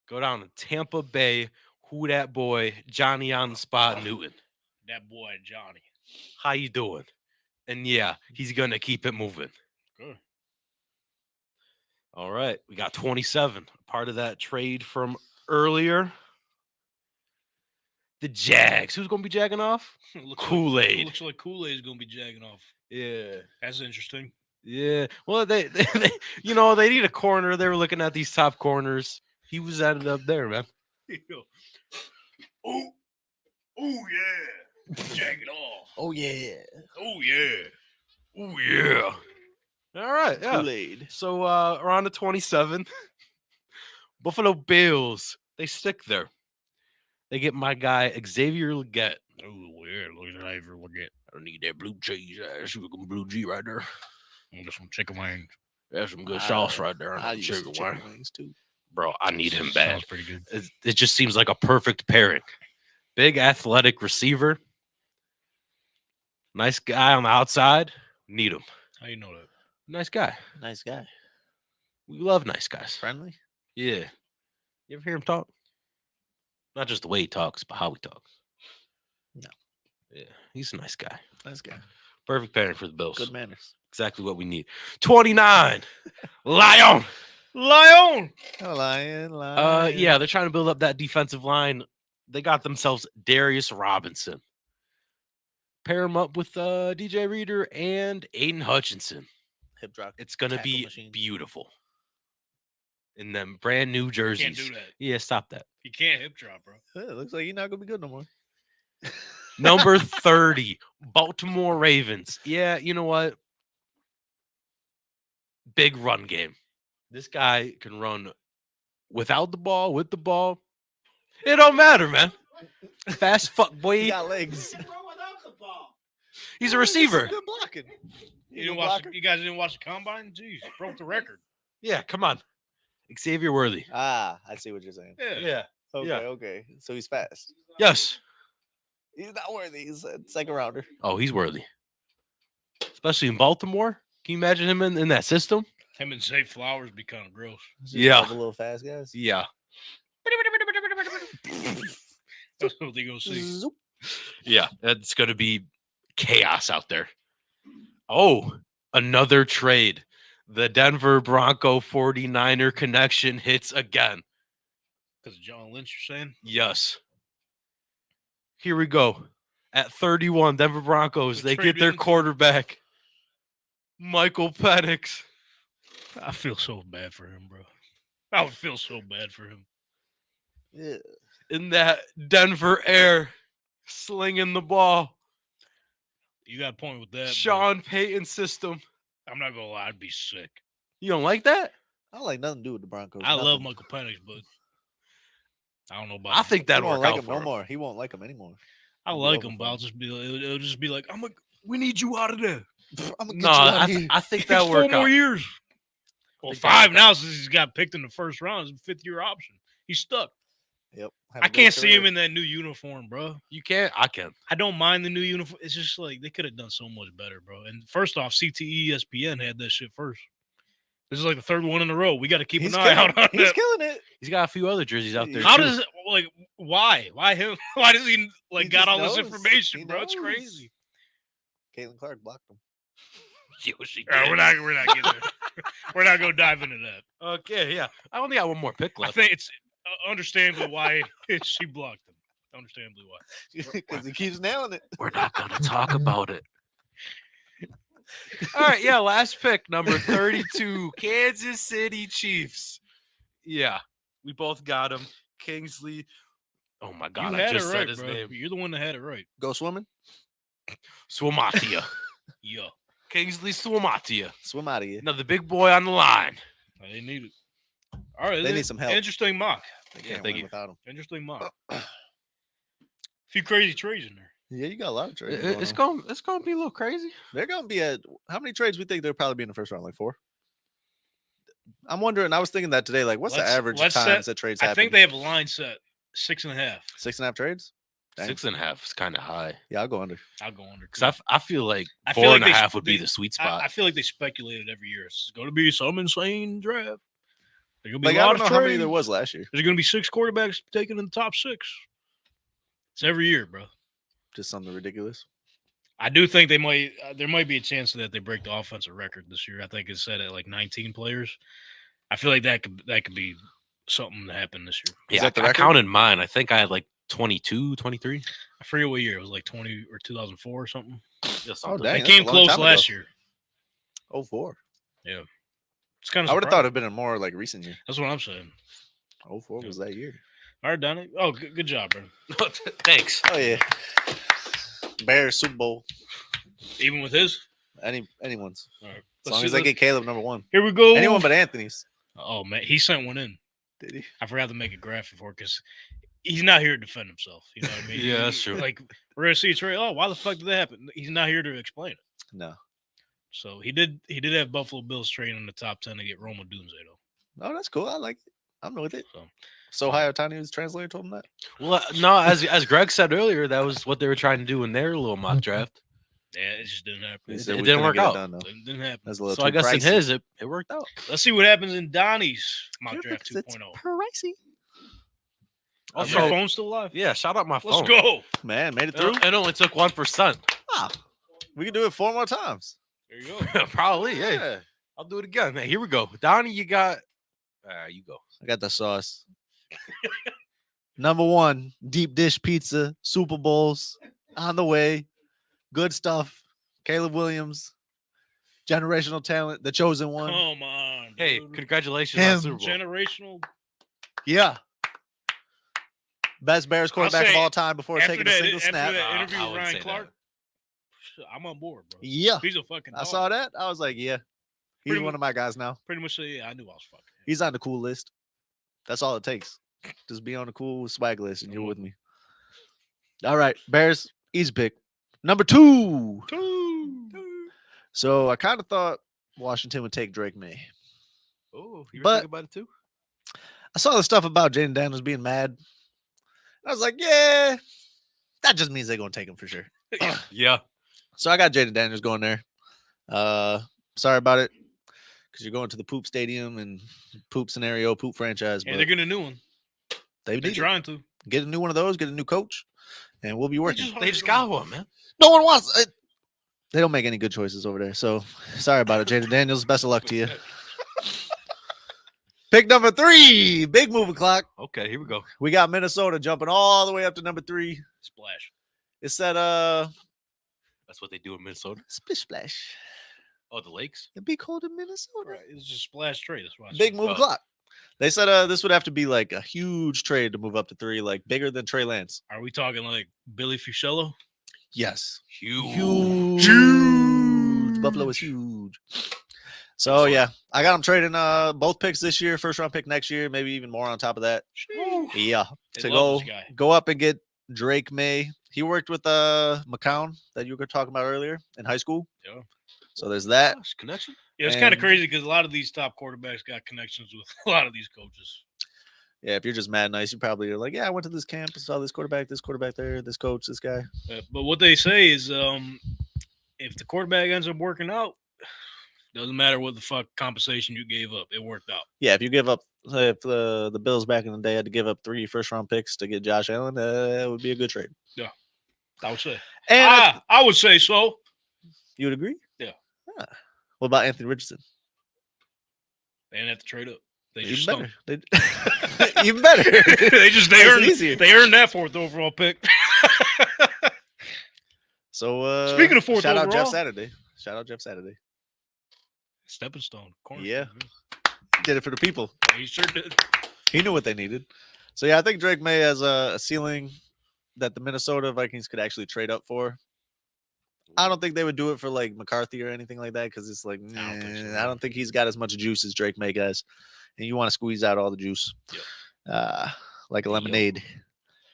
[SPEAKER 2] Go down to Tampa Bay. Who that boy? Johnny on the spot, Newton.
[SPEAKER 1] That boy, Johnny.
[SPEAKER 2] How you doing? And yeah, he's going to keep it moving.
[SPEAKER 1] Good.
[SPEAKER 2] All right. We got 27. Part of that trade from earlier. The Jags. Who's going to be jagging off?
[SPEAKER 1] Looks
[SPEAKER 2] Kool-Aid.
[SPEAKER 1] Looks like Kool-Aid is going to be jagging off.
[SPEAKER 2] Yeah.
[SPEAKER 1] That's interesting.
[SPEAKER 2] Yeah. Well, they they need a corner. They were looking at these top corners. He was ended up there, man.
[SPEAKER 1] Oh yeah. Jack it off.
[SPEAKER 3] Oh yeah,
[SPEAKER 1] Oh yeah.
[SPEAKER 2] Oh yeah. All right. Yeah.
[SPEAKER 3] Kool-Aid.
[SPEAKER 2] So around the 27th, Buffalo Bills, they stick there. They get my guy Xavier Leggett.
[SPEAKER 1] Oh yeah, look at that Xavier Leggett.
[SPEAKER 2] I don't need that blue cheese. That's some blue G right there.
[SPEAKER 1] I'm get some chicken wings.
[SPEAKER 2] That's some good sauce right there.
[SPEAKER 3] I
[SPEAKER 2] On
[SPEAKER 3] use
[SPEAKER 2] chicken
[SPEAKER 3] chicken
[SPEAKER 2] wing.
[SPEAKER 3] wings too.
[SPEAKER 2] Bro, I need him bad.
[SPEAKER 1] Sounds pretty good.
[SPEAKER 2] It just seems like a perfect pairing. Big athletic receiver. Nice guy on the outside. Need him.
[SPEAKER 1] How you know that?
[SPEAKER 2] Nice guy.
[SPEAKER 3] Nice guy,
[SPEAKER 2] We love nice guys.
[SPEAKER 3] friendly.
[SPEAKER 2] Yeah. You ever hear him talk? Not just the way he talks, but how he talks.
[SPEAKER 3] No.
[SPEAKER 2] Yeah, he's a nice guy.
[SPEAKER 3] Nice guy.
[SPEAKER 2] Perfect pairing for the Bills.
[SPEAKER 3] Good manners.
[SPEAKER 2] Exactly what we need. 29. Lion.
[SPEAKER 1] Lion.
[SPEAKER 3] Lion.
[SPEAKER 2] Yeah, they're trying to build up that defensive line. They got themselves Darius Robinson. Pair him up with DJ Reader and Aiden Hutchinson.
[SPEAKER 3] Hip drop.
[SPEAKER 2] It's gonna
[SPEAKER 3] tackle
[SPEAKER 2] be
[SPEAKER 3] machine.
[SPEAKER 2] beautiful. In them brand new jerseys.
[SPEAKER 1] Can't do that.
[SPEAKER 2] Yeah, stop that.
[SPEAKER 1] You can't hip drop, bro.
[SPEAKER 3] It looks like you're not gonna be good no more.
[SPEAKER 2] Number 30, Baltimore Ravens. Yeah, you know what? Big run game. This guy can run without the ball, with the ball. It don't matter, man. Fast fuck
[SPEAKER 3] He
[SPEAKER 2] boy.
[SPEAKER 3] got legs.
[SPEAKER 2] He's a receiver.
[SPEAKER 3] Good blocking.
[SPEAKER 1] You guys didn't watch the combine? Jeez, broke the record.
[SPEAKER 2] Yeah, come on. Xavier Worthy.
[SPEAKER 3] Ah, I see what you're saying.
[SPEAKER 1] Yeah.
[SPEAKER 3] Okay,
[SPEAKER 2] Yeah.
[SPEAKER 3] okay. So he's fast.
[SPEAKER 2] Yes.
[SPEAKER 3] He's not worthy. He's a second rounder.
[SPEAKER 2] Oh, he's worthy. Especially in Baltimore. Can you imagine him in that system?
[SPEAKER 1] Him and Zay Flowers be kind of gross.
[SPEAKER 3] Just
[SPEAKER 2] Yeah.
[SPEAKER 3] love a little fast guys.
[SPEAKER 2] Yeah.
[SPEAKER 1] That's what they go see.
[SPEAKER 3] Zoop.
[SPEAKER 2] Yeah. It's going to be chaos out there. Oh, another trade. The Denver Bronco 49er connection hits again.
[SPEAKER 1] Because of John Lynch, you're saying?
[SPEAKER 2] Yes. Here we go. At 31, Denver Broncos,
[SPEAKER 1] The
[SPEAKER 2] they
[SPEAKER 1] trade
[SPEAKER 2] get their
[SPEAKER 1] begins.
[SPEAKER 2] quarterback, Michael Penix.
[SPEAKER 1] I feel so bad for him, bro. I would feel so bad for him.
[SPEAKER 3] Yeah.
[SPEAKER 2] In that Denver air, slinging the ball.
[SPEAKER 1] You got a point with that. but
[SPEAKER 2] Sean Payton system.
[SPEAKER 1] I'm not going to lie. I'd be sick.
[SPEAKER 2] You don't like that?
[SPEAKER 3] I don't like nothing to do with the Broncos.
[SPEAKER 1] I love
[SPEAKER 3] nothing.
[SPEAKER 1] Michael Penix, but I don't know about
[SPEAKER 2] I think
[SPEAKER 3] He
[SPEAKER 2] that'd
[SPEAKER 3] won't
[SPEAKER 2] work
[SPEAKER 3] like
[SPEAKER 2] out
[SPEAKER 3] him
[SPEAKER 2] for
[SPEAKER 3] no
[SPEAKER 2] him.
[SPEAKER 3] more. He won't like him anymore.
[SPEAKER 1] I
[SPEAKER 3] It'll be
[SPEAKER 1] like
[SPEAKER 3] over
[SPEAKER 1] him,
[SPEAKER 3] for
[SPEAKER 1] but
[SPEAKER 3] him.
[SPEAKER 1] I'll just be it'll just be like, we need you out of there.
[SPEAKER 3] I'm gonna get
[SPEAKER 2] No,
[SPEAKER 3] you out of here.
[SPEAKER 2] I think
[SPEAKER 1] It's
[SPEAKER 2] that'll
[SPEAKER 1] 4
[SPEAKER 2] work
[SPEAKER 1] more
[SPEAKER 2] out.
[SPEAKER 1] years. Well,
[SPEAKER 2] think that'll
[SPEAKER 1] 5
[SPEAKER 2] work
[SPEAKER 1] now since he's got picked in the first round. It's a 5th-year option. He's stuck.
[SPEAKER 3] Yep. Have
[SPEAKER 1] I
[SPEAKER 3] a great
[SPEAKER 1] can't see
[SPEAKER 3] career.
[SPEAKER 1] him in that new uniform, bro.
[SPEAKER 2] You can't? I can.
[SPEAKER 1] I don't mind the new uniform. It's just like they could have done so much better, bro. And first off, CTE ESPN had that shit first. This is like the 3rd one in a row. We got to keep
[SPEAKER 3] He's
[SPEAKER 1] an eye out on
[SPEAKER 3] He's
[SPEAKER 1] that.
[SPEAKER 3] killing it.
[SPEAKER 2] He's got a few other jerseys out there.
[SPEAKER 1] How
[SPEAKER 2] too.
[SPEAKER 1] does it like? Why? Why him? Why does he like
[SPEAKER 3] He
[SPEAKER 1] got
[SPEAKER 3] just
[SPEAKER 1] all
[SPEAKER 3] knows.
[SPEAKER 1] this information,
[SPEAKER 3] He
[SPEAKER 1] bro? It's
[SPEAKER 3] knows.
[SPEAKER 1] crazy.
[SPEAKER 3] Caitlin Clark blocked him.
[SPEAKER 2] Yo, she
[SPEAKER 1] All right,
[SPEAKER 2] did.
[SPEAKER 1] we're not getting there. We're not gonna dive into that.
[SPEAKER 2] Okay, yeah. I only got one more pick
[SPEAKER 1] I
[SPEAKER 2] left.
[SPEAKER 1] think it's understandably why she blocked him. Understandably why.
[SPEAKER 3] Because he keeps nailing it.
[SPEAKER 2] We're not going to talk about it. All right, yeah, last pick, number 32, Kansas City Chiefs. Yeah, we both got him. Kingsley. Oh my God,
[SPEAKER 1] you
[SPEAKER 2] I
[SPEAKER 1] had
[SPEAKER 2] just
[SPEAKER 1] it
[SPEAKER 2] said
[SPEAKER 1] right,
[SPEAKER 2] his
[SPEAKER 1] bro.
[SPEAKER 2] name.
[SPEAKER 1] You're the one that had it right.
[SPEAKER 3] Go swimming.
[SPEAKER 2] Swamatia.
[SPEAKER 1] Yeah,
[SPEAKER 2] Kingsley Swamatia.
[SPEAKER 3] Swim out of here.
[SPEAKER 2] Another big boy on the line.
[SPEAKER 1] they need it. All right,
[SPEAKER 3] They need some help.
[SPEAKER 1] Interesting mock.
[SPEAKER 3] They
[SPEAKER 2] Yeah,
[SPEAKER 3] can't
[SPEAKER 2] thank
[SPEAKER 3] win
[SPEAKER 2] you.
[SPEAKER 3] without him.
[SPEAKER 1] Interesting mock. Few crazy trades in there.
[SPEAKER 3] Yeah, you got a lot of trades.
[SPEAKER 2] It's
[SPEAKER 3] going on.
[SPEAKER 2] going to be a little crazy.
[SPEAKER 3] They're going to be at how many trades we think they'll probably be in the first round? Like 4. I'm wondering. I was thinking that today. Like, what's the average
[SPEAKER 1] let's
[SPEAKER 3] times
[SPEAKER 1] set-
[SPEAKER 3] that trades
[SPEAKER 1] I
[SPEAKER 3] happen?
[SPEAKER 1] think they have a line set 6.5.
[SPEAKER 3] 6.5 trades. Dang.
[SPEAKER 2] 6.5 is kind of high.
[SPEAKER 3] Yeah, I'll go under.
[SPEAKER 1] I'll go under.
[SPEAKER 2] Because I feel like
[SPEAKER 1] I
[SPEAKER 2] 4.5
[SPEAKER 1] feel like they-
[SPEAKER 2] would be
[SPEAKER 1] they-
[SPEAKER 2] the sweet spot.
[SPEAKER 1] I feel like they speculated every year. It's going to be some insane draft. There's going to be
[SPEAKER 3] Like,
[SPEAKER 1] a
[SPEAKER 3] I
[SPEAKER 1] lot
[SPEAKER 3] don't know
[SPEAKER 1] of
[SPEAKER 3] how many
[SPEAKER 1] trades.
[SPEAKER 3] there was last year.
[SPEAKER 1] There's going to be 6 quarterbacks taken in the top 6. It's every year, bro.
[SPEAKER 3] Just something ridiculous.
[SPEAKER 1] I do think they might. There might be a chance that they break the offensive record this year. I think it's set at like 19 players. I feel like that could be something to happen this year.
[SPEAKER 2] yeah,
[SPEAKER 3] that the
[SPEAKER 2] I
[SPEAKER 3] record?
[SPEAKER 2] counted mine. I think I had like 22, 23.
[SPEAKER 1] I forget what year it was, like 20 or 2004 or something.
[SPEAKER 2] Just something.
[SPEAKER 3] dang.
[SPEAKER 1] They
[SPEAKER 3] that's
[SPEAKER 1] came
[SPEAKER 3] a long
[SPEAKER 1] close
[SPEAKER 3] time
[SPEAKER 1] last
[SPEAKER 3] ago.
[SPEAKER 1] year.
[SPEAKER 3] 04.
[SPEAKER 1] It's kind of.
[SPEAKER 3] I would have thought it'd been a more like recent year.
[SPEAKER 1] That's what I'm saying.
[SPEAKER 3] 04 was that year.
[SPEAKER 1] All right, Donn'y. Oh, good job, bro.
[SPEAKER 2] Thanks.
[SPEAKER 3] Oh yeah. Bears Super Bowl.
[SPEAKER 1] Even with his.
[SPEAKER 3] Anyone's.
[SPEAKER 1] All right.
[SPEAKER 3] As long as they get Caleb number 1.
[SPEAKER 1] Here we go.
[SPEAKER 3] Anyone but Anthony's.
[SPEAKER 1] Oh man, he sent one in.
[SPEAKER 3] Did he?
[SPEAKER 1] I forgot to make a graphic for it because he's not here to defend himself. You know what I mean?
[SPEAKER 2] Yeah, that's true.
[SPEAKER 1] Like we're gonna see a trade. Oh, why the fuck did that happen? He's not here to explain it.
[SPEAKER 3] No.
[SPEAKER 1] So he did have Buffalo Bills trading in the top 10 to get Roma Dunze though.
[SPEAKER 3] Oh, that's cool. I like it. I'm with it.
[SPEAKER 1] So
[SPEAKER 3] So Ohio Tany's translator told him that.
[SPEAKER 2] Well, no, as Greg said earlier, that was what they were trying to do in their little mock draft.
[SPEAKER 1] yeah, it just didn't happen.
[SPEAKER 3] He
[SPEAKER 1] It
[SPEAKER 3] said
[SPEAKER 2] it
[SPEAKER 3] we
[SPEAKER 2] didn't
[SPEAKER 3] couldn't
[SPEAKER 2] work
[SPEAKER 3] get it
[SPEAKER 2] out.
[SPEAKER 3] done, though.
[SPEAKER 1] didn't happen.
[SPEAKER 3] That's a little
[SPEAKER 2] So I
[SPEAKER 3] too
[SPEAKER 2] guess in
[SPEAKER 3] pricey.
[SPEAKER 2] his, it worked out.
[SPEAKER 1] Let's see what happens in Donnie's mock
[SPEAKER 3] Yeah,
[SPEAKER 1] draft
[SPEAKER 3] because it's
[SPEAKER 1] 2.0.
[SPEAKER 3] pricey.
[SPEAKER 1] Is your
[SPEAKER 2] Also,
[SPEAKER 1] phone still alive?
[SPEAKER 2] yeah, shout out my
[SPEAKER 1] Let's
[SPEAKER 2] phone.
[SPEAKER 1] go.
[SPEAKER 3] Man, made it through.
[SPEAKER 2] It only took 1%.
[SPEAKER 3] Wow. We can do it 4 more times.
[SPEAKER 1] There you go.
[SPEAKER 2] Probably, yeah. I'll do it again. Hey, here we go. Donnie, you got. You go.
[SPEAKER 3] I got the sauce. Number 1, deep dish pizza, Super Bowls on the way. Good stuff. Caleb Williams, generational talent, the chosen one.
[SPEAKER 1] Come on. Dude.
[SPEAKER 2] Hey, congratulations on
[SPEAKER 3] Him.
[SPEAKER 2] Super Bowl.
[SPEAKER 1] Generational.
[SPEAKER 3] Yeah. Best Bears quarterback of
[SPEAKER 1] say,
[SPEAKER 3] all time before
[SPEAKER 1] After
[SPEAKER 3] taking a
[SPEAKER 1] that,
[SPEAKER 3] single
[SPEAKER 1] after
[SPEAKER 3] snap.
[SPEAKER 1] that interview
[SPEAKER 2] I
[SPEAKER 1] with
[SPEAKER 2] wouldn't
[SPEAKER 1] Ryan
[SPEAKER 2] say
[SPEAKER 1] Clark, I'm on board, bro.
[SPEAKER 3] Yeah.
[SPEAKER 1] He's a fucking
[SPEAKER 3] I
[SPEAKER 1] dog.
[SPEAKER 3] saw that. I was like, yeah. He's
[SPEAKER 1] Pretty
[SPEAKER 3] one of my guys now.
[SPEAKER 1] Pretty much say, yeah, I knew I was fucking.
[SPEAKER 3] He's on the cool list. That's all it takes. Just be on the cool swag list and you're with me. All right. Bears, easy pick. Number 2. So I kind of thought Washington would take Drake May.
[SPEAKER 2] Oh, you were
[SPEAKER 3] But-
[SPEAKER 2] thinking about it too?
[SPEAKER 3] I saw the stuff about Jaden Daniels being mad. I was like, yeah, that just means they're going to take him for sure.
[SPEAKER 2] Yeah.
[SPEAKER 3] So I got Jaden Daniels going there. Sorry about it because you're going to the poop stadium and poop scenario, poop franchise.
[SPEAKER 1] Hey,
[SPEAKER 3] But
[SPEAKER 1] they're getting a new one.
[SPEAKER 3] they
[SPEAKER 1] They're
[SPEAKER 3] need
[SPEAKER 1] trying to.
[SPEAKER 3] get a new one of those, get a new coach, and we'll be working.
[SPEAKER 2] They just got one, man.
[SPEAKER 3] No one wants it. They don't make any good choices over there. So sorry about it, Jaden Daniels. Best of luck to you. Pick number 3, big moving clock.
[SPEAKER 2] Okay, here we go.
[SPEAKER 3] We got Minnesota jumping all the way up to number 3.
[SPEAKER 1] Splash.
[SPEAKER 3] It said
[SPEAKER 2] That's what they do in Minnesota.
[SPEAKER 3] splish splash.
[SPEAKER 2] Oh, the lakes?
[SPEAKER 3] It'd be cold in Minnesota.
[SPEAKER 1] Right. It's just splash trade. That's why. I
[SPEAKER 3] Big
[SPEAKER 1] said.
[SPEAKER 3] moving clock. They said this would have to be like a huge trade to move up to 3, like bigger than Trey Lance.
[SPEAKER 1] Are we talking like Billy Fuschello?
[SPEAKER 3] Yes.
[SPEAKER 2] Huge.
[SPEAKER 3] Huge. Buffalo is huge. So yeah, I got them trading both picks this year, first round pick next year, maybe even more on top of that. Yeah.
[SPEAKER 1] They
[SPEAKER 3] To
[SPEAKER 1] love this guy.
[SPEAKER 3] go up and get Drake May. He worked with McCown that you were talking about earlier in high school.
[SPEAKER 1] Yeah.
[SPEAKER 3] So there's that.
[SPEAKER 2] Gosh, connection?
[SPEAKER 1] Yeah, it's kind of
[SPEAKER 3] And-
[SPEAKER 1] crazy because a lot of these top quarterbacks got connections with a lot of these coaches.
[SPEAKER 3] Yeah, if you're just mad nice, you probably are like, yeah, I went to this camp and saw this quarterback there, this coach, this guy.
[SPEAKER 1] But what they say is, if the quarterback ends up working out, doesn't matter what the fuck compensation you gave up, it worked out.
[SPEAKER 3] Yeah, if you give up, if the Bills back in the day had to give up 3 first round picks to get Josh Allen, it would be a good trade.
[SPEAKER 1] I would say.
[SPEAKER 3] And
[SPEAKER 1] I would say so.
[SPEAKER 3] you would agree?
[SPEAKER 1] Yeah.
[SPEAKER 3] What about Anthony Richardson?
[SPEAKER 1] They didn't have to trade up. They
[SPEAKER 3] Even
[SPEAKER 1] just
[SPEAKER 3] better.
[SPEAKER 1] stunk.
[SPEAKER 3] Even better.
[SPEAKER 1] they
[SPEAKER 3] Makes it easier.
[SPEAKER 1] they earned that 4th overall pick.
[SPEAKER 3] So
[SPEAKER 1] Speaking of 4th
[SPEAKER 3] shout out Jeff
[SPEAKER 1] overall.
[SPEAKER 3] Saturday. Shout out Jeff Saturday.
[SPEAKER 1] Stepping stone.
[SPEAKER 3] Yeah. Did it for the people.
[SPEAKER 1] He sure did.
[SPEAKER 3] He knew what they needed. So yeah, I think Drake May has a ceiling that the Minnesota Vikings could actually trade up for. I don't think they would do it for like McCarthy or anything like that because it's like I don't think he's got as much juice as Drake May does, and you want to squeeze out all the juice, like a lemonade.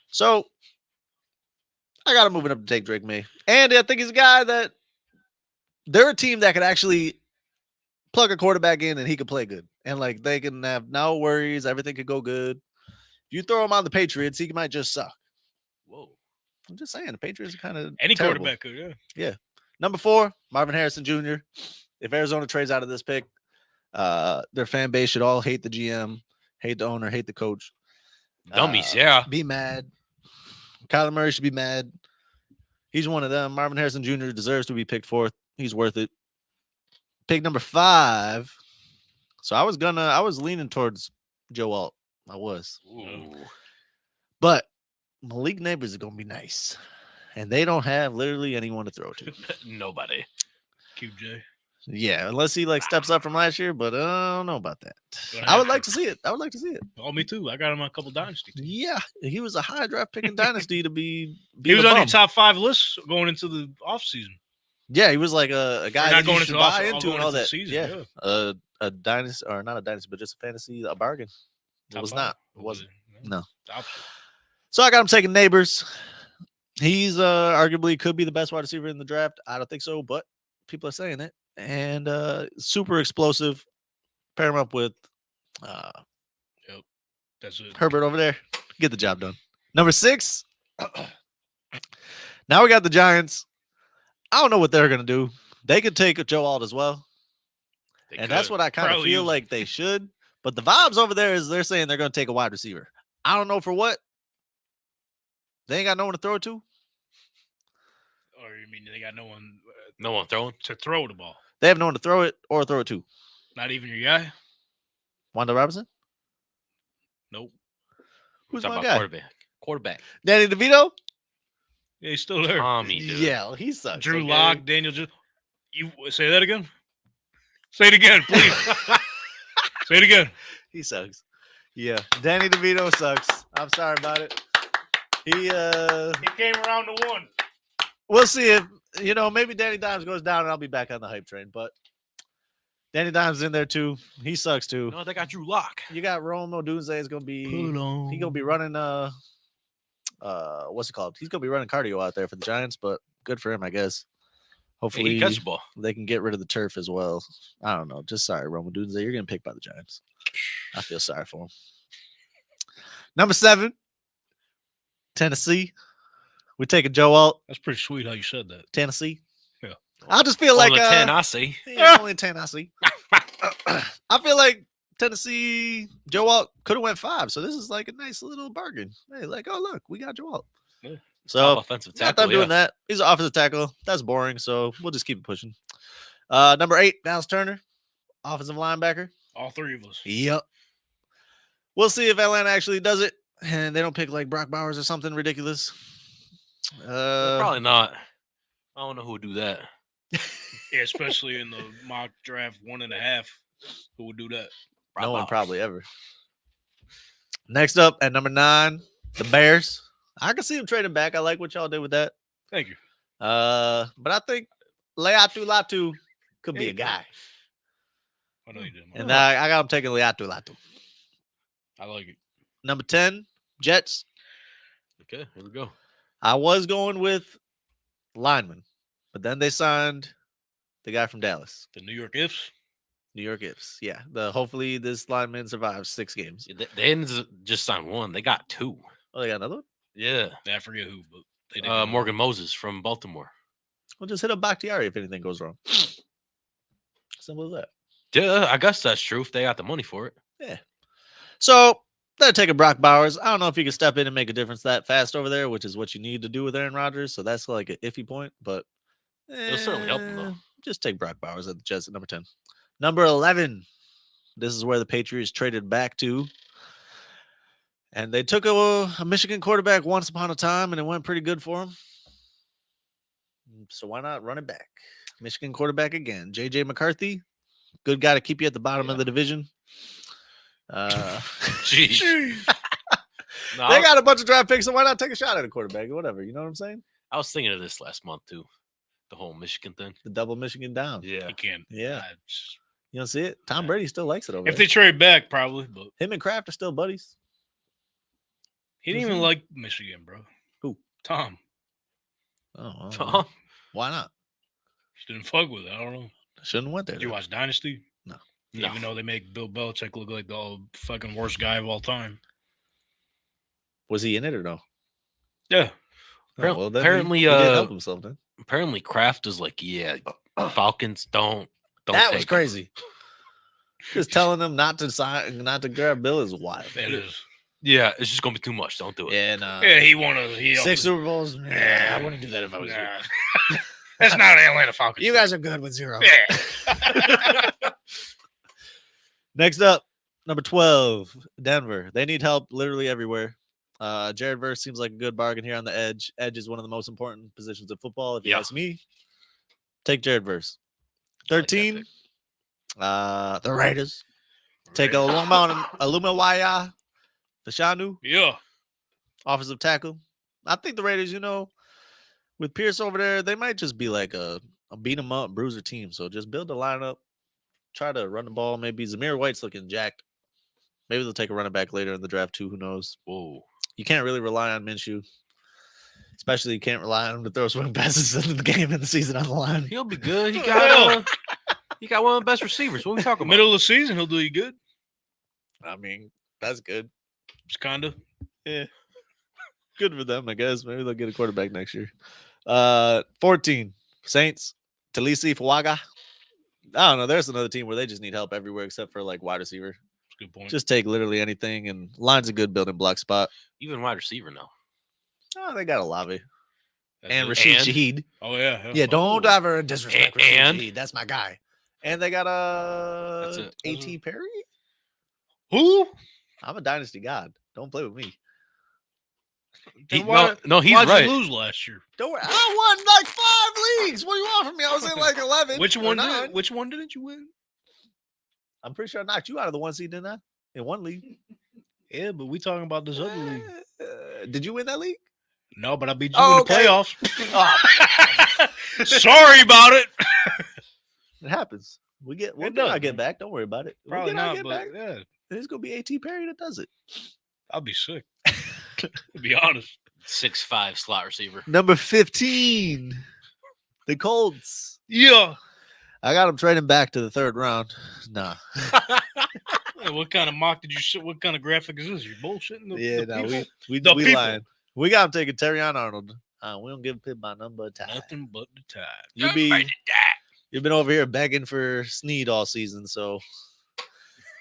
[SPEAKER 3] So I got him moving up to take Drake May, and I think he's a guy that they're a team that could actually plug a quarterback in and he could play good, and like they can have no worries, everything could go good. If you throw him on the Patriots, he might just suck.
[SPEAKER 2] Whoa.
[SPEAKER 3] I'm just saying the Patriots are kind of
[SPEAKER 1] Any
[SPEAKER 3] terrible.
[SPEAKER 1] quarterback could, yeah.
[SPEAKER 3] Number 4, Marvin Harrison Jr. If Arizona trades out of this pick, their fan base should all hate the GM, hate the owner, hate the coach.
[SPEAKER 2] Dummies, yeah.
[SPEAKER 3] Be mad. Kyler Murray should be mad. He's one of them. Marvin Harrison Jr. deserves to be picked 4th. He's worth it. Pick number 5. So I was leaning towards Joe Alt. I was.
[SPEAKER 2] Ooh.
[SPEAKER 3] But Malik Neighbors is going to be nice. And they don't have literally anyone to throw to.
[SPEAKER 2] Nobody.
[SPEAKER 1] QJ.
[SPEAKER 3] Yeah, unless he like steps up from last year, but I don't know about that.
[SPEAKER 1] Gonna
[SPEAKER 3] I
[SPEAKER 1] have
[SPEAKER 3] would like
[SPEAKER 1] to.
[SPEAKER 3] to see it. I would like to see it.
[SPEAKER 1] Oh, me too. I got him on a couple dynasty teams.
[SPEAKER 3] Yeah, he was a high draft pick in Dynasty to be
[SPEAKER 1] He was
[SPEAKER 3] a
[SPEAKER 1] on your
[SPEAKER 3] bum.
[SPEAKER 1] top 5 list going into the offseason.
[SPEAKER 3] Yeah, he was like a guy
[SPEAKER 1] Or
[SPEAKER 3] that
[SPEAKER 1] not
[SPEAKER 3] you
[SPEAKER 1] going
[SPEAKER 3] should
[SPEAKER 1] into
[SPEAKER 3] buy
[SPEAKER 1] off-
[SPEAKER 3] into
[SPEAKER 1] going
[SPEAKER 3] and all
[SPEAKER 1] into the
[SPEAKER 3] that.
[SPEAKER 1] season,
[SPEAKER 3] Yeah, a dynasty or not a dynasty, but just a fantasy, a bargain. It
[SPEAKER 1] Top
[SPEAKER 3] was
[SPEAKER 1] 5.
[SPEAKER 3] not. It
[SPEAKER 1] What was
[SPEAKER 3] wasn't.
[SPEAKER 1] it?
[SPEAKER 3] No.
[SPEAKER 1] Top.
[SPEAKER 3] So I got him taking Neighbors. He's arguably could be the best wide receiver in the draft. I don't think so, but people are saying it. And super explosive. Pair him up with
[SPEAKER 1] That's it.
[SPEAKER 3] Herbert over there. Get the job done. Number 6. Now we got the Giants. I don't know what they're gonna do. They could take Joe Alt as well.
[SPEAKER 2] They
[SPEAKER 3] And that's
[SPEAKER 2] could.
[SPEAKER 3] what I kind of
[SPEAKER 1] Probably
[SPEAKER 3] feel
[SPEAKER 1] use-
[SPEAKER 3] like they should. But the vibes over there is they're saying they're going to take a wide receiver. I don't know for what. They ain't got no one to throw it to.
[SPEAKER 1] Or you mean they got no one
[SPEAKER 2] No one throwing.
[SPEAKER 1] to throw the ball?
[SPEAKER 3] They have no one to throw it or throw it to.
[SPEAKER 1] Not even your guy?
[SPEAKER 3] Wanda Robinson?
[SPEAKER 1] Nope.
[SPEAKER 3] Who's
[SPEAKER 2] Talk
[SPEAKER 3] my
[SPEAKER 2] about
[SPEAKER 3] guy?
[SPEAKER 2] quarterback.
[SPEAKER 3] Danny DeVito?
[SPEAKER 1] Yeah, he's still there.
[SPEAKER 2] Tommy, dude.
[SPEAKER 3] Yeah, he sucks.
[SPEAKER 1] Drew
[SPEAKER 3] okay?
[SPEAKER 1] Lock, Daniel. You say that again? Say it again, please. Say it again.
[SPEAKER 3] He sucks. Yeah, Danny DeVito sucks. I'm sorry about it. He
[SPEAKER 1] came around to one.
[SPEAKER 3] we'll see if maybe Danny Dimes goes down and I'll be back on the hype train. But Danny Dimes in there too. He sucks too.
[SPEAKER 2] No, they got Drew Lock.
[SPEAKER 3] You got Rome Odunze is gonna be he gonna be running what's it called? He's gonna be running cardio out there for the Giants, but good for him, I guess. Hopefully
[SPEAKER 2] He catch the ball.
[SPEAKER 3] they can get rid of the turf as well. I don't know. Just sorry, Rome Odunze. You're getting picked by the Giants. I feel sorry for him. Number 7, Tennessee. We're taking Joe Alt,
[SPEAKER 1] That's pretty sweet how you said that.
[SPEAKER 3] Tennessee.
[SPEAKER 1] Yeah.
[SPEAKER 3] I just feel like
[SPEAKER 2] On the 10, I see.
[SPEAKER 3] yeah, only Tennessee. I feel like Tennessee, Joe Alt could have went 5. So this is like a nice little bargain. Hey, like, oh look, we got Joe Alt.
[SPEAKER 1] Yeah.
[SPEAKER 3] So
[SPEAKER 2] Top offensive
[SPEAKER 3] not
[SPEAKER 2] tackle.
[SPEAKER 3] them doing that. He's an offensive tackle. That's boring. So we'll just keep it pushing. Number 8, Dallas Turner, offensive linebacker.
[SPEAKER 1] All 3 of us.
[SPEAKER 3] Yep. We'll see if Atlanta actually does it and they don't pick like Brock Bowers or something ridiculous.
[SPEAKER 2] Probably not. I don't know who would do that.
[SPEAKER 1] Yeah, especially in the mock draft 1.5. Who would do that?
[SPEAKER 3] No one probably ever. Next up at number 9, the Bears. I can see them trading back. I like what y'all did with that.
[SPEAKER 1] Thank you.
[SPEAKER 3] But I think Leatu Latu could be a guy.
[SPEAKER 1] I know you did.
[SPEAKER 3] And I got him taking Leatu Latu.
[SPEAKER 1] I like it.
[SPEAKER 3] Number 10, Jets.
[SPEAKER 2] Okay, here we go.
[SPEAKER 3] I was going with lineman, but then they signed the guy from Dallas,
[SPEAKER 1] The New York Ifs.
[SPEAKER 3] New York Ifs. Yeah, hopefully this lineman survives 6 games.
[SPEAKER 2] Yeah, they didn't just sign one. They got 2.
[SPEAKER 3] Oh, they got another one?
[SPEAKER 2] Yeah.
[SPEAKER 1] I forget who, but they did.
[SPEAKER 2] Morgan Moses from Baltimore.
[SPEAKER 3] We'll just hit up Bakhtiari if anything goes wrong. Simple as that.
[SPEAKER 2] Yeah, I guess that's true if they got the money for it.
[SPEAKER 3] So they're taking Brock Bowers. I don't know if he can step in and make a difference that fast over there, which is what you need to do with Aaron Rodgers. So that's like an iffy point, but
[SPEAKER 2] It'll certainly help him, though.
[SPEAKER 3] Just take Brock Bowers at the Jets at number 10. Number 11. This is where the Patriots traded back to. And they took a Michigan quarterback once upon a time, and it went pretty good for him. So why not run it back? Michigan quarterback again. J.J. McCarthy. Good guy to keep you at the bottom of the division.
[SPEAKER 2] Jeez. No,
[SPEAKER 3] They got a bunch of draft picks, so why not take a shot at a quarterback or whatever? You know what I'm saying?
[SPEAKER 2] I was thinking of this last month, too. The whole Michigan thing.
[SPEAKER 3] The double Michigan down.
[SPEAKER 2] Yeah.
[SPEAKER 1] He can.
[SPEAKER 3] Yeah. You don't see it? Tom Brady still likes it over
[SPEAKER 1] If
[SPEAKER 3] there.
[SPEAKER 1] they trade back, probably, but
[SPEAKER 3] Him and Kraft are still buddies.
[SPEAKER 1] he didn't even like Michigan, bro.
[SPEAKER 3] Who?
[SPEAKER 1] Tom.
[SPEAKER 3] Oh,
[SPEAKER 2] Tom?
[SPEAKER 3] why not?
[SPEAKER 1] Just didn't fuck with it. I don't know.
[SPEAKER 3] Shouldn't have went there.
[SPEAKER 1] Did you watch Dynasty?
[SPEAKER 3] No.
[SPEAKER 1] Even though they make Bill Belichick look like the fucking worst guy of all time.
[SPEAKER 3] Was he in it or no?
[SPEAKER 1] Yeah.
[SPEAKER 3] Oh, then
[SPEAKER 2] apparently,
[SPEAKER 3] he did help himself then.
[SPEAKER 2] Apparently, Kraft is like, yeah, Falcons don't
[SPEAKER 3] That
[SPEAKER 2] take
[SPEAKER 3] was
[SPEAKER 2] him.
[SPEAKER 3] crazy. Just telling them not to sign, not to grab Bill is wild.
[SPEAKER 1] It is.
[SPEAKER 2] Yeah, it's just gonna be too much. Don't do it.
[SPEAKER 3] Yeah, nah.
[SPEAKER 1] Yeah, he won a
[SPEAKER 3] 6 Super Bowls.
[SPEAKER 1] Yeah,
[SPEAKER 3] I wouldn't do that if I was you.
[SPEAKER 1] Nah. That's not an Atlanta Falcons.
[SPEAKER 3] You guys are good with 0.
[SPEAKER 1] Yeah.
[SPEAKER 3] Next up, number 12, Denver. They need help literally everywhere. Jared Verse seems like a good bargain here on the edge. Edge is one of the most important positions of football, if you ask me. Take Jared Verse. 13.
[SPEAKER 2] pick.
[SPEAKER 3] The Raiders. Take Alumawaya Fashanu,
[SPEAKER 1] Yeah.
[SPEAKER 3] offensive tackle. I think the Raiders, with Pierce over there, they might just be like a beat 'em up bruiser team. So just build a lineup, try to run the ball. Maybe Zamir White's looking jacked. Maybe they'll take a running back later in the draft too. Who knows?
[SPEAKER 2] Whoa.
[SPEAKER 3] You can't really rely on Minshew. Especially you can't rely on him to throw swing passes into the game and the season on the line.
[SPEAKER 2] He'll be good. He
[SPEAKER 1] Hell.
[SPEAKER 2] got one of the best receivers. What are we talking about?
[SPEAKER 1] Middle of the season, he'll do you good.
[SPEAKER 3] I mean, that's good.
[SPEAKER 1] It's kind of.
[SPEAKER 3] Yeah. Good for them, I guess. Maybe they'll get a quarterback next year. 14. Saints. Talisi Fawaga. I don't know. There's another team where they just need help everywhere except for like wide receiver.
[SPEAKER 1] That's a good point.
[SPEAKER 3] Just take literally anything, and line's a good building block spot.
[SPEAKER 2] Even wide receiver now.
[SPEAKER 3] Oh, they got Olave
[SPEAKER 1] That's
[SPEAKER 3] and
[SPEAKER 1] it.
[SPEAKER 3] Rashid
[SPEAKER 2] And-
[SPEAKER 3] Shaheed.
[SPEAKER 1] Oh, yeah.
[SPEAKER 3] Yeah, don't ever disrespect Rashid
[SPEAKER 2] And-
[SPEAKER 3] Shaheed. That's my guy. And they got
[SPEAKER 2] That's it.
[SPEAKER 3] A.T. Perry.
[SPEAKER 1] Who?
[SPEAKER 3] I'm a dynasty god. Don't play with me.
[SPEAKER 1] Then why-
[SPEAKER 2] He's
[SPEAKER 1] Why'd
[SPEAKER 2] right.
[SPEAKER 1] you lose last year?
[SPEAKER 3] Don't worry. I won like 5 leagues. What do you want from me? I was in like 11.
[SPEAKER 1] Which
[SPEAKER 3] or
[SPEAKER 1] one
[SPEAKER 3] 9.
[SPEAKER 1] did? Which one didn't you win?
[SPEAKER 3] I'm pretty sure I knocked you out of the 1 seed, didn't I? In 1 league.
[SPEAKER 1] Yeah, but we talking about this other league.
[SPEAKER 3] Did you win that league?
[SPEAKER 1] No, but I beat you
[SPEAKER 3] Oh,
[SPEAKER 1] in the
[SPEAKER 3] okay.
[SPEAKER 1] playoffs.
[SPEAKER 3] Oh,
[SPEAKER 1] Sorry about it.
[SPEAKER 3] it happens. We'll
[SPEAKER 1] It
[SPEAKER 3] get
[SPEAKER 1] does,
[SPEAKER 3] I get
[SPEAKER 1] man.
[SPEAKER 3] back. Don't worry about it.
[SPEAKER 1] Probably
[SPEAKER 3] We'll
[SPEAKER 1] not,
[SPEAKER 3] get
[SPEAKER 1] but
[SPEAKER 3] back.
[SPEAKER 1] yeah,
[SPEAKER 3] It's gonna be A.T. Perry that does it.
[SPEAKER 1] I'll be sick. To be honest.
[SPEAKER 2] 6'5" slot receiver.
[SPEAKER 3] Number 15. The Colts.
[SPEAKER 1] Yeah.
[SPEAKER 3] I got them trading back to the 3rd round. Nah.
[SPEAKER 1] Hey, what kind of mock did you shit? What kind of graphic is this? You bullshitting? The people?
[SPEAKER 3] we
[SPEAKER 1] The people.
[SPEAKER 3] lying. We got him taking Terrion Arnold. We don't give a pip by number of time.
[SPEAKER 1] Nothing but the time.
[SPEAKER 3] You've been over here begging for Snead all season, so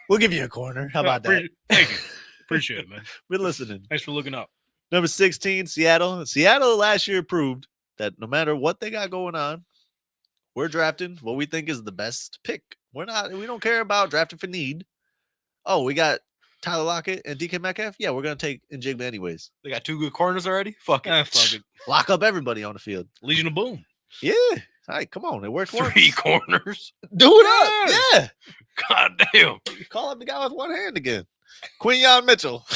[SPEAKER 3] we'll give you a corner. How about that?
[SPEAKER 1] Thank you. Appreciate it, man.
[SPEAKER 3] We're listening.
[SPEAKER 1] Thanks for looking up.
[SPEAKER 3] Number 16, Seattle. Seattle last year proved that no matter what they got going on, we're drafting what we think is the best pick. We don't care about drafting for need. Oh, we got Tyler Lockett and DK Metcalf. Yeah, we're gonna take Njigba anyways.
[SPEAKER 2] They got 2 good corners already? Fuck it.
[SPEAKER 1] Fuck it.
[SPEAKER 3] Lock up everybody on the field.
[SPEAKER 1] Legion of Boom.
[SPEAKER 3] Yeah. All right, come on. It worked once.
[SPEAKER 2] 3 corners.
[SPEAKER 3] Do it up. Yeah.
[SPEAKER 2] God damn.
[SPEAKER 3] Call up the guy with one hand again. Quinyon Mitchell.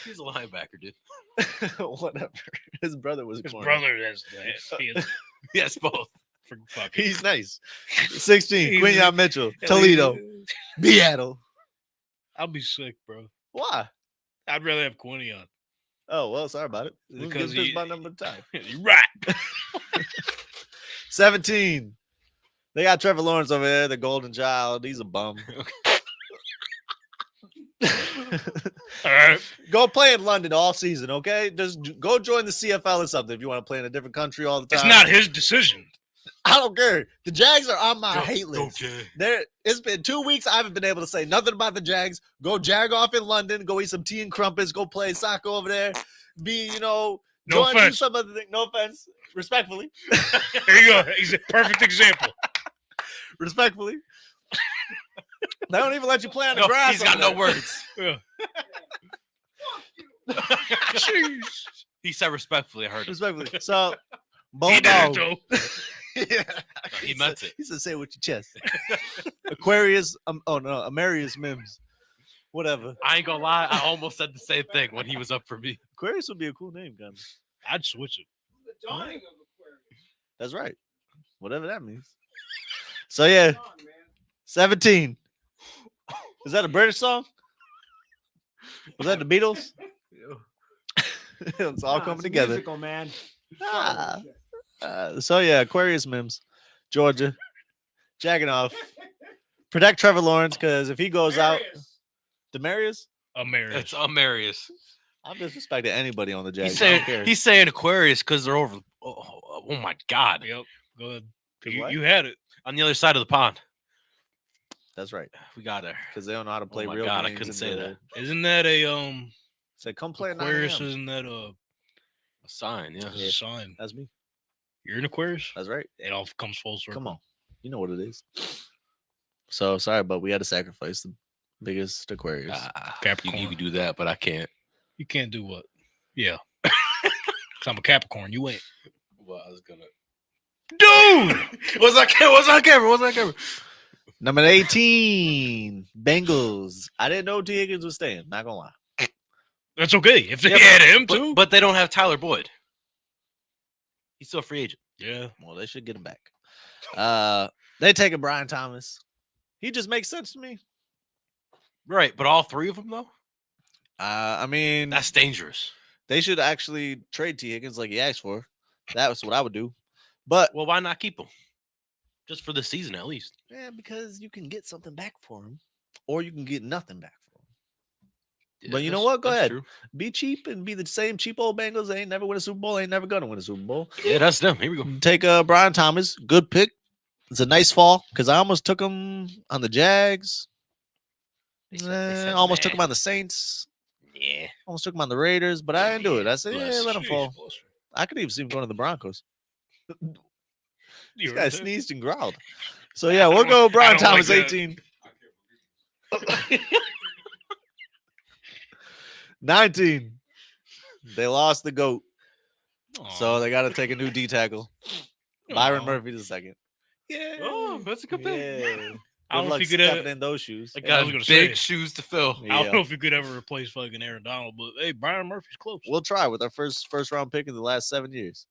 [SPEAKER 2] He's a linebacker, dude.
[SPEAKER 3] Whatever. His brother was a
[SPEAKER 1] His
[SPEAKER 3] corner.
[SPEAKER 1] brother has the
[SPEAKER 2] Yes, both.
[SPEAKER 1] fuck it.
[SPEAKER 3] He's nice. 16,
[SPEAKER 1] He's-
[SPEAKER 3] Quinyon Mitchell, Toledo, Seattle.
[SPEAKER 1] I'll be sick, bro.
[SPEAKER 3] Why?
[SPEAKER 1] I'd rather have Quinny on.
[SPEAKER 3] Oh, well, sorry about it.
[SPEAKER 1] Because
[SPEAKER 3] This
[SPEAKER 1] he-
[SPEAKER 3] by number of time.
[SPEAKER 1] You're right.
[SPEAKER 3] 17. They got Trevor Lawrence over there, the golden child. He's a bum.
[SPEAKER 1] All right.
[SPEAKER 3] Go play in London all season, okay? Just go join the CFL or something if you want to play in a different country all the time.
[SPEAKER 1] It's not his decision.
[SPEAKER 3] I don't care. The Jags are on my hate list. It's been 2 weeks. I haven't been able to say nothing about the Jags. Go jag off in London. Go eat some tea and crumpets. Go play soccer over there.
[SPEAKER 1] No
[SPEAKER 3] do
[SPEAKER 1] offense.
[SPEAKER 3] some other thing. No offense. Respectfully.
[SPEAKER 1] There you go. He's a perfect example.
[SPEAKER 3] Respectfully. They don't even let you play on the
[SPEAKER 2] No,
[SPEAKER 3] grass.
[SPEAKER 2] he's got
[SPEAKER 3] over
[SPEAKER 2] no
[SPEAKER 3] there.
[SPEAKER 2] words.
[SPEAKER 1] Yeah. Jeez.
[SPEAKER 2] He said respectfully. I heard him.
[SPEAKER 3] Respectfully. So,
[SPEAKER 1] He did it,
[SPEAKER 3] Bobo.
[SPEAKER 1] though.
[SPEAKER 3] Yeah.
[SPEAKER 2] He meant it.
[SPEAKER 3] He said, say it with your chest. Aquarius. Amarius Mims. Whatever.
[SPEAKER 2] I ain't gonna lie. I almost said the same thing when he was up for me.
[SPEAKER 3] Aquarius would be a cool name, kind of.
[SPEAKER 1] I'd switch it.
[SPEAKER 6] The dawning of Aquarius.
[SPEAKER 3] That's right. Whatever that means. So, yeah. 17. Is that a British song? Was that the Beatles? It's all coming together.
[SPEAKER 6] Musical, man.
[SPEAKER 3] Ah. So yeah, Aquarius Mims, Georgia, jacking off. Protect Trevor Lawrence because if he goes out, Demarius,
[SPEAKER 2] It's Amarius.
[SPEAKER 3] I'm disrespecting anybody on the Jags.
[SPEAKER 2] He's
[SPEAKER 3] I don't
[SPEAKER 2] saying
[SPEAKER 3] care.
[SPEAKER 2] he's saying Aquarius because they're over. Oh my God!
[SPEAKER 1] Yep. Go ahead.
[SPEAKER 3] 'Cause
[SPEAKER 1] You,
[SPEAKER 3] what?
[SPEAKER 1] you had it.
[SPEAKER 2] On the other side of the pond,
[SPEAKER 3] That's right,
[SPEAKER 2] we got her.
[SPEAKER 3] because they don't know how to play
[SPEAKER 2] my
[SPEAKER 3] real
[SPEAKER 2] God, I
[SPEAKER 3] games.
[SPEAKER 2] couldn't
[SPEAKER 3] and
[SPEAKER 2] say
[SPEAKER 3] the-
[SPEAKER 2] that.
[SPEAKER 1] Isn't that a
[SPEAKER 3] Say, come play at 9
[SPEAKER 1] Aquarius?
[SPEAKER 3] a.m.
[SPEAKER 1] Isn't that
[SPEAKER 2] A sign, yeah.
[SPEAKER 1] a sign?
[SPEAKER 3] That's me.
[SPEAKER 1] You're an Aquarius.
[SPEAKER 3] That's right.
[SPEAKER 1] It all comes full circle.
[SPEAKER 3] Come on, you know what it is. So sorry, but we had to sacrifice the biggest Aquarius.
[SPEAKER 2] You can do that, but I can't.
[SPEAKER 1] You can't do what? Yeah. 'Cause I'm a Capricorn. You ain't.
[SPEAKER 2] Well, I was gonna.
[SPEAKER 1] Dude!
[SPEAKER 2] What's on camera?
[SPEAKER 3] Number 18, Bengals. I didn't know T. Higgins was staying. Not gonna lie.
[SPEAKER 1] That's okay. If they
[SPEAKER 2] Yeah,
[SPEAKER 1] had him too.
[SPEAKER 2] But they don't have Tyler Boyd. He's still a free agent.
[SPEAKER 1] Yeah.
[SPEAKER 3] Well, they should get him back. They taking Brian Thomas. He just makes sense to me.
[SPEAKER 2] Right, but all three of them, though?
[SPEAKER 3] I mean,
[SPEAKER 2] That's dangerous.
[SPEAKER 3] they should actually trade T. Higgins like he asked for. That was what I would do. But
[SPEAKER 2] Well, why not keep him? Just for the season, at least.
[SPEAKER 3] yeah, because you can get something back for him, or you can get nothing back for him.
[SPEAKER 2] Yeah,
[SPEAKER 3] But you know
[SPEAKER 2] that's-
[SPEAKER 3] what? Go
[SPEAKER 2] that's
[SPEAKER 3] ahead.
[SPEAKER 2] true.
[SPEAKER 3] Be cheap and be the same cheap old Bengals. They ain't never win a Super Bowl. Ain't never gonna win a Super Bowl.
[SPEAKER 2] Yeah, that's them. Here we go.
[SPEAKER 3] Take Brian Thomas. Good pick. It's a nice fall because I almost took him on the Jags.
[SPEAKER 2] They said,
[SPEAKER 3] Almost took him
[SPEAKER 2] "Nah."
[SPEAKER 3] on the Saints.
[SPEAKER 2] Yeah.
[SPEAKER 3] Almost took him on the Raiders, but I didn't do it. I said,
[SPEAKER 1] Bless.
[SPEAKER 3] yeah, let him
[SPEAKER 1] Jeez,
[SPEAKER 3] fall.
[SPEAKER 1] bless her.
[SPEAKER 3] I could even see him going to the Broncos.
[SPEAKER 1] You
[SPEAKER 3] This
[SPEAKER 1] heard
[SPEAKER 3] guy
[SPEAKER 1] that?
[SPEAKER 3] sneezed and growled. So yeah, we'll go Brian
[SPEAKER 1] don't like
[SPEAKER 3] Thomas,
[SPEAKER 1] that.
[SPEAKER 3] 18. 19. They lost the GOAT, so
[SPEAKER 1] Aw.
[SPEAKER 3] they got to take a new D tackle. Byron
[SPEAKER 1] Aw.
[SPEAKER 3] Murphy the second. Yeah.
[SPEAKER 2] Oh, that's a good pick.
[SPEAKER 3] Yeah.
[SPEAKER 1] I don't
[SPEAKER 3] Good
[SPEAKER 1] know
[SPEAKER 3] luck
[SPEAKER 1] if you could
[SPEAKER 3] stepping in those shoes.
[SPEAKER 2] I
[SPEAKER 1] I
[SPEAKER 2] got
[SPEAKER 1] was gonna
[SPEAKER 2] big
[SPEAKER 1] say.
[SPEAKER 2] shoes to fill.
[SPEAKER 1] I
[SPEAKER 3] Yeah.
[SPEAKER 1] don't know if you could ever replace fucking Aaron Donald, but hey, Brian Murphy's close.
[SPEAKER 3] We'll try with our first round pick in the last 7 years.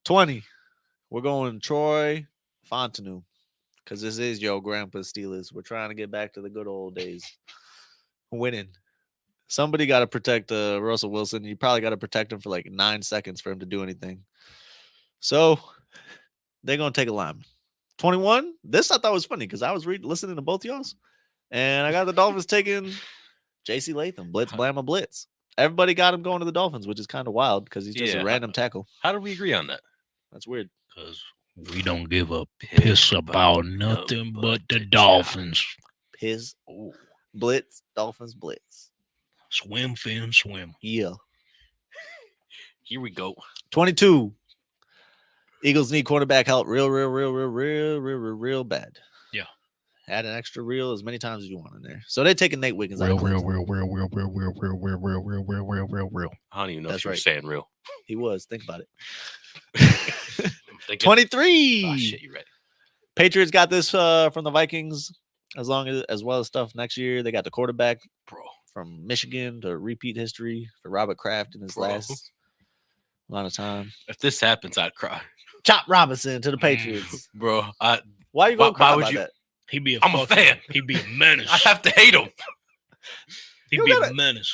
[SPEAKER 3] 20. We're going Troy Fontenot because this is your grandpa's Steelers. We're trying to get back to the good old days. Winning. Somebody got to protect Russell Wilson. You probably got to protect him for like 9 seconds for him to do anything. So they're going to take a lineman. 21. This I thought was funny because I was listening to both y'all's, and I got the Dolphins taking J.C. Latham. Blitz, blamma, blitz. Everybody got him going to the Dolphins, which is kind of wild because he's just
[SPEAKER 2] Yeah.
[SPEAKER 3] a random tackle.
[SPEAKER 2] How do we agree on that?
[SPEAKER 3] That's weird.
[SPEAKER 1] Because we don't give a piss about nothing but the Dolphins.
[SPEAKER 3] Piss. Blitz. Dolphins blitz.
[SPEAKER 1] Swim, fin, swim.
[SPEAKER 3] Yeah.
[SPEAKER 2] Here we go.
[SPEAKER 3] 22. Eagles need quarterback help real bad.
[SPEAKER 1] Yeah.
[SPEAKER 3] Add an extra reel as many times as you want in there. So they're taking Nate Wiggins. out
[SPEAKER 8] Real,
[SPEAKER 3] of
[SPEAKER 8] real,
[SPEAKER 3] Clemson.
[SPEAKER 8] real.
[SPEAKER 2] I don't even know
[SPEAKER 3] That's
[SPEAKER 2] if you're
[SPEAKER 3] right.
[SPEAKER 2] saying real.
[SPEAKER 3] He was. Think about it.
[SPEAKER 2] I'm thinking,
[SPEAKER 3] 23.
[SPEAKER 2] Oh, shit, you're right.
[SPEAKER 3] Patriots got this from the Vikings as well as stuff next year. They got the quarterback
[SPEAKER 2] Bro.
[SPEAKER 3] from Michigan to repeat history for Robert Kraft in his
[SPEAKER 2] Bro.
[SPEAKER 3] last amount of time.
[SPEAKER 2] If this happens, I'd cry.
[SPEAKER 3] Chop Robinson to the Patriots.
[SPEAKER 2] Bro,
[SPEAKER 3] Why you
[SPEAKER 2] Why-
[SPEAKER 3] gonna cry
[SPEAKER 2] why would
[SPEAKER 3] about
[SPEAKER 2] you-
[SPEAKER 3] that?
[SPEAKER 1] He'd be a
[SPEAKER 2] I'm a
[SPEAKER 1] fucking-
[SPEAKER 2] fan.
[SPEAKER 1] He'd be a menace.
[SPEAKER 2] I have to hate him.
[SPEAKER 1] He'd
[SPEAKER 3] You
[SPEAKER 1] be
[SPEAKER 3] gotta-
[SPEAKER 1] a menace.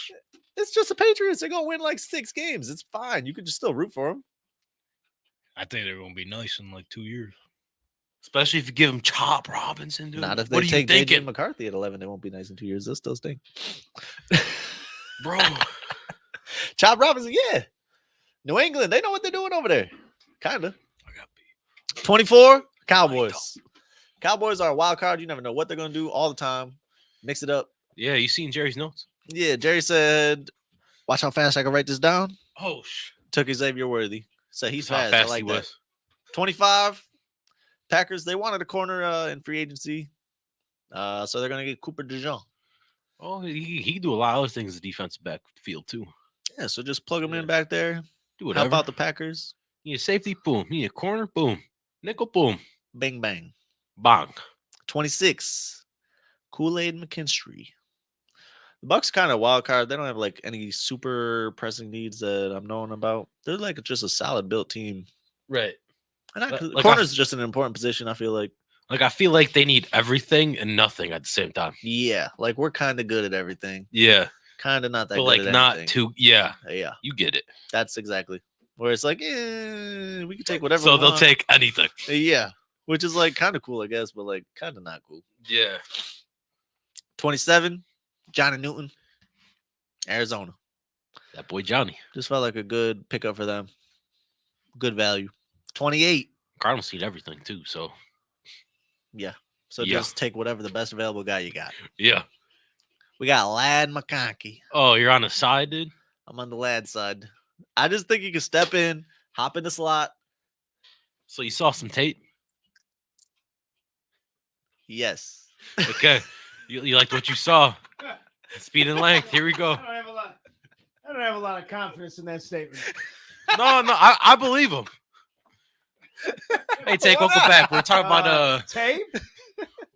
[SPEAKER 3] It's just the Patriots. They're gonna win like 6 games. It's fine. You can just still root for them.
[SPEAKER 1] I think they're gonna be nice in like 2 years.
[SPEAKER 2] Especially if you give him Chop Robinson, dude.
[SPEAKER 3] Not if
[SPEAKER 2] what
[SPEAKER 3] they
[SPEAKER 2] are you
[SPEAKER 3] take JJ
[SPEAKER 2] thinking,
[SPEAKER 3] McCarthy at 11. They won't be nice in 2 years. They'll still stink.
[SPEAKER 2] bro?
[SPEAKER 3] Chop Robinson, yeah. New England, they know what they're doing over there. Kinda.
[SPEAKER 1] I got beat.
[SPEAKER 3] 24, Cowboys. Cowboys are a wild card. You never know what they're gonna do all the time. Mix it up.
[SPEAKER 2] Yeah, you seen Jerry's notes?
[SPEAKER 3] Yeah, Jerry said, watch how fast I can write this down.
[SPEAKER 2] Oh,
[SPEAKER 3] Took Xavier Worthy. So he's
[SPEAKER 2] how
[SPEAKER 3] fast.
[SPEAKER 2] fast
[SPEAKER 3] I like
[SPEAKER 2] he
[SPEAKER 3] that.
[SPEAKER 2] was.
[SPEAKER 3] 25, Packers, they wanted a corner in free agency. So they're gonna get Cooper DeJean.
[SPEAKER 2] Oh, he can do a lot of other things as defensive backfield too.
[SPEAKER 3] Yeah, so just plug him
[SPEAKER 2] Yeah.
[SPEAKER 3] in back there.
[SPEAKER 2] Do
[SPEAKER 3] Help
[SPEAKER 2] whatever.
[SPEAKER 3] out the Packers.
[SPEAKER 2] You need a safety, boom. You need a corner, boom. Nickel, boom.
[SPEAKER 3] Bang bang.
[SPEAKER 2] Bang.
[SPEAKER 3] 26, Kool-Aid McKinstry. The Bucks kind of wild card. They don't have like any super pressing needs that I'm knowing about. They're like just a solid built team.
[SPEAKER 2] Right.
[SPEAKER 3] And
[SPEAKER 2] Like
[SPEAKER 3] corner is just an important position. I feel like.
[SPEAKER 2] Like I feel like they need everything and nothing at the same time.
[SPEAKER 3] Yeah, like we're kind of good at everything.
[SPEAKER 2] Yeah.
[SPEAKER 3] Kind of not that
[SPEAKER 2] But
[SPEAKER 3] good
[SPEAKER 2] like
[SPEAKER 3] at
[SPEAKER 2] not
[SPEAKER 3] anything.
[SPEAKER 2] too yeah,
[SPEAKER 3] Yeah,
[SPEAKER 2] you get it.
[SPEAKER 3] that's exactly where it's like, we can take whatever.
[SPEAKER 2] So
[SPEAKER 3] we
[SPEAKER 2] they'll
[SPEAKER 3] want.
[SPEAKER 2] take anything.
[SPEAKER 3] Yeah, which is like kind of cool, I guess, but like kind of not cool.
[SPEAKER 2] Yeah.
[SPEAKER 3] 27, Johnny Newton, Arizona.
[SPEAKER 2] That boy Johnny.
[SPEAKER 3] Just felt like a good pickup for them. Good value. 28.
[SPEAKER 2] Cardinals need everything too. So
[SPEAKER 3] Yeah. So
[SPEAKER 2] Yeah.
[SPEAKER 3] just take whatever the best available guy you got.
[SPEAKER 2] yeah.
[SPEAKER 3] We got Lad McConkey.
[SPEAKER 2] Oh, you're on the side, dude.
[SPEAKER 3] I'm on the Lad side. I just think he can step in, hop in the slot.
[SPEAKER 2] So you saw some tape.
[SPEAKER 3] Yes.
[SPEAKER 2] Okay. you liked what you saw. Speed and length. Here we go.
[SPEAKER 6] I don't have a lot of confidence in that statement.
[SPEAKER 2] No, I believe him. Hey, Tank, welcome back. We're talking about
[SPEAKER 6] tape.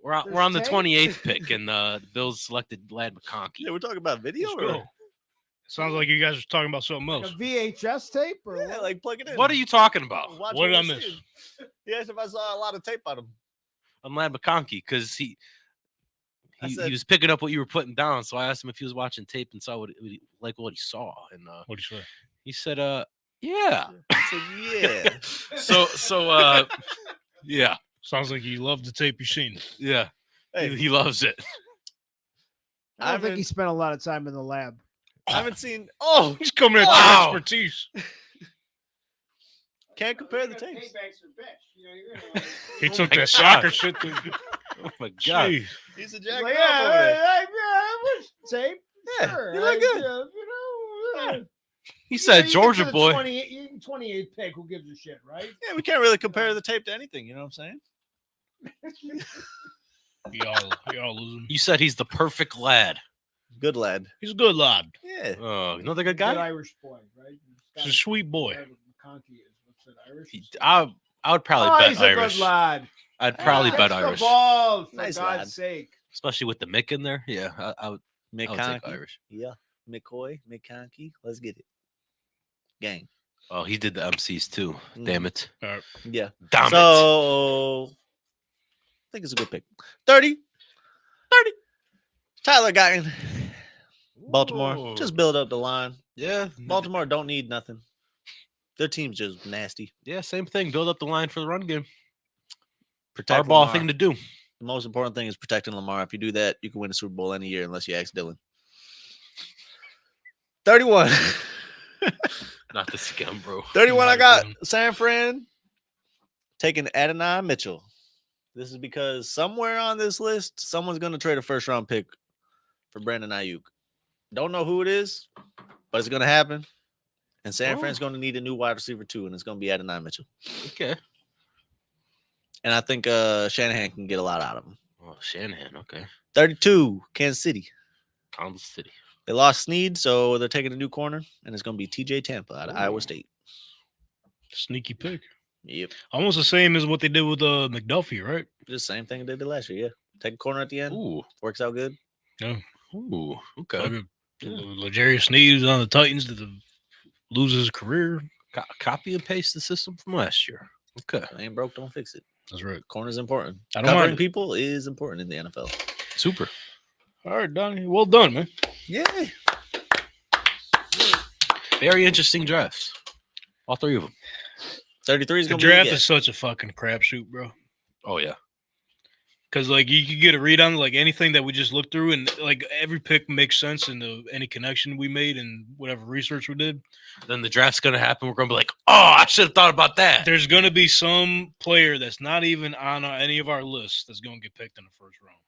[SPEAKER 2] we're on the 28th pick, and the Bills selected Lad McConkey.
[SPEAKER 3] Yeah, we're talking about video.
[SPEAKER 1] Let's
[SPEAKER 3] Or?
[SPEAKER 1] go. Sounds like you guys are talking about something
[SPEAKER 6] Like
[SPEAKER 1] else.
[SPEAKER 6] a VHS tape, or
[SPEAKER 3] Yeah, like plug it in.
[SPEAKER 2] What are you talking about?
[SPEAKER 3] Watch
[SPEAKER 1] What did I
[SPEAKER 3] we're
[SPEAKER 1] miss?
[SPEAKER 3] seeing. He asked if I saw a lot of tape on him.
[SPEAKER 2] On Lad McConkey, because he was picking up what you were putting down. So I asked him if he was watching tape and saw what he saw, and
[SPEAKER 1] What do you say?
[SPEAKER 2] he said, yeah.
[SPEAKER 3] I said, yeah.
[SPEAKER 2] So yeah,
[SPEAKER 1] Sounds like you love the tape you've seen.
[SPEAKER 2] yeah.
[SPEAKER 3] Hey,
[SPEAKER 2] He loves it.
[SPEAKER 6] I don't think
[SPEAKER 3] haven't-
[SPEAKER 6] he spent a lot of time in the lab.
[SPEAKER 3] I haven't seen. Oh,
[SPEAKER 1] He's coming at
[SPEAKER 2] Wow.
[SPEAKER 1] the expertise.
[SPEAKER 3] can't compare the tapes.
[SPEAKER 1] He took
[SPEAKER 2] my
[SPEAKER 1] that soccer
[SPEAKER 2] God.
[SPEAKER 1] shit. To,
[SPEAKER 2] Oh my god.
[SPEAKER 1] Jeez.
[SPEAKER 3] He's a
[SPEAKER 6] He's
[SPEAKER 3] jack
[SPEAKER 6] like,
[SPEAKER 3] off over there.
[SPEAKER 6] I wish tape.
[SPEAKER 3] Yeah,
[SPEAKER 6] Sure.
[SPEAKER 3] you look good.
[SPEAKER 2] He said,
[SPEAKER 6] you
[SPEAKER 2] Georgia
[SPEAKER 6] get to the
[SPEAKER 2] boy.
[SPEAKER 6] 28th pick. Who gives a shit, right?
[SPEAKER 3] Yeah, we can't really compare the tape to anything. You know what I'm saying?
[SPEAKER 1] Y'all losing.
[SPEAKER 2] You said he's the perfect lad.
[SPEAKER 3] Good lad.
[SPEAKER 1] He's a good lad.
[SPEAKER 3] Yeah.
[SPEAKER 2] Oh, another good
[SPEAKER 6] Good
[SPEAKER 2] guy.
[SPEAKER 6] Irish boy, right?
[SPEAKER 1] He's a sweet boy.
[SPEAKER 6] McConkey is. What's it, Irish?
[SPEAKER 2] I would probably bet
[SPEAKER 6] he's a
[SPEAKER 2] Irish.
[SPEAKER 6] good lad.
[SPEAKER 2] I'd probably
[SPEAKER 6] Catch
[SPEAKER 2] bet
[SPEAKER 6] the
[SPEAKER 2] Irish,
[SPEAKER 6] ball, for
[SPEAKER 3] Nice
[SPEAKER 6] God's
[SPEAKER 3] lad.
[SPEAKER 6] sake.
[SPEAKER 2] especially with the Mick in there. Yeah, I would take
[SPEAKER 3] McConkey.
[SPEAKER 2] Irish.
[SPEAKER 3] Yeah. McCoy. McConkey. Let's get it. Gang.
[SPEAKER 2] Oh, he did the MCs too. Damn it.
[SPEAKER 3] Yeah.
[SPEAKER 2] Damn it.
[SPEAKER 3] So I think it's a good pick. 30. Tyler Guyton. Baltimore.
[SPEAKER 2] Ooh.
[SPEAKER 3] Just build up the line.
[SPEAKER 2] Yeah.
[SPEAKER 3] Baltimore don't need nothing. Their team's just nasty.
[SPEAKER 2] Yeah, same thing. Build up the line for the run game.
[SPEAKER 3] Protect
[SPEAKER 2] Hardball
[SPEAKER 3] Lamar.
[SPEAKER 2] thing to do.
[SPEAKER 3] The most important thing is protecting Lamar. If you do that, you can win a Super Bowl any year unless you ask Dylan. 31.
[SPEAKER 2] Not the scum, bro.
[SPEAKER 3] 31, I
[SPEAKER 1] Not
[SPEAKER 3] got
[SPEAKER 1] again.
[SPEAKER 3] San Fran taking Adonai Mitchell. This is because somewhere on this list, someone's going to trade a first-round pick for Brandon Ayuk. Don't know who it is, but it's going to happen. And San Fran's going to need a new wide receiver too, and it's going to be Adonai Mitchell.
[SPEAKER 2] Okay.
[SPEAKER 3] And I think Shanahan can get a lot out of him.
[SPEAKER 2] Oh, Shanahan. Okay.
[SPEAKER 3] 32, Kansas City.
[SPEAKER 2] Kansas City.
[SPEAKER 3] They lost Snead, so they're taking a new corner, and it's going to be TJ Tampa out of Iowa State.
[SPEAKER 1] Sneaky pick.
[SPEAKER 3] Yep.
[SPEAKER 1] Almost the same as what they did with McDuffie, right?
[SPEAKER 3] Just same thing they did last year. Yeah. Take a corner at the end.
[SPEAKER 2] Ooh.
[SPEAKER 3] Works out good.
[SPEAKER 2] Ooh. Okay.
[SPEAKER 1] Like L'Jarius Sneed is on the Titans to lose his career.
[SPEAKER 2] Copy and paste the system from last year. Okay.
[SPEAKER 3] If it ain't broke, don't fix it.
[SPEAKER 1] That's right.
[SPEAKER 3] Corner's important.
[SPEAKER 1] I don't
[SPEAKER 3] Covering
[SPEAKER 1] mind it.
[SPEAKER 3] people is important in the NFL.
[SPEAKER 2] Super.
[SPEAKER 1] All right, Donn'y. Well done, man.
[SPEAKER 3] Yeah.
[SPEAKER 2] Very interesting drafts. All three of them.
[SPEAKER 3] 33 is
[SPEAKER 1] The
[SPEAKER 3] going to
[SPEAKER 1] draft
[SPEAKER 3] be
[SPEAKER 1] is such a fucking crapshoot, bro.
[SPEAKER 2] Oh, yeah.
[SPEAKER 1] Because like you could get a read on like anything that we just looked through, and like every pick makes sense in any connection we made and whatever research we did.
[SPEAKER 2] Then the draft's going to happen. We're going to be like, oh, I should have thought about that.
[SPEAKER 1] There's going to be some player that's not even on any of our lists that's going to get picked in the first round.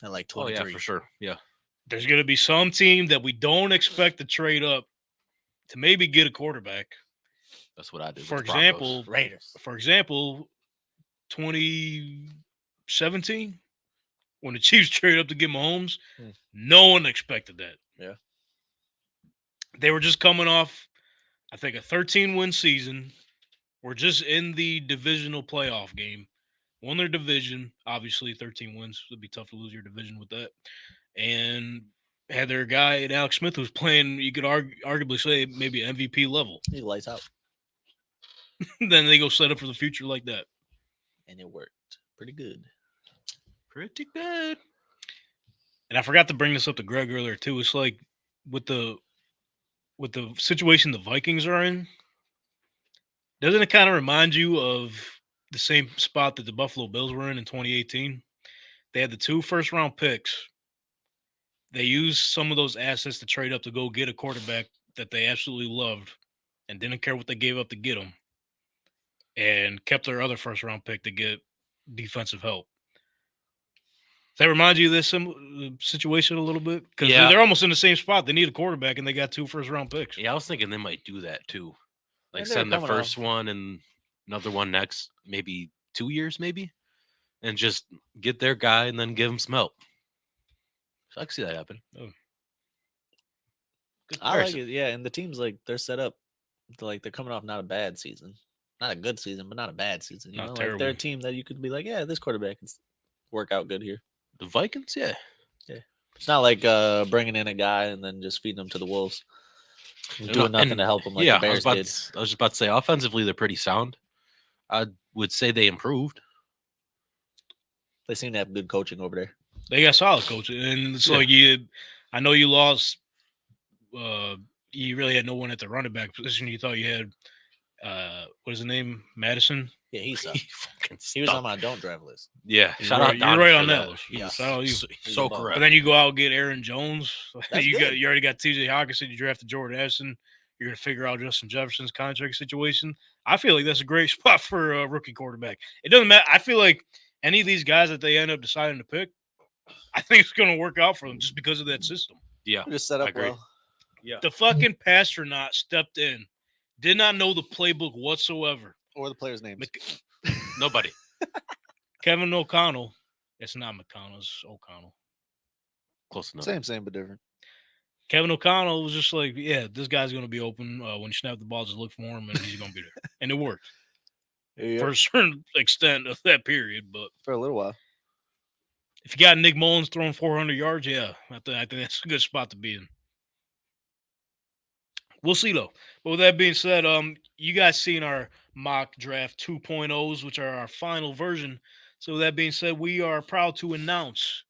[SPEAKER 3] at like
[SPEAKER 2] Oh,
[SPEAKER 3] 23.
[SPEAKER 2] yeah, for sure. Yeah.
[SPEAKER 1] There's going to be some team that we don't expect to trade up to maybe get a quarterback.
[SPEAKER 2] That's what I did.
[SPEAKER 1] For
[SPEAKER 2] with the Broncos.
[SPEAKER 1] example,
[SPEAKER 3] Raiders.
[SPEAKER 1] 2017, when the Chiefs traded up to get Mahomes,
[SPEAKER 3] Hmm.
[SPEAKER 1] no one expected that.
[SPEAKER 3] Yeah.
[SPEAKER 1] They were just coming off, I think, a 13-win season. We're just in the divisional playoff game. Won their division. Obviously, 13 wins. It would be tough to lose your division with that. And had their guy, Alex Smith, who's playing, you could arguably say, maybe MVP level.
[SPEAKER 3] He lights out.
[SPEAKER 1] Then they go set up for the future like that.
[SPEAKER 3] And it worked. Pretty good.
[SPEAKER 2] Pretty good.
[SPEAKER 1] And I forgot to bring this up to Greg earlier too. It's like with the situation the Vikings are in, doesn't it kind of remind you of the same spot that the Buffalo Bills were in 2018? They had the 2 first-round picks. They used some of those assets to trade up to go get a quarterback that they absolutely loved and didn't care what they gave up to get him, and kept their other first-round pick to get defensive help. Does that remind you of this situation a little bit? Because
[SPEAKER 2] Yeah.
[SPEAKER 1] they're almost in the same spot. They need a quarterback, and they got 2 first-round picks.
[SPEAKER 2] Yeah, I was thinking they might do that too. Like
[SPEAKER 3] And they're
[SPEAKER 2] send the
[SPEAKER 3] coming
[SPEAKER 2] first
[SPEAKER 3] off-
[SPEAKER 2] one and another one next, maybe 2 years, maybe, and just get their guy and then give him some help. So I can see that happen.
[SPEAKER 1] Oh.
[SPEAKER 2] Good
[SPEAKER 3] I like
[SPEAKER 2] comparison.
[SPEAKER 3] it. Yeah. And the team's like, they're set up to like, they're coming off not a bad season. not a good season, but not a bad season. You
[SPEAKER 1] Not
[SPEAKER 3] know, like they're a
[SPEAKER 1] terrible.
[SPEAKER 3] team that you could be like, yeah, this quarterback can work out good here.
[SPEAKER 2] The Vikings, yeah.
[SPEAKER 3] It's not like bringing in a guy and then just feeding him to the wolves, and doing nothing
[SPEAKER 2] and
[SPEAKER 3] to help him like
[SPEAKER 2] yeah,
[SPEAKER 3] the Bears did.
[SPEAKER 2] I was just about to say, offensively, they're pretty sound. I would say they improved.
[SPEAKER 3] They seem to have good coaching over there.
[SPEAKER 1] They got solid coaching, and it's
[SPEAKER 2] Yeah.
[SPEAKER 1] like I know you lost. You really had no one at the running back position. You thought you had, what is the name? Madison.
[SPEAKER 3] Yeah, he
[SPEAKER 2] He
[SPEAKER 3] sucked.
[SPEAKER 2] fucking
[SPEAKER 3] He was
[SPEAKER 2] stunk.
[SPEAKER 3] on my don't draft list.
[SPEAKER 2] Yeah,
[SPEAKER 1] You're
[SPEAKER 2] shout
[SPEAKER 1] right-
[SPEAKER 2] out.
[SPEAKER 1] you're
[SPEAKER 2] Donn'y
[SPEAKER 1] right
[SPEAKER 2] for
[SPEAKER 1] on that list.
[SPEAKER 3] Yeah.
[SPEAKER 1] Shout out you.
[SPEAKER 2] So,
[SPEAKER 3] He's
[SPEAKER 2] so
[SPEAKER 3] a bum.
[SPEAKER 2] correct.
[SPEAKER 1] But then you go out and get Aaron Jones.
[SPEAKER 3] That's
[SPEAKER 1] you
[SPEAKER 3] good.
[SPEAKER 1] already got T.J. Hawkinson. You drafted Jordan Addison. You're gonna figure out Justin Jefferson's contract situation. I feel like that's a great spot for a rookie quarterback. It doesn't matter. I feel like any of these guys that they end up deciding to pick, I think it's gonna work out for them just because of that system.
[SPEAKER 2] Yeah,
[SPEAKER 3] Just set
[SPEAKER 2] I
[SPEAKER 3] up
[SPEAKER 2] agree.
[SPEAKER 3] well.
[SPEAKER 1] The fucking pastronaut stepped in, did not know the playbook whatsoever.
[SPEAKER 3] Or the players' names.
[SPEAKER 2] Nobody.
[SPEAKER 1] Kevin O'Connell. It's not McConnell. It's O'Connell.
[SPEAKER 2] Close enough.
[SPEAKER 3] Same, but different.
[SPEAKER 1] Kevin O'Connell was just like, yeah, this guy's going to be open. When you snap the ball, just look for him, and he's going to be there. And it worked
[SPEAKER 3] Yeah,
[SPEAKER 1] for a certain extent of that period. But
[SPEAKER 3] for a little while.
[SPEAKER 1] if you got Nick Mullins throwing 400 yards, yeah, I think that's a good spot to be in. We'll see, though. But with that being said, you guys seen our mock draft 2.0s, which are our final version. So with that being said, we are proud to announce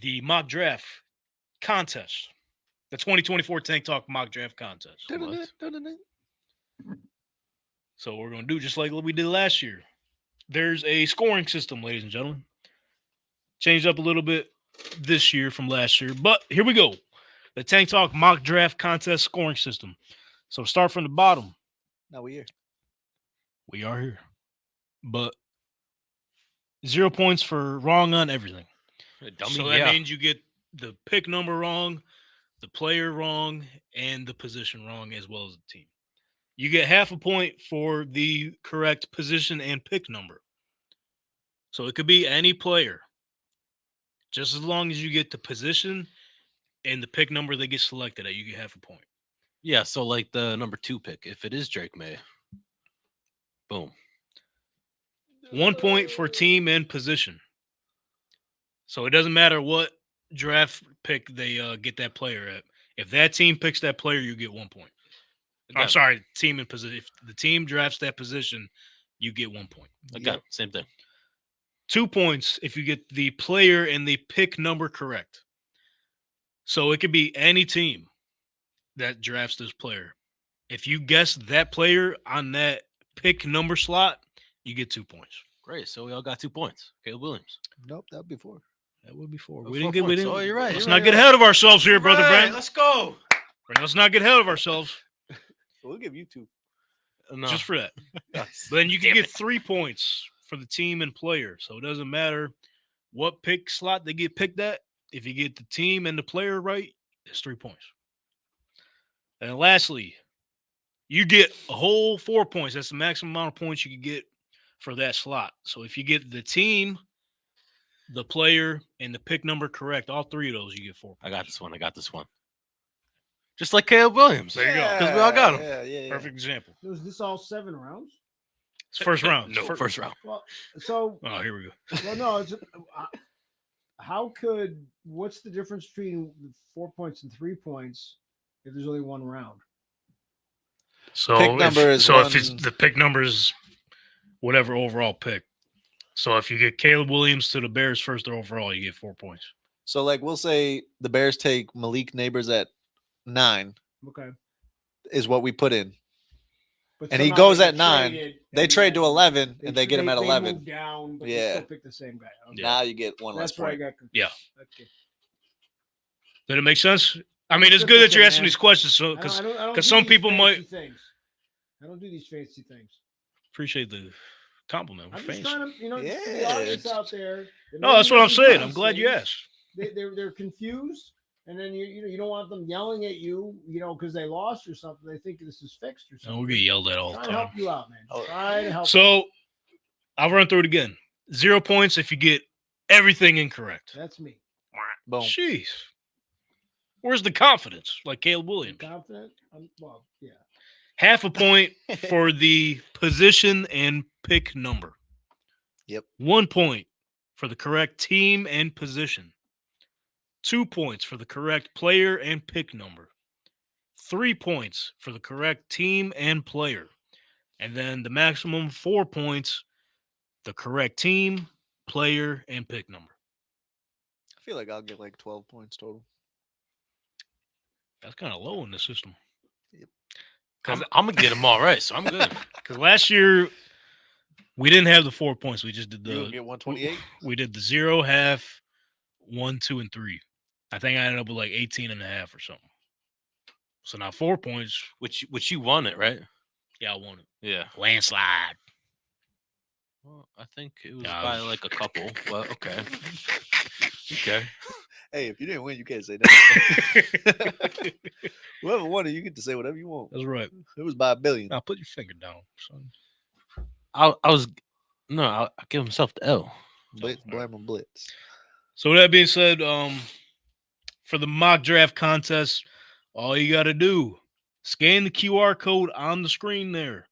[SPEAKER 1] the mock draft contest. The 2024 Tank Talk mock draft contest. So we're going to do just like we did last year. There's a scoring system, ladies and gentlemen. Changed up a little bit this year from last year. But here we go. The Tank Talk mock draft contest scoring system. So start from the bottom.
[SPEAKER 3] Now we're here.
[SPEAKER 1] We are here. But 0 points for wrong on everything.
[SPEAKER 2] Dummy,
[SPEAKER 1] So that
[SPEAKER 2] yeah.
[SPEAKER 1] means you get the pick number wrong, the player wrong, and the position wrong, as well as the team. You get half a point for the correct position and pick number. So it could be any player. Just as long as you get the position and the pick number they get selected at, you get half a point.
[SPEAKER 2] Yeah, so like the number 2 pick, if it is Drake May, boom.
[SPEAKER 1] 1 point for team and position. So it doesn't matter what draft pick they get that player at. If that team picks that player, you get 1 point. I'm
[SPEAKER 2] Again,
[SPEAKER 1] sorry, team and position. If the team drafts that position, you get 1 point.
[SPEAKER 2] Again, same thing.
[SPEAKER 1] 2 points if you get the player and the pick number correct. So it could be any team that drafts this player. If you guess that player on that pick number slot, you get 2 points.
[SPEAKER 2] Great. So we all got 2 points. Caleb Williams.
[SPEAKER 3] Nope, that would be 4.
[SPEAKER 1] That would be 4.
[SPEAKER 2] Oh,
[SPEAKER 1] We
[SPEAKER 2] 4
[SPEAKER 1] didn't get. We
[SPEAKER 2] points.
[SPEAKER 1] didn't.
[SPEAKER 2] Oh, you're right,
[SPEAKER 1] Let's
[SPEAKER 2] you're
[SPEAKER 1] not
[SPEAKER 2] right,
[SPEAKER 1] get
[SPEAKER 2] you're
[SPEAKER 1] ahead of ourselves here, brother Brent.
[SPEAKER 2] Let's go.
[SPEAKER 1] Let's not get ahead of ourselves
[SPEAKER 3] We'll give you 2.
[SPEAKER 2] No.
[SPEAKER 1] just for that.
[SPEAKER 2] Yes.
[SPEAKER 1] Then you can
[SPEAKER 2] Damn
[SPEAKER 1] get
[SPEAKER 2] it.
[SPEAKER 1] 3 points for the team and player. So it doesn't matter what pick slot they get picked at. If you get the team and the player right, it's 3 points. And lastly, you get a whole 4 points. That's the maximum amount of points you can get for that slot. So if you get the team, the player, and the pick number correct, all 3 of those, you get 4 points.
[SPEAKER 2] I got this one. Just like Caleb Williams.
[SPEAKER 1] There you go.
[SPEAKER 2] Because we all got him.
[SPEAKER 3] Yeah.
[SPEAKER 1] Perfect example.
[SPEAKER 6] Was this all 7 rounds?
[SPEAKER 1] It's first round.
[SPEAKER 2] No, first round.
[SPEAKER 6] Well, so
[SPEAKER 1] Oh, here we go.
[SPEAKER 6] well, no. It's, what's the difference between 4 points and 3 points if there's only 1 round?
[SPEAKER 1] So
[SPEAKER 3] Pick number is
[SPEAKER 1] if it's
[SPEAKER 3] one-
[SPEAKER 1] the pick number is whatever overall pick. So if you get Caleb Williams to the Bears first overall, you get 4 points.
[SPEAKER 3] So, like, we'll say the Bears take Malik Neighbors at 9
[SPEAKER 6] Okay.
[SPEAKER 3] is what we put in.
[SPEAKER 6] But
[SPEAKER 3] And he
[SPEAKER 6] somehow
[SPEAKER 3] goes
[SPEAKER 6] they
[SPEAKER 3] at 9.
[SPEAKER 6] traded,
[SPEAKER 3] They
[SPEAKER 6] and
[SPEAKER 3] trade to
[SPEAKER 6] then
[SPEAKER 3] 11, and they get him at
[SPEAKER 6] They
[SPEAKER 3] 11.
[SPEAKER 6] moved down, but they
[SPEAKER 3] Yeah.
[SPEAKER 6] still pick the same guy. Okay.
[SPEAKER 1] Yeah.
[SPEAKER 3] Now you get 1 less
[SPEAKER 6] That's where I
[SPEAKER 3] point.
[SPEAKER 6] got confused.
[SPEAKER 1] Yeah.
[SPEAKER 6] Okay.
[SPEAKER 1] Did it make sense? I mean, it's
[SPEAKER 6] Simple
[SPEAKER 1] good that you're
[SPEAKER 6] thing,
[SPEAKER 1] asking
[SPEAKER 6] man.
[SPEAKER 1] these questions. So
[SPEAKER 6] I don't-
[SPEAKER 1] because
[SPEAKER 6] I don't
[SPEAKER 1] 'cause
[SPEAKER 6] do
[SPEAKER 1] some
[SPEAKER 6] these
[SPEAKER 1] people
[SPEAKER 6] fancy
[SPEAKER 1] might-
[SPEAKER 6] things. I don't do these fancy things.
[SPEAKER 1] appreciate the compliment. We're
[SPEAKER 6] I'm just
[SPEAKER 1] fans.
[SPEAKER 6] trying to, for the
[SPEAKER 3] Yeah.
[SPEAKER 6] audience out there. that
[SPEAKER 1] No,
[SPEAKER 6] maybe
[SPEAKER 1] that's what I'm
[SPEAKER 6] doesn't
[SPEAKER 1] saying.
[SPEAKER 6] do
[SPEAKER 1] I'm
[SPEAKER 6] these
[SPEAKER 1] glad you
[SPEAKER 6] things,
[SPEAKER 1] asked.
[SPEAKER 6] They're confused, and then you don't want them yelling at you, because they lost or something. They think this is fixed or
[SPEAKER 1] And
[SPEAKER 6] something.
[SPEAKER 1] we'll get yelled at all the
[SPEAKER 6] Trying to help
[SPEAKER 1] time.
[SPEAKER 6] you out, man.
[SPEAKER 3] Oh.
[SPEAKER 6] Try to help.
[SPEAKER 1] So I'll run through it again. 0 points if you get everything incorrect.
[SPEAKER 6] That's me.
[SPEAKER 3] Boom.
[SPEAKER 1] Jeez. Where's the confidence? Like Caleb
[SPEAKER 6] I'm
[SPEAKER 1] Williams.
[SPEAKER 6] confident. Well, yeah.
[SPEAKER 1] Half a point for the position and pick number.
[SPEAKER 3] Yep.
[SPEAKER 1] 1 point for the correct team and position. 2 points for the correct player and pick number. 3 points for the correct team and player. And then the maximum 4 points, the correct team, player, and pick number.
[SPEAKER 3] I feel like I'll get like 12 points total.
[SPEAKER 1] That's kind of low in the system.
[SPEAKER 2] I'm gonna get them all right, so I'm good.
[SPEAKER 1] Because last year we didn't have the 4 points. We just did
[SPEAKER 3] You'll
[SPEAKER 1] the
[SPEAKER 3] get 128.
[SPEAKER 1] we did the 0, half, 1, 2, and 3. I think I ended up with like 18 and a half or something. So now 4 points.
[SPEAKER 2] Which you won it, right?
[SPEAKER 1] Yeah, I won it.
[SPEAKER 2] Yeah.
[SPEAKER 1] Landslide.
[SPEAKER 2] Well, I think it was
[SPEAKER 1] Yeah,
[SPEAKER 2] by like a couple, but okay. Okay.
[SPEAKER 3] Hey, if you didn't win, you can't say that. Whoever won it, you get to say whatever you want.
[SPEAKER 1] That's right.
[SPEAKER 3] It was by $1 billion.
[SPEAKER 1] Now put your finger down, son.
[SPEAKER 2] I'll give himself the L.
[SPEAKER 3] Blitz, blam, and blitz.
[SPEAKER 1] So with that being said, for the mock draft contest, all you got to do, scan the QR code on the screen there.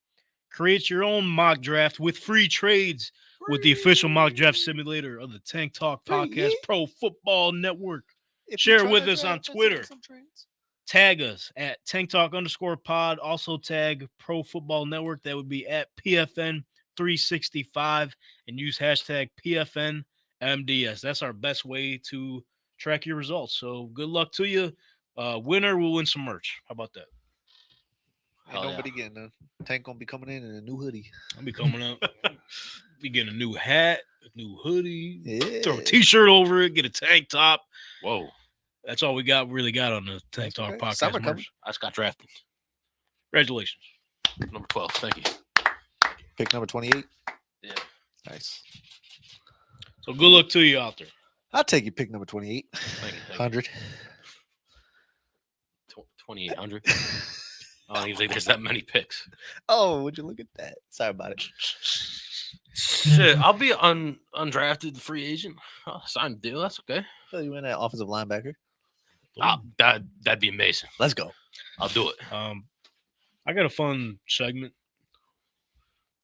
[SPEAKER 1] Create your own mock draft with free trades with the official mock draft simulator of the Tank Talk Podcast Pro Football Network. Share it with us on Twitter. Tag us at Tank Talk _pod. Also tag Pro Football Network. That would be at PFN365 and use hashtag PFNMDS. That's our best way to track your results. So good luck to you. Winner will win some merch. How about that?
[SPEAKER 3] Ain't nobody getting a Tank gonna be coming in a new hoodie.
[SPEAKER 1] I'll be coming up. Be getting a new hat, a new hoodie,
[SPEAKER 3] Yeah.
[SPEAKER 1] throw a t-shirt over it, get a tank top.
[SPEAKER 2] Whoa.
[SPEAKER 1] That's all we really got on the Tank Talk
[SPEAKER 3] okay.
[SPEAKER 1] Podcast.
[SPEAKER 3] Summer
[SPEAKER 1] merch.
[SPEAKER 3] coming.
[SPEAKER 2] I just got drafted.
[SPEAKER 1] Congratulations.
[SPEAKER 2] Number 12. Thank you.
[SPEAKER 3] Pick number 28.
[SPEAKER 2] Yeah.
[SPEAKER 3] Nice.
[SPEAKER 1] So good luck to you out there.
[SPEAKER 3] I'll take you pick number 28.
[SPEAKER 2] Thank you.
[SPEAKER 3] 100.
[SPEAKER 2] 2,800. I don't even think there's that many picks.
[SPEAKER 3] Oh, would you look at that? Sorry about it.
[SPEAKER 2] Shit, I'll be undrafted free agent. I'll sign a deal. That's okay.
[SPEAKER 3] So you in that offensive linebacker?
[SPEAKER 2] That'd be amazing.
[SPEAKER 3] Let's go.
[SPEAKER 2] I'll do it.
[SPEAKER 1] I got a fun segment.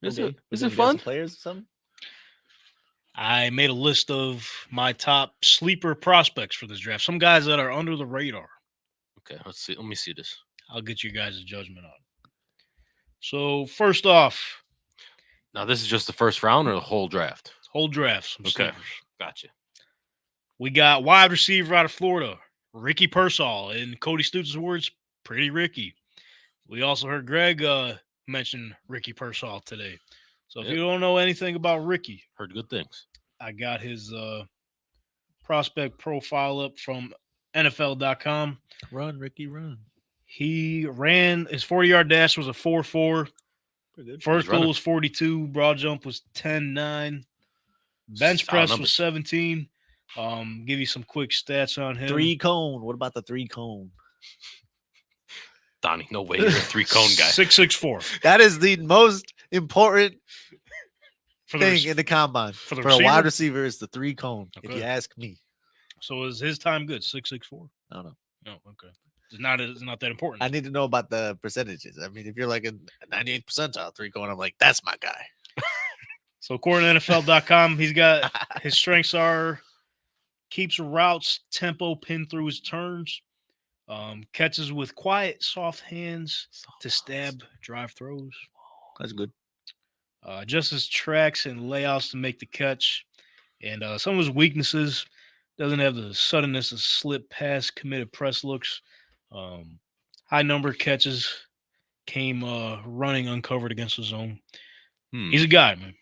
[SPEAKER 2] Is
[SPEAKER 3] Okay.
[SPEAKER 2] it
[SPEAKER 3] We gonna get
[SPEAKER 2] fun?
[SPEAKER 3] some players or something?
[SPEAKER 1] I made a list of my top sleeper prospects for this draft. Some guys that are under the radar.
[SPEAKER 2] Okay, let's see. Let me see this.
[SPEAKER 1] I'll get you guys' judgment on it. So first off,
[SPEAKER 2] Now, this is just the first round or the whole draft?
[SPEAKER 1] whole draft. Some
[SPEAKER 2] Okay.
[SPEAKER 1] sleepers.
[SPEAKER 2] Gotcha.
[SPEAKER 1] We got wide receiver out of Florida, Ricky Pearsall. In Cody Stooges' words, pretty Ricky. We also heard Greg mention Ricky Pearsall today. So if
[SPEAKER 2] Yep.
[SPEAKER 1] you don't know anything about Ricky,
[SPEAKER 2] Heard good things.
[SPEAKER 1] I got his prospect profile up from NFL.com.
[SPEAKER 3] Run, Ricky, run.
[SPEAKER 1] He ran his 40-yard dash was a 4.4.
[SPEAKER 3] Pretty good.
[SPEAKER 1] Vertical
[SPEAKER 2] running.
[SPEAKER 1] was 42. Broad jump was 10.9. Bench
[SPEAKER 2] Solid
[SPEAKER 1] press
[SPEAKER 2] numbers.
[SPEAKER 1] was 17. Give you some quick stats on him.
[SPEAKER 3] 3 cone. What about the 3 cone?
[SPEAKER 2] Donn'y, no way. You're a 3-cone guy.
[SPEAKER 1] 6'4".
[SPEAKER 3] That is the most important
[SPEAKER 1] For the
[SPEAKER 3] thing
[SPEAKER 1] res-
[SPEAKER 3] in the combine.
[SPEAKER 1] for the
[SPEAKER 3] For a wide
[SPEAKER 1] receiver?
[SPEAKER 3] receiver, is the 3 cone. If
[SPEAKER 1] Okay.
[SPEAKER 3] you ask me.
[SPEAKER 1] So is his time good? 6'4"?
[SPEAKER 3] I don't know.
[SPEAKER 1] No, okay. It's not that important.
[SPEAKER 3] I need to know about the percentages. I mean, if you're like a 98th percentile 3 cone, I'm like, that's my guy.
[SPEAKER 1] So according to NFL.com, he's got his strengths are keeps routes, tempo, pin through his turns, catches with quiet, soft hands to stab drive throws,
[SPEAKER 3] That's good.
[SPEAKER 1] adjusts his tracks and layouts to make the catch. And some of his weaknesses, doesn't have the suddenness of slip pass, committed press looks. High number of catches, came running uncovered against the zone. He's a guy, man.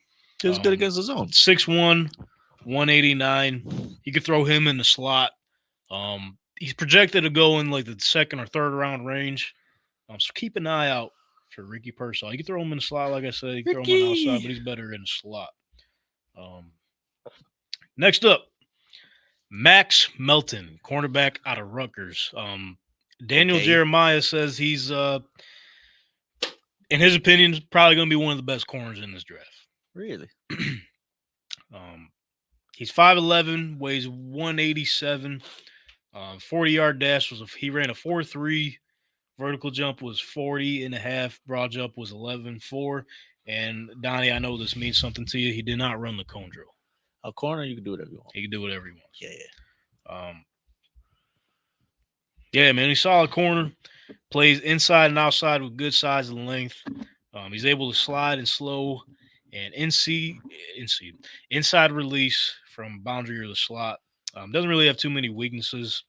[SPEAKER 3] He was good against the zone.
[SPEAKER 1] 6'1", 189. You could throw him in the slot. He's projected to go in like the second or third round range. So keep an eye out for Ricky Pearsall. You can throw him in the slot, like I said. You can throw him on the outside, but he's better in the slot. Next up, Max Melton, cornerback out of Rutgers. Daniel
[SPEAKER 3] Okay.
[SPEAKER 1] Jeremiah says he's, in his opinion, probably going to be one of the best corners in this draft.
[SPEAKER 3] Really?
[SPEAKER 1] He's 5'11", weighs 187. 40-yard dash he ran a 4.3, Vertical jump was 40.5. Broad jump was 11.4. And Donn'y, I know this means something to you. He did not run the cone drill.
[SPEAKER 3] A corner, you can do whatever you want.
[SPEAKER 1] He can do whatever he wants.
[SPEAKER 3] Yeah.
[SPEAKER 1] Yeah, man, he's solid corner. Plays inside and outside with good size and length. He's able to slide and slow and inside release from boundary or the slot. Doesn't really have too many weaknesses.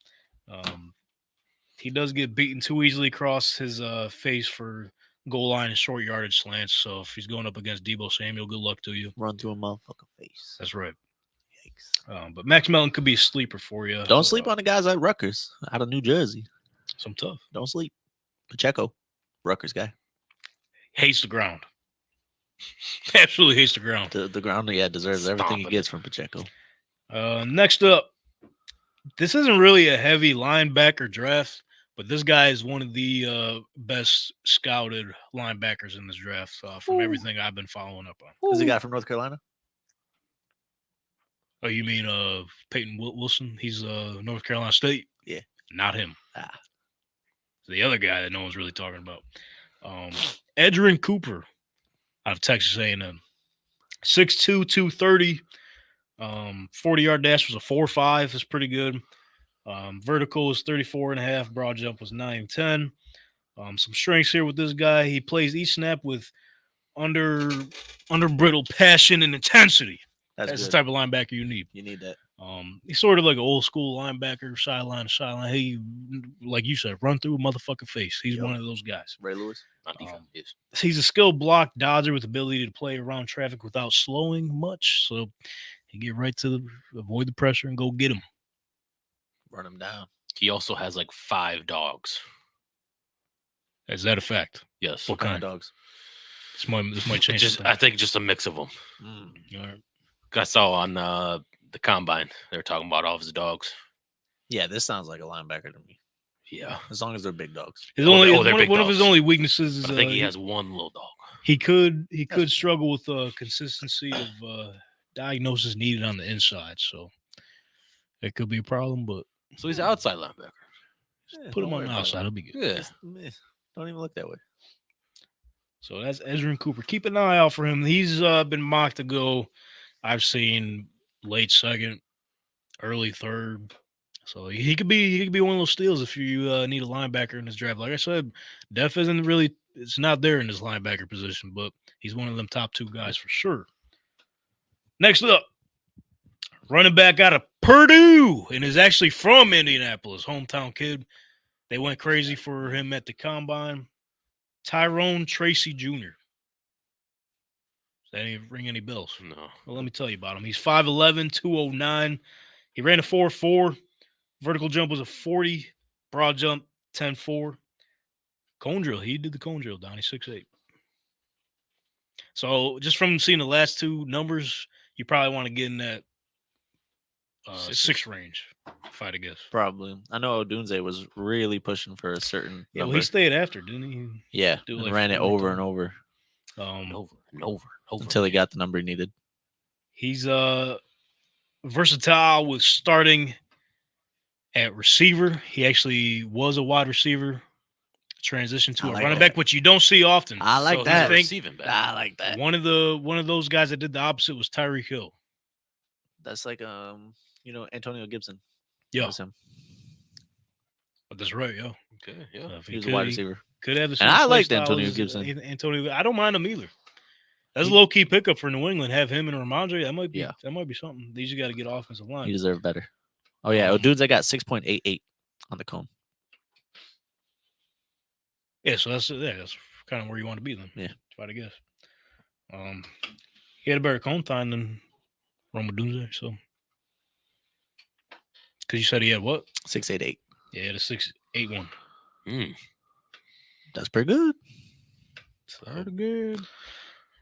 [SPEAKER 1] He does get beaten too easily across his face for goal line and short yardage slants. So if he's going up against Deebo Samuel, good luck to you.
[SPEAKER 3] Run through a motherfucking face.
[SPEAKER 1] That's right.
[SPEAKER 3] Yikes.
[SPEAKER 1] But Max Melton could be a sleeper for you.
[SPEAKER 3] Don't sleep on the guys like Rutgers out of New Jersey.
[SPEAKER 1] Some tough.
[SPEAKER 3] Don't sleep. Pacheco, Rutgers guy.
[SPEAKER 1] Hates the ground. Absolutely hates the ground.
[SPEAKER 3] The ground, yeah, deserves everything he
[SPEAKER 2] Stomping.
[SPEAKER 3] gets from Pacheco.
[SPEAKER 1] Next up, this isn't really a heavy linebacker draft, but this guy is one of the best scouted linebackers in this draft from everything I've been following up on.
[SPEAKER 3] Is the guy from North Carolina?
[SPEAKER 1] Oh, you mean Peyton Wilson? He's North Carolina State?
[SPEAKER 3] Yeah.
[SPEAKER 1] Not him.
[SPEAKER 3] Ah.
[SPEAKER 1] The other guy that no one's really talking about. Edrin Cooper out of Texas A&M. 6'2", 230. 40-yard dash was a 4.5. That's pretty good. Vertical was 34.5. Broad jump was 9.10. Some strengths here with this guy. He plays each snap with under-brittle passion and intensity. That's
[SPEAKER 3] good.
[SPEAKER 1] the type of linebacker you need.
[SPEAKER 3] You need that.
[SPEAKER 1] He's sort of like an old school linebacker, sideline to sideline. He, like you said, run through a motherfucking face. He's one of those guys.
[SPEAKER 3] Ray Lewis.
[SPEAKER 2] On defense, yes.
[SPEAKER 1] He's a skilled block dodger with ability to play around traffic without slowing much. So he get right to avoid the pressure and go get him.
[SPEAKER 3] Run him down.
[SPEAKER 2] He also has like 5 dogs.
[SPEAKER 1] Is that a fact?
[SPEAKER 2] Yes.
[SPEAKER 3] What kind of dogs?
[SPEAKER 1] This might change.
[SPEAKER 2] I think just a mix of them.
[SPEAKER 1] All right.
[SPEAKER 2] I saw on the combine they were talking about all of his dogs.
[SPEAKER 3] Yeah, this sounds like a linebacker to me.
[SPEAKER 2] Yeah,
[SPEAKER 3] As long as they're big dogs.
[SPEAKER 1] His
[SPEAKER 2] Oh,
[SPEAKER 1] only
[SPEAKER 2] they're big
[SPEAKER 1] one of his
[SPEAKER 2] dogs.
[SPEAKER 1] only weaknesses is
[SPEAKER 2] I think he has one little dog.
[SPEAKER 1] he could struggle with consistency of diagnosis needed on the inside. So it could be a problem, but
[SPEAKER 2] So he's an outside linebacker.
[SPEAKER 3] Yeah,
[SPEAKER 1] put
[SPEAKER 3] don't
[SPEAKER 1] him on
[SPEAKER 3] worry
[SPEAKER 1] the
[SPEAKER 3] about
[SPEAKER 1] outside.
[SPEAKER 3] it.
[SPEAKER 1] It'll be good.
[SPEAKER 2] Yeah.
[SPEAKER 3] Don't even look that way.
[SPEAKER 1] So that's Edrin Cooper. Keep an eye out for him. He's been mocked to go. I've seen late second, early third. So he could be one of those steals if you need a linebacker in this draft. Like I said, depth isn't really it's not there in this linebacker position, but he's one of them top 2 guys for sure. Next up, running back out of Purdue and is actually from Indianapolis, hometown kid. They went crazy for him at the combine. Tyrone Tracy Jr. Does that ring any bells?
[SPEAKER 2] No.
[SPEAKER 1] Well, let me tell you about him. He's 5'11", 209. He ran a 4.4. Vertical jump was a 40. Broad jump, 10.4. Cone drill. He did the cone drill, Donn'y, 6'8". So just from seeing the last 2 numbers, you probably want to get in that 6 range, if I had to guess.
[SPEAKER 3] Probably. I know Odunze was really pushing for a certain
[SPEAKER 1] Yeah, well,
[SPEAKER 3] number.
[SPEAKER 1] he stayed after, didn't he?
[SPEAKER 3] Yeah,
[SPEAKER 1] do
[SPEAKER 3] and
[SPEAKER 1] like
[SPEAKER 3] ran it
[SPEAKER 1] 40
[SPEAKER 3] over and
[SPEAKER 1] times.
[SPEAKER 3] over
[SPEAKER 2] Over and over
[SPEAKER 3] until he got the number he needed.
[SPEAKER 1] He's versatile with starting at receiver. He actually was a wide receiver, transitioned to
[SPEAKER 3] I
[SPEAKER 1] a
[SPEAKER 3] like
[SPEAKER 1] running
[SPEAKER 3] that.
[SPEAKER 1] back, which you don't see often.
[SPEAKER 3] I like
[SPEAKER 2] So he's
[SPEAKER 3] that.
[SPEAKER 2] a receiving back.
[SPEAKER 3] I like that.
[SPEAKER 1] One of those guys that did the opposite was Tyreek Hill.
[SPEAKER 3] That's like Antonio Gibson.
[SPEAKER 1] Yeah,
[SPEAKER 3] That was him.
[SPEAKER 1] but that's right, yo.
[SPEAKER 2] Okay, yeah.
[SPEAKER 1] If
[SPEAKER 3] He was a wide receiver.
[SPEAKER 1] Could have the
[SPEAKER 3] And
[SPEAKER 1] same
[SPEAKER 3] I
[SPEAKER 1] play
[SPEAKER 3] liked
[SPEAKER 1] style
[SPEAKER 3] Antonio
[SPEAKER 1] as
[SPEAKER 3] Gibson.
[SPEAKER 1] Antonio, I don't mind him either. That's a low key pickup for New England. Have him and Ramondre. That might be something. They just got to get offensive line.
[SPEAKER 3] He deserved better. Oh yeah, Odunze got 6.88 on the cone.
[SPEAKER 1] Yeah, so that's kind of where you want to be then.
[SPEAKER 3] Yeah.
[SPEAKER 1] Try to guess. He had a better cone time than Roma Dunze, so because you said he had what?
[SPEAKER 3] 6.88.
[SPEAKER 1] Yeah, he had a 6.81.
[SPEAKER 3] That's pretty good.
[SPEAKER 1] Pretty good.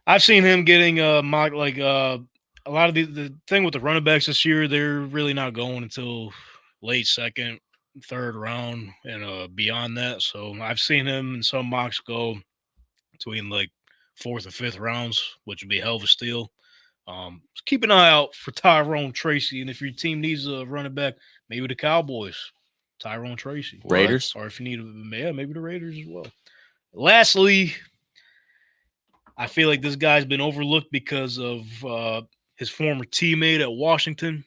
[SPEAKER 1] I've seen him getting mocked like a lot of the thing with the running backs this year, they're really not going until late second, third round, and beyond that. So I've seen him in some mocks go between like 4th and 5th rounds, which would be a hell of a steal. So keep an eye out for Tyrone Tracy, and if your team needs a running back, maybe the Cowboys Tyrone Tracy.
[SPEAKER 3] Raiders.
[SPEAKER 1] Or if you need, maybe the Raiders as well. Lastly, I feel like this guy's been overlooked because of his former teammate at Washington.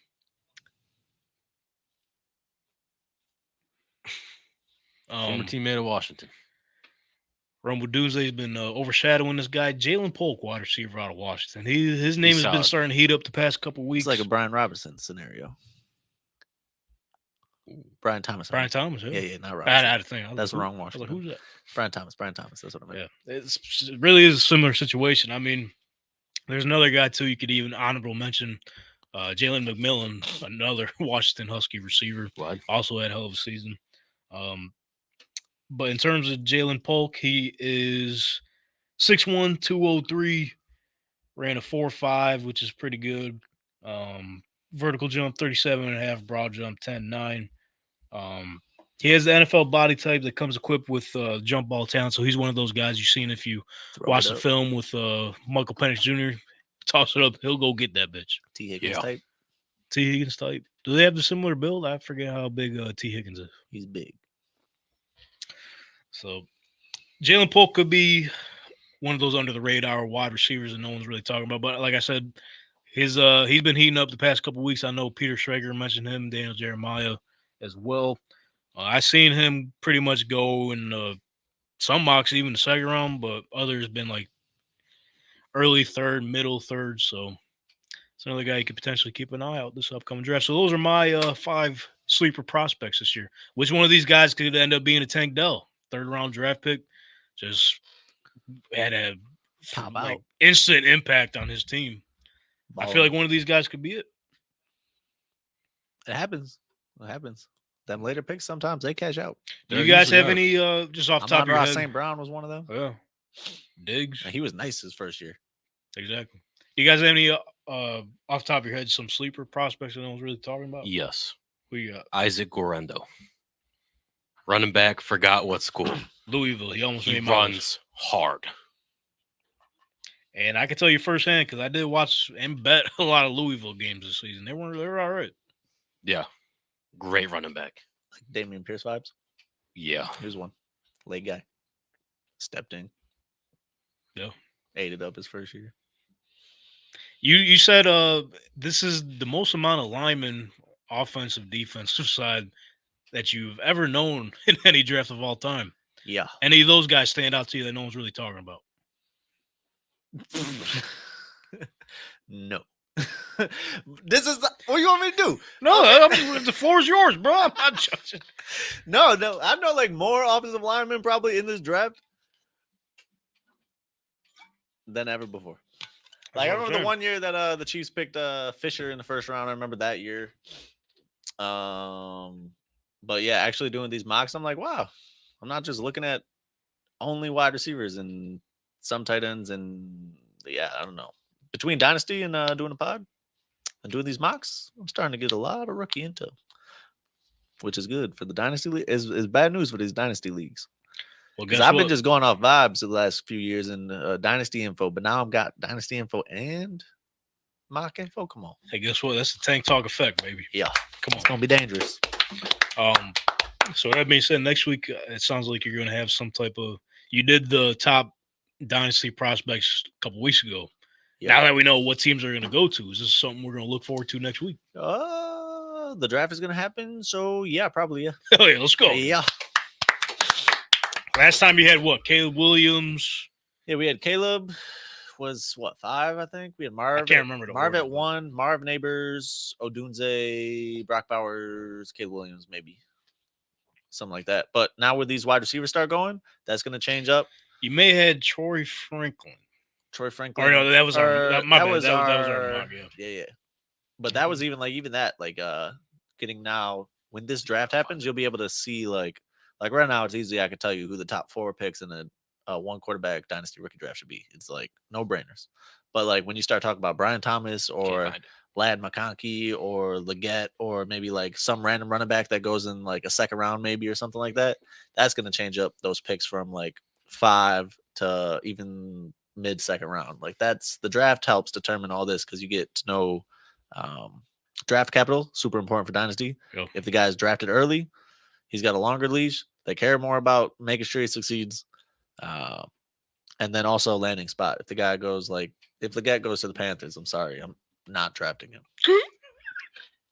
[SPEAKER 2] Former teammate of Washington.
[SPEAKER 1] Rumble Doomsday's been overshadowing this guy, Jalen Polk, wide receiver out of Washington. His name has been starting to heat up the past couple weeks.
[SPEAKER 3] It's like a Brian Robinson scenario. Brian Thomas.
[SPEAKER 1] Brian Thomas,
[SPEAKER 3] Yeah, not Robinson.
[SPEAKER 1] I had to think.
[SPEAKER 3] That's the wrong
[SPEAKER 1] I was
[SPEAKER 3] Washington.
[SPEAKER 1] like, who's that?
[SPEAKER 3] Brian Thomas. That's what I meant.
[SPEAKER 1] Yeah, it really is a similar situation. I mean, there's another guy too. You could even honorable mention Jalen McMillan, another Washington Husky receiver, also had a hell of a season. But in terms of Jalen Polk, he is 6'1", 203, ran a 4.5, which is pretty good. Vertical jump 37.5, broad jump 10.9. He has the NFL body type that comes equipped with jump ball talent. So he's one of those guys you've seen if you watch the film with Michael Penix Jr. Toss it up, he'll go get that bitch.
[SPEAKER 3] T. Higgins type.
[SPEAKER 1] T. Higgins type. Do they have the similar build? I forget how big T. Higgins is.
[SPEAKER 3] He's big.
[SPEAKER 1] So Jalen Polk could be one of those under the radar wide receivers that no one's really talking about. But like I said, he's been heating up the past couple of weeks. I know Peter Schrager mentioned him, Daniel Jeremiah as well. I seen him pretty much go in some mocks, even the second round, but others been like early third, middle third. So it's another guy you could potentially keep an eye out this upcoming draft. So those are my 5 sleeper prospects this year. Which one of these guys could end up being a Tank Dell? Third round draft pick, just had a instant impact on his team. I feel like one of these guys could be it.
[SPEAKER 3] It happens. It happens. Them later picks sometimes they cash out.
[SPEAKER 1] Do you guys have any just off the top of your head?
[SPEAKER 3] St. Brown was one of them.
[SPEAKER 1] Yeah. Diggs.
[SPEAKER 3] He was nice his first year.
[SPEAKER 1] Exactly. You guys have any off the top of your head some sleeper prospects that no one's really talking about?
[SPEAKER 2] Yes.
[SPEAKER 1] Who you got?
[SPEAKER 2] Isaac Gorendo. Running back, forgot what school.
[SPEAKER 1] Louisville. He almost made
[SPEAKER 2] runs hard.
[SPEAKER 1] And I can tell you firsthand because I did watch and bet a lot of Louisville games this season. They were all right.
[SPEAKER 2] Yeah. Great running back.
[SPEAKER 3] Like Damian Pierce vibes?
[SPEAKER 2] Yeah.
[SPEAKER 3] Here's one. Late guy. Stepped in.
[SPEAKER 1] Yeah.
[SPEAKER 3] Ate it up his first year.
[SPEAKER 1] You said this is the most amount of linemen, offensive, defensive side that you've ever known in any draft of all time.
[SPEAKER 3] Yeah.
[SPEAKER 1] Any of those guys stand out to you that no one's really talking about?
[SPEAKER 3] No. This is what you want me to do?
[SPEAKER 1] No, the floor is yours, bro. I'm not judging.
[SPEAKER 3] No. I know like more offensive linemen probably in this draft than ever before. Like I remember the one year that the Chiefs picked Fisher in the first round. I remember that year. But yeah, actually doing these mocks, I'm like, wow, I'm not just looking at only wide receivers and some tight ends and yeah, I don't know. Between Dynasty and doing a pod and doing these mocks, I'm starting to get a lot of rookie intel, which is good for the Dynasty league. Is bad news for these Dynasty leagues. Well, because I've been just going off vibes the last few years and Dynasty info, but now I've got Dynasty info and mock info. Come on.
[SPEAKER 1] Hey, guess what? That's the Tank Talk effect, baby.
[SPEAKER 3] Yeah.
[SPEAKER 1] Come on.
[SPEAKER 3] It's going to be dangerous.
[SPEAKER 1] So that being said, next week, it sounds like you're going to have some type of – you did the top Dynasty prospects a couple weeks ago. Yep. Now that we know what teams are going to go to, is this something we're going to look forward to next week?
[SPEAKER 3] The draft is going to happen, so yeah, probably, yeah.
[SPEAKER 1] Oh, yeah, let's go.
[SPEAKER 3] Yeah.
[SPEAKER 1] Last time you had what? Caleb Williams?
[SPEAKER 3] Yeah, we had Caleb. Was what, 5, I think? We had Marv.
[SPEAKER 1] I can't remember.
[SPEAKER 3] Marv at 1, Marv Neighbors, Odunze, Brock Bowers, Caleb Williams, maybe. Something like that. But now where these wide receivers start going, that's going to change up.
[SPEAKER 1] You may have had Troy Franklin.
[SPEAKER 3] Or
[SPEAKER 1] no, that was our
[SPEAKER 3] that
[SPEAKER 1] was our mock,
[SPEAKER 3] yeah. But that was even that getting now when this draft happens, you'll be able to see like right now it's easy. I could tell you who the top 4 picks in a 1 quarterback dynasty rookie draft should be. It's like no brainers. But like when you start talking about Brian Thomas or Lad McConkey or Leggett or maybe like some random running back that goes in like a second round maybe or something like that, that's going to change up those picks from like 5 to even mid second round. Like that's the draft helps determine all this because you get to know draft capital, super important for dynasty.
[SPEAKER 1] Yep.
[SPEAKER 3] If the guy's drafted early, He's got a longer leash. They care more about making sure he succeeds. And then also landing spot. If the guy goes to the Panthers, I'm sorry, I'm not drafting him.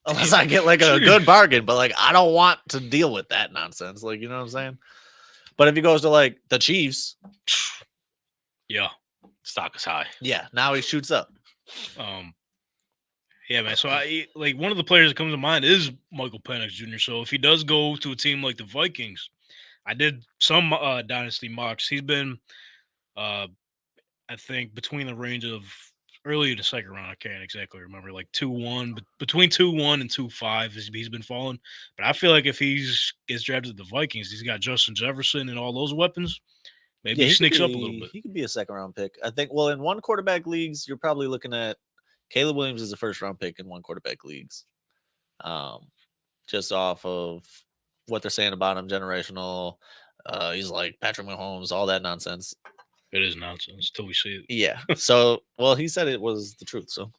[SPEAKER 3] Unless I get like a good bargain, but like I don't want to deal with that nonsense. Like, you know what I'm saying? But if he goes to like the Chiefs,
[SPEAKER 1] Yeah.
[SPEAKER 2] Stock is high.
[SPEAKER 3] yeah, now he shoots up.
[SPEAKER 1] Yeah, man. So one of the players that comes to mind is Michael Penix Jr. So if he does go to a team like the Vikings, I did some dynasty mocks. He's been, I think, between the range of early in the second round. I can't exactly remember, like 2-1, but between 2-1 and 2-5, he's been falling. But I feel like if he gets drafted to the Vikings, he's got Justin Jefferson and all those weapons. Maybe he sneaks up a little bit.
[SPEAKER 3] He could be a second round pick. I think. Well, in one quarterback leagues, you're probably looking at Caleb Williams is a first round pick in one quarterback leagues. Just off of what they're saying about him, generational. He's like Patrick Mahomes, all that nonsense.
[SPEAKER 1] It is nonsense till we see it.
[SPEAKER 3] Yeah. So, well, he said it was the truth. So,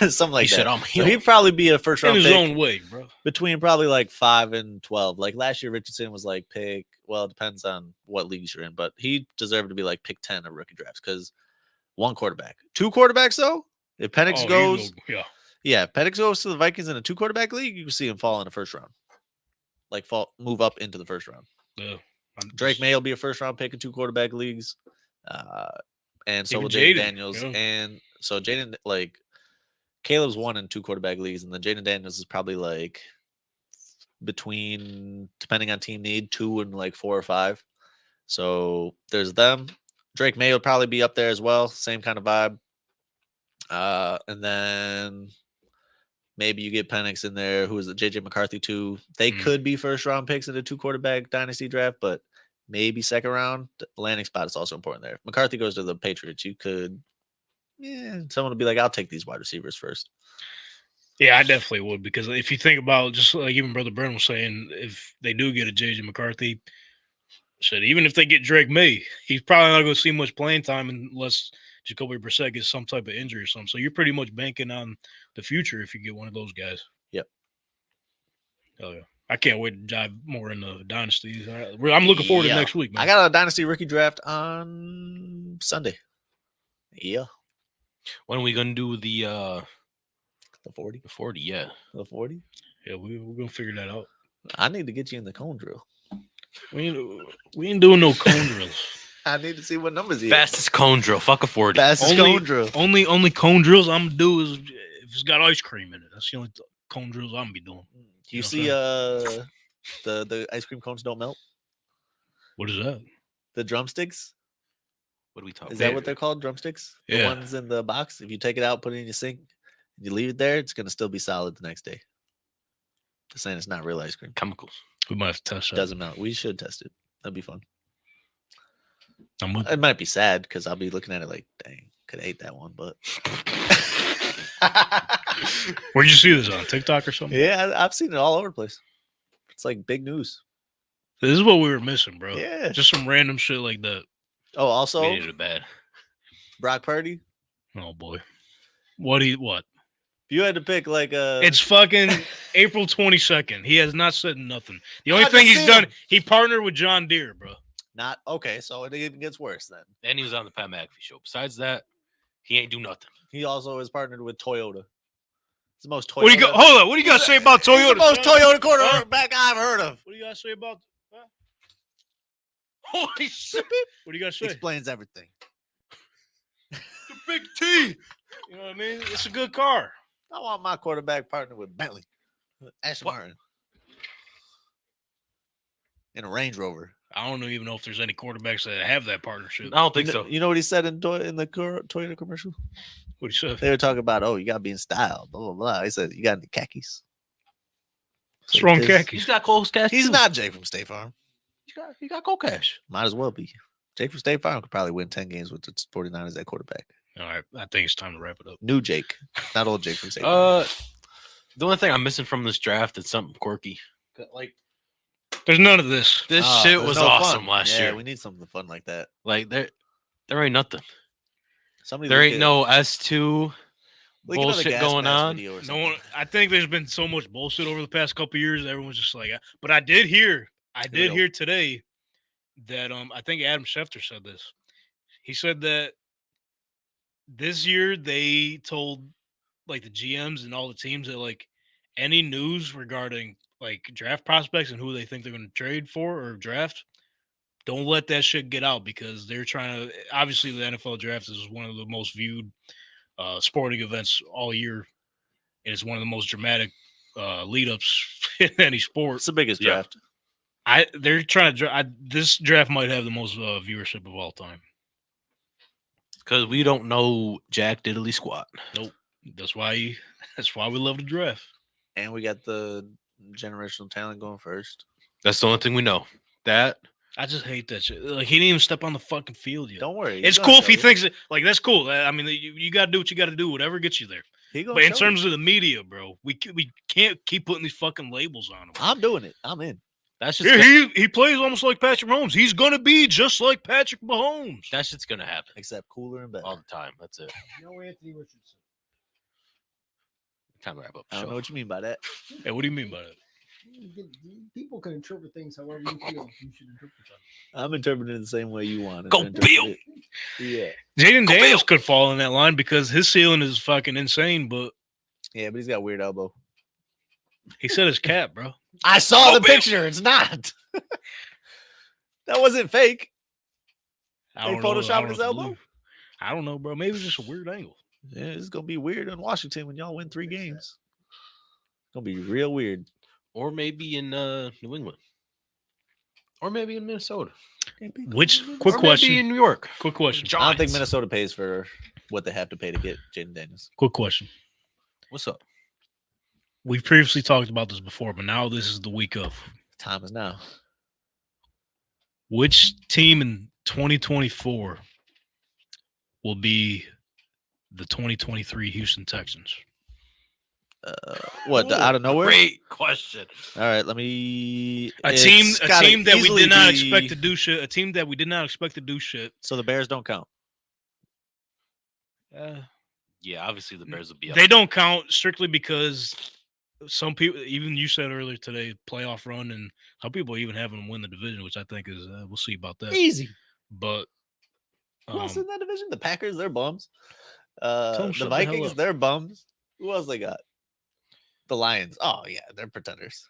[SPEAKER 3] something like
[SPEAKER 2] He
[SPEAKER 3] that.
[SPEAKER 2] said, I'm
[SPEAKER 3] So
[SPEAKER 2] him.
[SPEAKER 3] he'd probably be a first
[SPEAKER 1] In
[SPEAKER 3] round
[SPEAKER 1] his
[SPEAKER 3] pick
[SPEAKER 1] own way, bro.
[SPEAKER 3] between probably like 5 and 12. Like last year, Richardson was like pick. Well, it depends on what leagues you're in, but he deserved to be like pick 10 of rookie drafts because one quarterback, 2 quarterbacks though. If Penix goes, if Penix goes to the Vikings in a 2 quarterback league, you can see him fall in the first round, like move up into the first round.
[SPEAKER 1] Yeah.
[SPEAKER 3] Drake May will be a first round pick in 2 quarterback leagues, and so
[SPEAKER 1] Even
[SPEAKER 3] will Jaden
[SPEAKER 1] Jaden,
[SPEAKER 3] Daniels.
[SPEAKER 1] yeah.
[SPEAKER 3] And so Jaden, like Caleb's 1 in 2 quarterback leagues, and then Jaden Daniels is probably like between, depending on team need, 2 and like 4 or 5. So there's them. Drake May will probably be up there as well, same kind of vibe. And then maybe you get Penix in there. Who is it? JJ McCarthy too. They could be first round picks in the 2 quarterback dynasty draft, but maybe second round. The landing spot is also important there. If McCarthy goes to the Patriots, you could, someone will be like, I'll take these wide receivers first.
[SPEAKER 1] Yeah, I definitely would, because if you think about, just like even Brother Bren was saying, if they do get a JJ McCarthy, said even if they get Drake May, he's probably not going to see much playing time unless Jacoby Brissett gets some type of injury or something. So you're pretty much banking on the future if you get one of those guys.
[SPEAKER 3] Yep.
[SPEAKER 1] Oh yeah, I can't wait to dive more into dynasties. I'm looking forward to next week, man.
[SPEAKER 3] I got a dynasty rookie draft on Sunday. Yeah,
[SPEAKER 2] When are we gonna do the
[SPEAKER 3] 40.
[SPEAKER 2] the 40? Yeah.
[SPEAKER 3] The 40.
[SPEAKER 1] Yeah, we're gonna figure that out.
[SPEAKER 3] I need to get you in the cone drill.
[SPEAKER 1] We ain't doing no cone drills.
[SPEAKER 3] I need to see what numbers he
[SPEAKER 2] Fastest cone drill. Fuck a 40.
[SPEAKER 3] Fastest cone drill.
[SPEAKER 1] Only cone drills I'm gonna do is if it's got ice cream in it. That's the only cone drills I'm gonna be doing.
[SPEAKER 3] You
[SPEAKER 1] know
[SPEAKER 3] see,
[SPEAKER 1] what
[SPEAKER 3] the ice cream cones don't melt.
[SPEAKER 1] What is that?
[SPEAKER 3] The drumsticks.
[SPEAKER 2] What are we talking
[SPEAKER 3] Is
[SPEAKER 2] about?
[SPEAKER 3] that what they're called? Drumsticks? The
[SPEAKER 1] Yeah.
[SPEAKER 3] ones in the box. If you take it out, put it in your sink, and you leave it there, it's gonna still be solid the next day. Just saying, it's not real ice cream.
[SPEAKER 2] Chemicals.
[SPEAKER 1] We might have to test
[SPEAKER 3] It
[SPEAKER 1] that.
[SPEAKER 3] doesn't melt. We should test it. That'd be fun.
[SPEAKER 1] I'm with
[SPEAKER 3] It might be sad because I'll be looking at it like, dang, could have ate that one, but
[SPEAKER 1] Where'd you see this on TikTok or something?
[SPEAKER 3] yeah, I've seen it all over the place. It's like big news.
[SPEAKER 1] This is what we were missing, bro.
[SPEAKER 3] Yeah.
[SPEAKER 1] Just some random shit like that.
[SPEAKER 3] Oh, also
[SPEAKER 2] We needed it bad.
[SPEAKER 3] Brock Purdy.
[SPEAKER 1] Oh boy. What?
[SPEAKER 3] If you had to pick like a,
[SPEAKER 1] It's fucking April 22nd. He has not said nothing. The only
[SPEAKER 3] I
[SPEAKER 1] thing
[SPEAKER 3] just
[SPEAKER 1] he's
[SPEAKER 3] seen
[SPEAKER 1] done,
[SPEAKER 3] him.
[SPEAKER 1] he partnered with John Deere, bro.
[SPEAKER 3] not okay. So it even gets worse then.
[SPEAKER 2] And he was on the Pat McAfee show. Besides that, he ain't do nothing.
[SPEAKER 3] He also is partnered with Toyota. It's the most Toyota.
[SPEAKER 1] What do you got? Hold on. What do you got to say about
[SPEAKER 3] He's
[SPEAKER 1] Toyota?
[SPEAKER 3] the most
[SPEAKER 1] son?
[SPEAKER 3] Toyota quarterback I've heard of.
[SPEAKER 1] What do you got to say about? Huh?
[SPEAKER 2] Holy shit.
[SPEAKER 1] What do you got to say?
[SPEAKER 3] Explains everything.
[SPEAKER 1] The big T. You know what I mean? It's a good car.
[SPEAKER 3] I want my quarterback partner with Bentley, Aston
[SPEAKER 2] What?
[SPEAKER 3] Martin, in a Range Rover.
[SPEAKER 1] I don't even know if there's any quarterbacks that have that partnership.
[SPEAKER 2] I don't think
[SPEAKER 3] You know,
[SPEAKER 2] so.
[SPEAKER 3] you know what he said in the Toyota commercial?
[SPEAKER 1] What do you say?
[SPEAKER 3] They were talking about, oh, you got to be in style, blah, blah, blah. He said, you got any khakis?
[SPEAKER 1] What's wrong,
[SPEAKER 3] He's-
[SPEAKER 1] khakis?
[SPEAKER 2] He's got cold cash.
[SPEAKER 3] He's
[SPEAKER 2] too.
[SPEAKER 3] not Jay from State Farm.
[SPEAKER 2] He got cold cash.
[SPEAKER 3] Might as well be. Jay from State Farm could probably win 10 games with the 49ers at quarterback.
[SPEAKER 1] All right, I think it's time to wrap it up.
[SPEAKER 3] New Jake, not old Jake from State Farm.
[SPEAKER 2] The only thing I'm missing from this draft is something quirky. Like
[SPEAKER 1] There's none of this.
[SPEAKER 2] this
[SPEAKER 3] Oh,
[SPEAKER 2] shit
[SPEAKER 3] there's
[SPEAKER 2] was
[SPEAKER 3] no
[SPEAKER 2] awesome
[SPEAKER 3] fun.
[SPEAKER 2] last
[SPEAKER 3] Yeah,
[SPEAKER 2] year.
[SPEAKER 3] we need something fun like that.
[SPEAKER 2] Like there ain't nothing.
[SPEAKER 3] Somebody
[SPEAKER 2] There
[SPEAKER 3] look
[SPEAKER 2] ain't
[SPEAKER 3] at-
[SPEAKER 2] no S2
[SPEAKER 3] Like another
[SPEAKER 2] bullshit
[SPEAKER 3] gas
[SPEAKER 2] going
[SPEAKER 3] mask
[SPEAKER 2] on.
[SPEAKER 3] video or
[SPEAKER 1] No
[SPEAKER 3] something.
[SPEAKER 1] one. I think there's been so much bullshit over the past couple of years. Everyone's just like, but I did hear
[SPEAKER 3] we go.
[SPEAKER 1] today that I think Adam Schefter said this. He said that this year they told like the GMs and all the teams that like any news regarding like draft prospects and who they think they're going to trade for or draft, don't let that shit get out because they're trying to. Obviously, the NFL draft is one of the most viewed sporting events all year, and it's one of the most dramatic lead ups in any sport.
[SPEAKER 3] It's the biggest
[SPEAKER 2] Yeah.
[SPEAKER 3] draft.
[SPEAKER 1] They're trying to. This draft might have the most viewership of all time.
[SPEAKER 2] Because we don't know Jack Diddley squat.
[SPEAKER 1] Nope. That's why we love the draft.
[SPEAKER 3] And we got the generational talent going first.
[SPEAKER 2] That's the only thing we know. That
[SPEAKER 1] I just hate that shit. Like he didn't even step on the fucking field yet.
[SPEAKER 3] Don't worry.
[SPEAKER 1] It's cool if he thinks it. Like that's cool. I mean, you got to do what you got to do. Whatever gets you there. But in terms of the media, bro, we can't keep putting these fucking labels on him.
[SPEAKER 3] I'm doing it. I'm in.
[SPEAKER 2] that's just
[SPEAKER 1] Yeah, he plays almost like Patrick Mahomes. He's gonna be just like Patrick Mahomes.
[SPEAKER 2] that shit's gonna happen
[SPEAKER 3] Except cooler and better.
[SPEAKER 2] all the time. That's it.
[SPEAKER 6] No Anthony Richardson.
[SPEAKER 2] Time to wrap up.
[SPEAKER 3] I
[SPEAKER 2] The
[SPEAKER 3] don't know
[SPEAKER 2] show.
[SPEAKER 3] what you mean by that.
[SPEAKER 1] Hey, what do you mean by that?
[SPEAKER 6] People can interpret things however you feel you should interpret them.
[SPEAKER 3] I'm interpreting it the same way you want it.
[SPEAKER 2] Go
[SPEAKER 3] to interpret
[SPEAKER 2] Bill!
[SPEAKER 3] it. Yeah.
[SPEAKER 1] Jaden
[SPEAKER 2] Go
[SPEAKER 1] Daniels
[SPEAKER 2] Bill!
[SPEAKER 1] could fall in that line because his ceiling is fucking insane, but
[SPEAKER 3] Yeah, but he's got a weird elbow.
[SPEAKER 1] he said his cap, bro.
[SPEAKER 3] I saw
[SPEAKER 2] Go
[SPEAKER 3] the
[SPEAKER 2] Bill!
[SPEAKER 3] picture. It's not. That wasn't fake.
[SPEAKER 1] I
[SPEAKER 3] They
[SPEAKER 1] don't know. I
[SPEAKER 3] photoshopped
[SPEAKER 1] don't know
[SPEAKER 3] his
[SPEAKER 1] what to
[SPEAKER 3] elbow?
[SPEAKER 1] believe. I don't know, bro. Maybe it's just a weird angle.
[SPEAKER 3] Yeah, it's gonna be weird in Washington when y'all win 3 games. It's gonna be real weird.
[SPEAKER 2] Or maybe in New England. Or maybe in Minnesota.
[SPEAKER 1] Which quick
[SPEAKER 2] Or
[SPEAKER 1] question?
[SPEAKER 2] maybe in New York.
[SPEAKER 1] Quick question.
[SPEAKER 3] I don't think
[SPEAKER 2] Giants.
[SPEAKER 3] Minnesota pays for what they have to pay to get Jaden Daniels.
[SPEAKER 1] Quick question.
[SPEAKER 2] What's up?
[SPEAKER 1] We've previously talked about this before, but now this is the week of.
[SPEAKER 3] Time is now.
[SPEAKER 1] Which team in 2024 will be the 2023 Houston Texans?
[SPEAKER 3] What? Out of nowhere?
[SPEAKER 2] Great question.
[SPEAKER 3] All right, let me.
[SPEAKER 1] A
[SPEAKER 3] it's
[SPEAKER 1] team
[SPEAKER 3] gotta
[SPEAKER 1] that we
[SPEAKER 3] easily
[SPEAKER 1] did not
[SPEAKER 3] be-
[SPEAKER 1] expect to do shit. A team that we did not expect to do shit.
[SPEAKER 3] So the Bears don't count.
[SPEAKER 2] Yeah, obviously the Bears will be up.
[SPEAKER 1] They don't count strictly because some people, even you said earlier today, playoff run, and some people even have them win the division, which I think is we'll see about that.
[SPEAKER 3] Easy.
[SPEAKER 1] But
[SPEAKER 3] Who else in that division? The Packers, they're bums.
[SPEAKER 1] them
[SPEAKER 3] The
[SPEAKER 1] shut the hell
[SPEAKER 3] Vikings,
[SPEAKER 1] up.
[SPEAKER 3] they're bums. Who else they got? The Lions. Oh yeah, they're pretenders.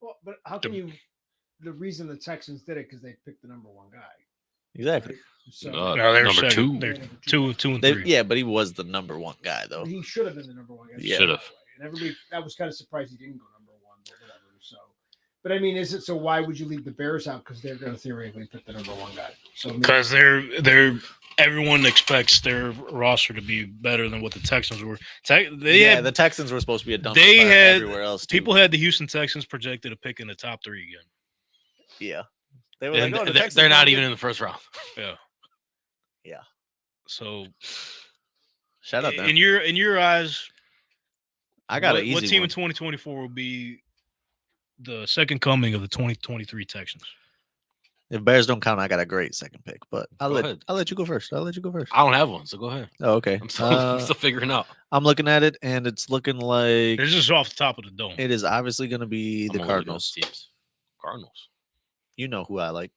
[SPEAKER 6] Well, but how can you? The reason the Texans did it because they picked the number 1 guy.
[SPEAKER 3] Exactly.
[SPEAKER 6] Right? So
[SPEAKER 1] no, they're
[SPEAKER 2] number
[SPEAKER 1] second.
[SPEAKER 2] 2.
[SPEAKER 1] They're
[SPEAKER 6] Number
[SPEAKER 1] two and
[SPEAKER 3] They,
[SPEAKER 1] 3.
[SPEAKER 3] yeah, but he was the number 1 guy though.
[SPEAKER 6] he should have been the number 1 guy.
[SPEAKER 3] Yeah.
[SPEAKER 2] Should've.
[SPEAKER 6] And everybody that was kind of surprised he didn't go number 1, but whatever. So, but I mean, is it so? Why would you leave the Bears out? Because they're going to theoretically pick the number 1 guy. So maybe-
[SPEAKER 1] Because everyone expects their roster to be better than what the Texans were.
[SPEAKER 3] The Texans were supposed to be a dump.
[SPEAKER 1] they had-
[SPEAKER 3] everywhere else. Too.
[SPEAKER 1] People had the Houston Texans projected to pick in the top 3 again.
[SPEAKER 3] Yeah. They were
[SPEAKER 2] And
[SPEAKER 3] like, oh, the
[SPEAKER 2] they're
[SPEAKER 3] Texans
[SPEAKER 2] not
[SPEAKER 3] don't
[SPEAKER 2] even
[SPEAKER 3] get-
[SPEAKER 2] in the first round.
[SPEAKER 1] Yeah.
[SPEAKER 3] Yeah.
[SPEAKER 1] So
[SPEAKER 3] Shout out them.
[SPEAKER 1] in your eyes,
[SPEAKER 3] I got
[SPEAKER 1] what,
[SPEAKER 3] an easy
[SPEAKER 1] what team in
[SPEAKER 3] one.
[SPEAKER 1] 2024 will be the second coming of the 2023 Texans?
[SPEAKER 3] If Bears don't count, I got a great second pick. But I'll
[SPEAKER 2] Go
[SPEAKER 3] let
[SPEAKER 2] ahead.
[SPEAKER 3] you go first. I'll let you go first.
[SPEAKER 2] I don't have one, so go ahead.
[SPEAKER 3] Oh, okay.
[SPEAKER 2] I'm still figuring out.
[SPEAKER 3] I'm looking at it, and it's looking like
[SPEAKER 1] This is off the top of the dome.
[SPEAKER 3] it is obviously going to be
[SPEAKER 2] I'm
[SPEAKER 3] the
[SPEAKER 2] only going
[SPEAKER 3] Cardinals.
[SPEAKER 2] Teams. Cardinals.
[SPEAKER 3] You know who I like.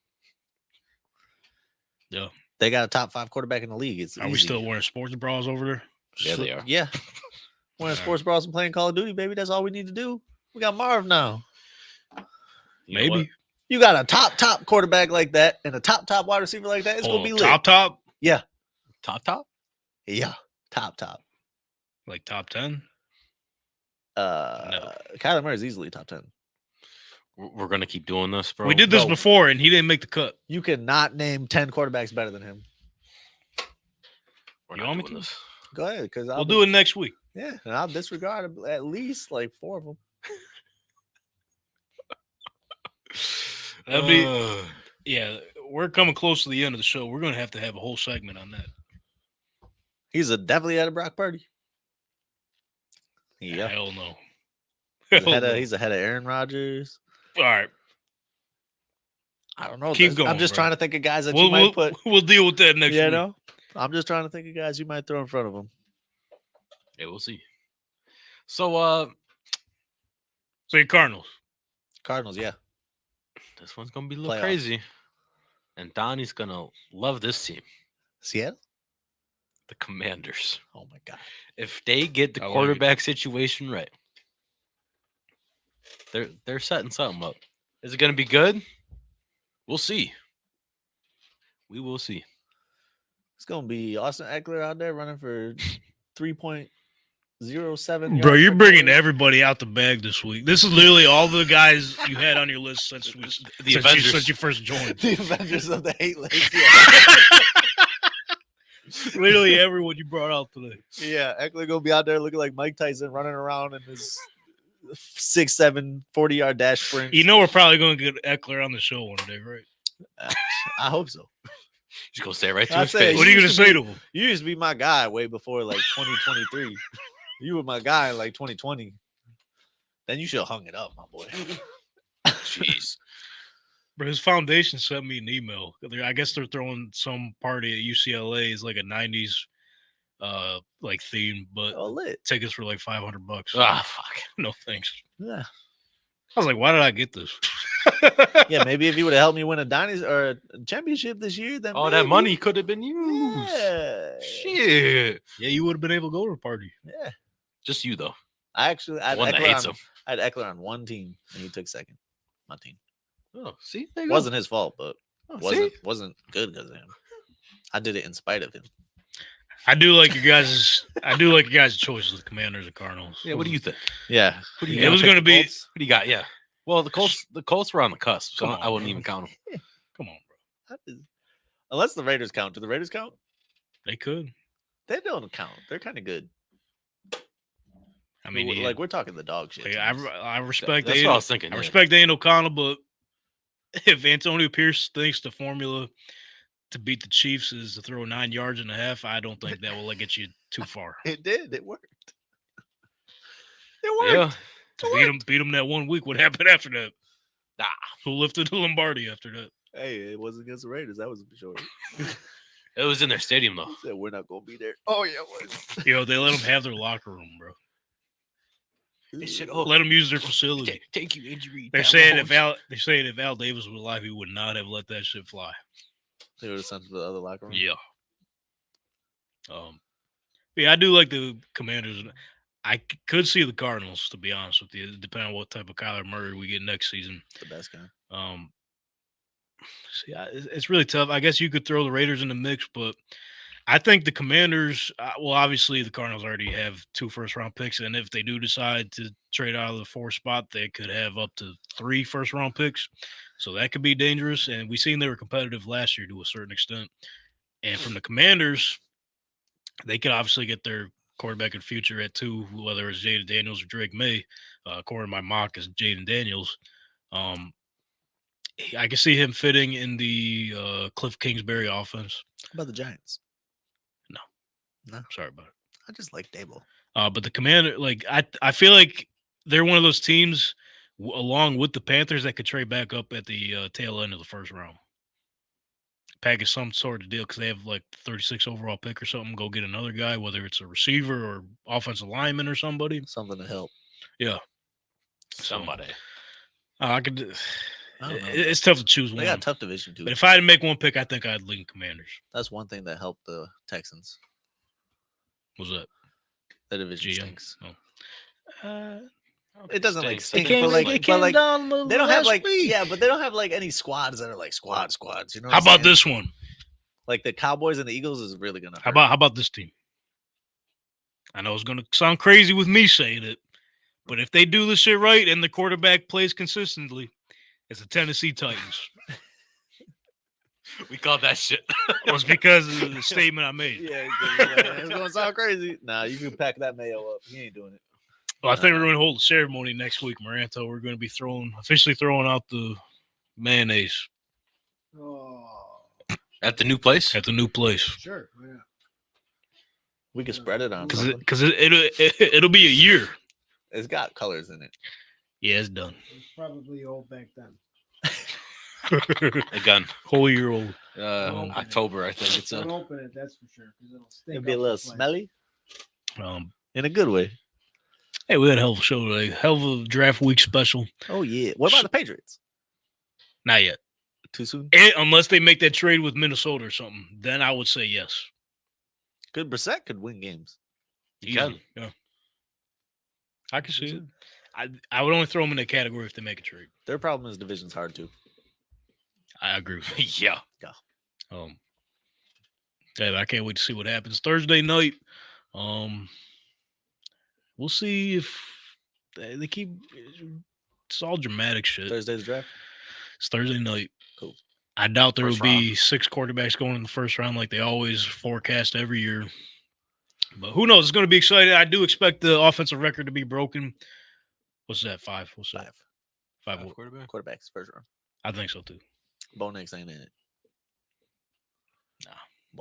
[SPEAKER 1] Yeah.
[SPEAKER 3] They got a top 5 quarterback in the league. It's
[SPEAKER 1] Are we
[SPEAKER 3] easy.
[SPEAKER 1] still wearing sports bras over there?
[SPEAKER 2] Yeah, they are.
[SPEAKER 3] Yeah. Wearing sports bras and playing Call of Duty, baby. That's all we need to do. We got Marv now.
[SPEAKER 2] You know what?
[SPEAKER 1] Maybe.
[SPEAKER 3] You got a top quarterback like that and a top wide receiver like that. It's gonna be lit.
[SPEAKER 1] top,
[SPEAKER 3] Yeah.
[SPEAKER 2] Top?
[SPEAKER 3] Yeah. Top.
[SPEAKER 1] like top 10.
[SPEAKER 3] Kyler Murray's easily top 10.
[SPEAKER 2] We're going to keep doing this, bro.
[SPEAKER 1] We did this
[SPEAKER 3] no.
[SPEAKER 1] before, and he didn't make the cut.
[SPEAKER 3] You cannot name 10 quarterbacks better than him.
[SPEAKER 2] We're
[SPEAKER 1] You
[SPEAKER 2] not
[SPEAKER 1] want me
[SPEAKER 2] doing
[SPEAKER 1] to?
[SPEAKER 2] this.
[SPEAKER 3] Go ahead, because
[SPEAKER 1] We'll do it next week.
[SPEAKER 3] Yeah, and I'll disregard at least like 4 of them.
[SPEAKER 1] That'd be yeah. We're coming close to the end of the show. We're gonna have a whole segment on that.
[SPEAKER 3] He's definitely at a Brock Purdy. Yeah,
[SPEAKER 1] Hell no.
[SPEAKER 3] he's ahead of Aaron Rodgers.
[SPEAKER 1] All right.
[SPEAKER 3] I don't know.
[SPEAKER 1] Keep
[SPEAKER 3] I'm
[SPEAKER 1] going,
[SPEAKER 3] just
[SPEAKER 1] bro.
[SPEAKER 3] trying to think of guys that you might put.
[SPEAKER 1] We'll deal with that next
[SPEAKER 3] You
[SPEAKER 1] week.
[SPEAKER 3] know, I'm just trying to think of guys you might throw in front of him.
[SPEAKER 2] Yeah, we'll see. So,
[SPEAKER 1] So your Cardinals.
[SPEAKER 3] Cardinals, yeah.
[SPEAKER 2] this one's gonna be a little
[SPEAKER 3] Playoffs.
[SPEAKER 2] crazy, and Donnie's gonna love this team,
[SPEAKER 3] Seattle.
[SPEAKER 2] the Commanders.
[SPEAKER 3] Oh my God.
[SPEAKER 2] If they get the
[SPEAKER 1] I like it.
[SPEAKER 2] quarterback situation right, they're setting something up. Is it gonna be good? We'll see. We will see.
[SPEAKER 3] It's gonna be Austin Eckler out there running for 3.07.
[SPEAKER 1] Bro,
[SPEAKER 3] yards
[SPEAKER 1] you're
[SPEAKER 3] per
[SPEAKER 1] bringing
[SPEAKER 3] carry.
[SPEAKER 1] everybody out the bag this week. This is literally all the guys you had on your list since
[SPEAKER 2] Avengers.
[SPEAKER 1] you first joined.
[SPEAKER 3] The Avengers of the Hate List. Yeah.
[SPEAKER 1] Literally everyone you brought out today.
[SPEAKER 3] Yeah, Eckler gonna be out there looking like Mike Tyson, running around in his 6'7", 40-yard dash sprint.
[SPEAKER 1] You know we're probably going to get Eckler on the show one day, right?
[SPEAKER 3] I hope so.
[SPEAKER 2] Just gonna say it right to
[SPEAKER 3] I
[SPEAKER 2] his
[SPEAKER 3] say,
[SPEAKER 2] face.
[SPEAKER 1] What are you going to
[SPEAKER 3] used to
[SPEAKER 1] say
[SPEAKER 3] be-
[SPEAKER 1] to him?
[SPEAKER 3] You used to be my guy way before like 2023. You were my guy in like 2020. Then you should have hung it up, my boy.
[SPEAKER 2] Jeez.
[SPEAKER 1] Bro, his foundation sent me an email. I guess they're throwing some party at UCLA. It's like a 90s like theme, but
[SPEAKER 3] Oh, lit.
[SPEAKER 1] tickets for like $500.
[SPEAKER 2] Ah, fuck.
[SPEAKER 1] No thanks.
[SPEAKER 3] Yeah.
[SPEAKER 1] I was like, why did I get this?
[SPEAKER 3] Yeah, maybe if you would have helped me win a Dynasty or a championship this year, then
[SPEAKER 2] All that
[SPEAKER 3] maybe.
[SPEAKER 2] money could have been used.
[SPEAKER 3] Yeah.
[SPEAKER 2] Shit.
[SPEAKER 1] Yeah, you would have been able to go to the party.
[SPEAKER 3] Yeah.
[SPEAKER 2] Just you though.
[SPEAKER 3] I actually I had,
[SPEAKER 2] One that
[SPEAKER 3] Eckler
[SPEAKER 2] hates
[SPEAKER 3] on,
[SPEAKER 2] him.
[SPEAKER 3] I had Eckler on one team and he took second. My team.
[SPEAKER 2] Oh, see, there you
[SPEAKER 3] Wasn't his fault, but
[SPEAKER 2] go.
[SPEAKER 3] wasn't good because of him. I did it in spite of him.
[SPEAKER 1] I do like your guys' choices, the Commanders and Cardinals.
[SPEAKER 2] Yeah. What do you think?
[SPEAKER 3] Yeah.
[SPEAKER 2] Who do you
[SPEAKER 1] It
[SPEAKER 2] got?
[SPEAKER 1] was going to be.
[SPEAKER 2] What do you got? Yeah. Well, the Colts were on the cusp, so
[SPEAKER 1] Come on,
[SPEAKER 2] I wouldn't
[SPEAKER 1] bro.
[SPEAKER 2] even count them.
[SPEAKER 1] Come on, bro.
[SPEAKER 3] Unless the Raiders count. Do the Raiders count?
[SPEAKER 1] They could.
[SPEAKER 3] They don't count. They're kind of good.
[SPEAKER 1] I mean, yeah.
[SPEAKER 3] like we're talking the dog shit.
[SPEAKER 1] Like,
[SPEAKER 3] teams.
[SPEAKER 1] I respect.
[SPEAKER 2] That's
[SPEAKER 1] Aiden-
[SPEAKER 2] what I was thinking.
[SPEAKER 1] I
[SPEAKER 2] yeah.
[SPEAKER 1] respect Aiden O'Connell, but if Antonio Pierce thinks the formula to beat the Chiefs is to throw 9 yards and a half, I don't think that will get you too far.
[SPEAKER 3] It did. It worked. It worked.
[SPEAKER 2] Yeah.
[SPEAKER 1] Beat them that 1 week. What happened after that?
[SPEAKER 2] Ah.
[SPEAKER 1] Who lifted the Lombardi after that?
[SPEAKER 3] Hey, it wasn't against the Raiders. That was for sure.
[SPEAKER 2] It was in their stadium though.
[SPEAKER 3] He said we're not gonna be there. Oh yeah, it was.
[SPEAKER 1] Yo, they let them have their locker room, bro.
[SPEAKER 2] They should
[SPEAKER 1] Let them use their facility.
[SPEAKER 2] Thank you, injury.
[SPEAKER 1] They're saying if Al Davis was alive, he would not have let that shit fly.
[SPEAKER 3] They would have sent to the other locker room.
[SPEAKER 1] Yeah. Yeah, I do like the Commanders. I could see the Cardinals, to be honest with you, depending on what type of Kyler Murray we get next season.
[SPEAKER 3] The best guy.
[SPEAKER 1] See, it's really tough. I guess you could throw the Raiders in the mix, but I think the Commanders. Well, obviously the Cardinals already have 2 first-round picks, and if they do decide to trade out of the 4th spot, they could have up to 3 first-round picks. So that could be dangerous. And we seen they were competitive last year to a certain extent. And from the Commanders, they could obviously get their quarterback in the future at 2, whether it's Jaden Daniels or Drake May. According to my mock, is Jaden Daniels. I can see him fitting in the Cliff Kingsbury offense.
[SPEAKER 3] How about the Giants?
[SPEAKER 1] Sorry about it.
[SPEAKER 3] I just like Dable.
[SPEAKER 1] But the Commander, like I feel like they're one of those teams, along with the Panthers, that could trade back up at the tail end of the 1st round. Package some sort of deal because they have like 36 overall pick or something. Go get another guy, whether it's a receiver or offensive lineman or somebody.
[SPEAKER 3] Something to help.
[SPEAKER 1] Yeah,
[SPEAKER 2] Somebody.
[SPEAKER 1] I could.
[SPEAKER 3] I don't know.
[SPEAKER 1] It's tough to choose
[SPEAKER 3] They
[SPEAKER 1] one.
[SPEAKER 3] got a tough division too.
[SPEAKER 1] But if I had to make one pick, I think I'd lean Commanders.
[SPEAKER 3] That's one thing that helped the Texans.
[SPEAKER 1] Was that?
[SPEAKER 3] The division
[SPEAKER 1] GM?
[SPEAKER 3] stinks.
[SPEAKER 1] Oh.
[SPEAKER 3] It doesn't like
[SPEAKER 2] Stinks.
[SPEAKER 3] stink, but like, they don't have like
[SPEAKER 1] week.
[SPEAKER 3] but they don't have like any squads that are like squads. You know? what
[SPEAKER 1] How
[SPEAKER 3] I'm
[SPEAKER 1] about
[SPEAKER 3] saying?
[SPEAKER 1] this one?
[SPEAKER 3] Like the Cowboys and the Eagles is really gonna.
[SPEAKER 1] How
[SPEAKER 3] hurt.
[SPEAKER 1] about this team? I know it's gonna sound crazy with me saying it, but if they do this shit right and the quarterback plays consistently, it's the Tennessee Titans.
[SPEAKER 2] We called that shit.
[SPEAKER 1] Well, it's because of the statement I made.
[SPEAKER 3] Yeah, it's gonna sound crazy. Nah, you can pack that mayo up. He ain't doing it.
[SPEAKER 1] Well, I think we're going to hold a ceremony next week, Maranto. We're going to be officially throwing out the mayonnaise
[SPEAKER 6] Oh,
[SPEAKER 2] At the new place?
[SPEAKER 1] at the new place
[SPEAKER 6] sure. Why not?
[SPEAKER 3] We can spread it on.
[SPEAKER 1] because
[SPEAKER 3] something.
[SPEAKER 1] it'll be a year.
[SPEAKER 3] It's got colors in it.
[SPEAKER 1] Yeah, it's done.
[SPEAKER 6] It was probably old back then.
[SPEAKER 2] Again.
[SPEAKER 1] Whole year old.
[SPEAKER 2] October, I think it's
[SPEAKER 6] Don't
[SPEAKER 2] a.
[SPEAKER 6] open it, that's for sure, because it'll stink.
[SPEAKER 3] It'll be a
[SPEAKER 6] up
[SPEAKER 3] little
[SPEAKER 6] the place.
[SPEAKER 3] smelly. in a good way.
[SPEAKER 1] Hey, we had a hell of a show today. Hell of a draft week special.
[SPEAKER 3] Oh yeah. What about the Patriots?
[SPEAKER 1] Not yet.
[SPEAKER 3] Too soon.
[SPEAKER 1] Unless they make that trade with Minnesota or something, then I would say yes.
[SPEAKER 3] Good. Brissett could win games.
[SPEAKER 2] You can.
[SPEAKER 1] Easily, yeah. I can see it. I would only throw them in that category if they make a trade.
[SPEAKER 3] Their problem is division's hard too.
[SPEAKER 1] I agree with that.
[SPEAKER 2] Yeah.
[SPEAKER 1] Yeah, I can't wait to see what happens Thursday night. We'll see if they keep. It's all dramatic shit.
[SPEAKER 3] Thursday's draft.
[SPEAKER 1] It's Thursday night.
[SPEAKER 3] Cool.
[SPEAKER 1] I doubt there
[SPEAKER 2] First
[SPEAKER 1] will be 6 quarterbacks going in the first round like they always forecast every year. But who knows? It's going to be exciting. I do expect the offensive record to be broken. What's that? 5? What's that? 5 what?
[SPEAKER 3] Quarterbacks first round.
[SPEAKER 1] I think so too.
[SPEAKER 3] Bo Nix ain't in it.
[SPEAKER 1] Nah.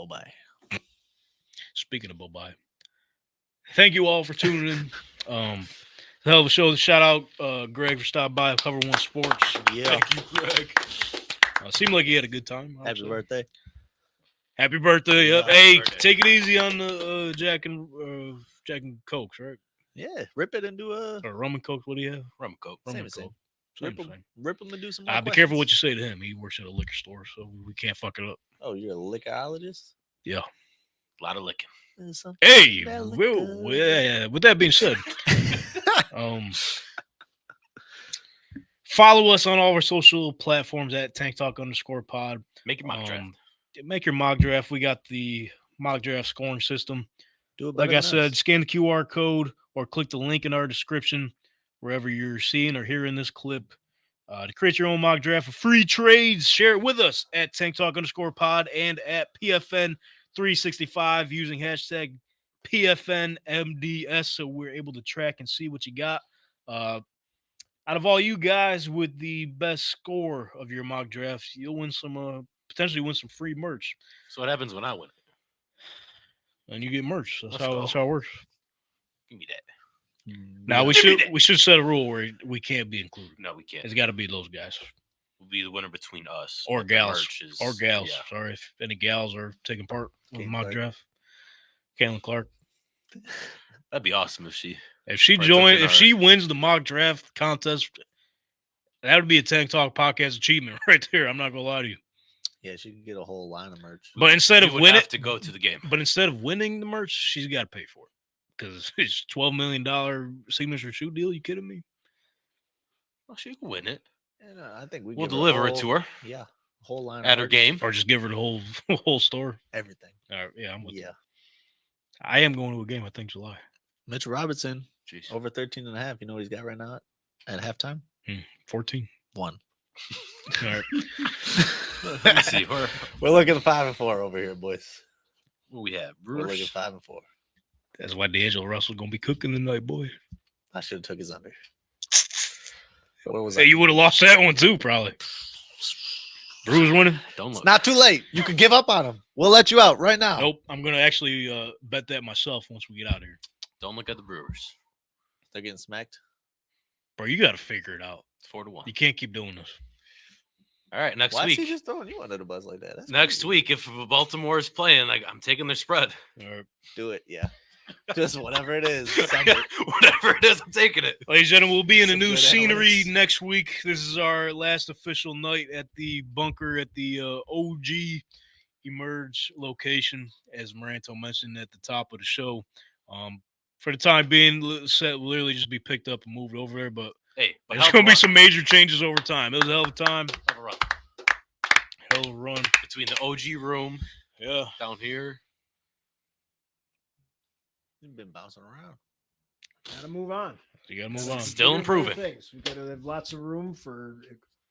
[SPEAKER 3] Bye.
[SPEAKER 1] Speaking of bye, thank you all for tuning in. Hell of a show. Shout out Greg for stopping by Cover One Sports.
[SPEAKER 3] Yeah.
[SPEAKER 1] Thank you, Greg. Seemed like he had a good time.
[SPEAKER 3] Happy birthday.
[SPEAKER 1] Happy birthday. Yep.
[SPEAKER 2] Happy
[SPEAKER 1] Hey,
[SPEAKER 2] birthday.
[SPEAKER 1] take it easy on the Jack and Cokes, right?
[SPEAKER 3] Yeah. Rip it and do a
[SPEAKER 1] Or rum and Cokes. What do you have?
[SPEAKER 2] Rum and Coke.
[SPEAKER 1] Rum
[SPEAKER 3] Same
[SPEAKER 1] and
[SPEAKER 3] same.
[SPEAKER 1] Coke. Same,
[SPEAKER 3] Rip
[SPEAKER 1] same.
[SPEAKER 3] him and do some.
[SPEAKER 1] Be careful what you say to him. He works at a liquor store, so we can't fuck it up.
[SPEAKER 3] Oh, you're a liquorologist?
[SPEAKER 1] Yeah.
[SPEAKER 2] A lot of licking.
[SPEAKER 1] Hey,
[SPEAKER 3] That look
[SPEAKER 1] yeah, with that being said, follow us on all our social platforms at TankTalk_pod.
[SPEAKER 2] Make your mock draft.
[SPEAKER 1] Make your mock draft. We got the mock draft scoring system.
[SPEAKER 3] Do it
[SPEAKER 1] Like
[SPEAKER 3] better
[SPEAKER 1] I
[SPEAKER 3] than
[SPEAKER 1] said,
[SPEAKER 3] us.
[SPEAKER 1] scan the QR code or click the link in our description wherever you're seeing or hearing this clip to create your own mock draft for free trades. Share it with us at TankTalk_pod and at PFN365 using hashtag PFNMDS so we're able to track and see what you got. Out of all you guys with the best score of your mock drafts, you'll win some potentially win some free merch.
[SPEAKER 2] So what happens when I win it?
[SPEAKER 1] And you get merch.
[SPEAKER 2] Let's
[SPEAKER 1] That's
[SPEAKER 2] go.
[SPEAKER 1] how it works.
[SPEAKER 2] Give me that.
[SPEAKER 1] Now we should set a rule where we can't be included.
[SPEAKER 2] No, we can't.
[SPEAKER 1] It's got to be those guys
[SPEAKER 2] We'll be the winner between us.
[SPEAKER 1] or
[SPEAKER 2] but the
[SPEAKER 1] gals
[SPEAKER 2] merch is-
[SPEAKER 1] or gals.
[SPEAKER 2] yeah.
[SPEAKER 1] Sorry if any gals are taking part in the
[SPEAKER 3] Caitlin
[SPEAKER 1] mock
[SPEAKER 3] Clark.
[SPEAKER 1] draft. Caitlin Clark.
[SPEAKER 2] That'd be awesome if she.
[SPEAKER 1] If she
[SPEAKER 2] Partook in
[SPEAKER 1] if
[SPEAKER 2] our-
[SPEAKER 1] she wins the mock draft contest, that would be a Tank Talk podcast achievement right there. I'm not gonna lie to you.
[SPEAKER 3] Yeah, she could get a whole line of merch.
[SPEAKER 1] But instead
[SPEAKER 2] We
[SPEAKER 1] of
[SPEAKER 2] would
[SPEAKER 1] winning,
[SPEAKER 2] have to go to the game.
[SPEAKER 1] but instead of winning the merch, she's got to pay for it because it's $12 million signature shoe deal. You kidding me?
[SPEAKER 2] Well, she can win it.
[SPEAKER 3] And, I think
[SPEAKER 2] We'll
[SPEAKER 3] give her a
[SPEAKER 2] deliver it to
[SPEAKER 3] whole-
[SPEAKER 2] her
[SPEAKER 3] Yeah, a whole line
[SPEAKER 2] at
[SPEAKER 3] of
[SPEAKER 2] her
[SPEAKER 3] merch.
[SPEAKER 2] game.
[SPEAKER 1] Or just give her the whole store.
[SPEAKER 3] Everything.
[SPEAKER 1] All right, yeah, I'm with you.
[SPEAKER 3] Yeah.
[SPEAKER 1] I am going to a game. I think July.
[SPEAKER 3] Mitchell Robinson
[SPEAKER 2] Jeez.
[SPEAKER 3] over 13.5. You know what he's got right now at halftime?
[SPEAKER 1] 14.
[SPEAKER 3] 1.
[SPEAKER 1] All right.
[SPEAKER 2] Let me see.
[SPEAKER 3] We're looking at 5-4 over here, boys.
[SPEAKER 2] What we have?
[SPEAKER 3] We're looking
[SPEAKER 2] Brewers.
[SPEAKER 3] 5-4.
[SPEAKER 1] That's why D'Angelo Russell's gonna be cooking tonight, boy.
[SPEAKER 3] I should have took his under. What was
[SPEAKER 1] Hey, you would have lost that one too, probably. Brewers winning.
[SPEAKER 2] Don't
[SPEAKER 3] It's
[SPEAKER 2] look.
[SPEAKER 3] not too late. You can give up on him. We'll let you out right now.
[SPEAKER 1] Nope. I'm gonna actually bet that myself once we get out of here,
[SPEAKER 2] Don't look at the Brewers.
[SPEAKER 3] They're getting smacked.
[SPEAKER 1] bro. You got to figure it out.
[SPEAKER 2] It's 4-1.
[SPEAKER 1] You can't keep doing this.
[SPEAKER 2] All right, next
[SPEAKER 3] Why is
[SPEAKER 2] week.
[SPEAKER 3] he just throwing you under the bus like that? That's
[SPEAKER 2] Next
[SPEAKER 3] crazy.
[SPEAKER 2] week, if Baltimore is playing, like I'm taking their spread.
[SPEAKER 1] All right.
[SPEAKER 3] Do it. Yeah. Just whatever it is. Send it.
[SPEAKER 2] Whatever it is, I'm taking it.
[SPEAKER 1] Ladies and gentlemen, we'll be in a
[SPEAKER 3] Some
[SPEAKER 1] new
[SPEAKER 3] good
[SPEAKER 1] scenery
[SPEAKER 3] analytics.
[SPEAKER 1] next week. This is our last official night at the bunker at the OG Emerge location, as Maranto mentioned at the top of the show. For the time being, set will literally just be picked up and moved over there, but
[SPEAKER 2] Hey, but
[SPEAKER 1] there's
[SPEAKER 2] hell
[SPEAKER 1] going to be
[SPEAKER 2] of a
[SPEAKER 1] some major changes over time. It was a hell of a time,
[SPEAKER 2] run.
[SPEAKER 1] hell of a run.
[SPEAKER 2] Between the OG room
[SPEAKER 1] Yeah.
[SPEAKER 2] down here.
[SPEAKER 3] You've been bouncing around.
[SPEAKER 6] Gotta move on.
[SPEAKER 1] You got to move on.
[SPEAKER 2] Still
[SPEAKER 6] Bigger and better
[SPEAKER 2] improving.
[SPEAKER 6] Things. We gotta have lots of room for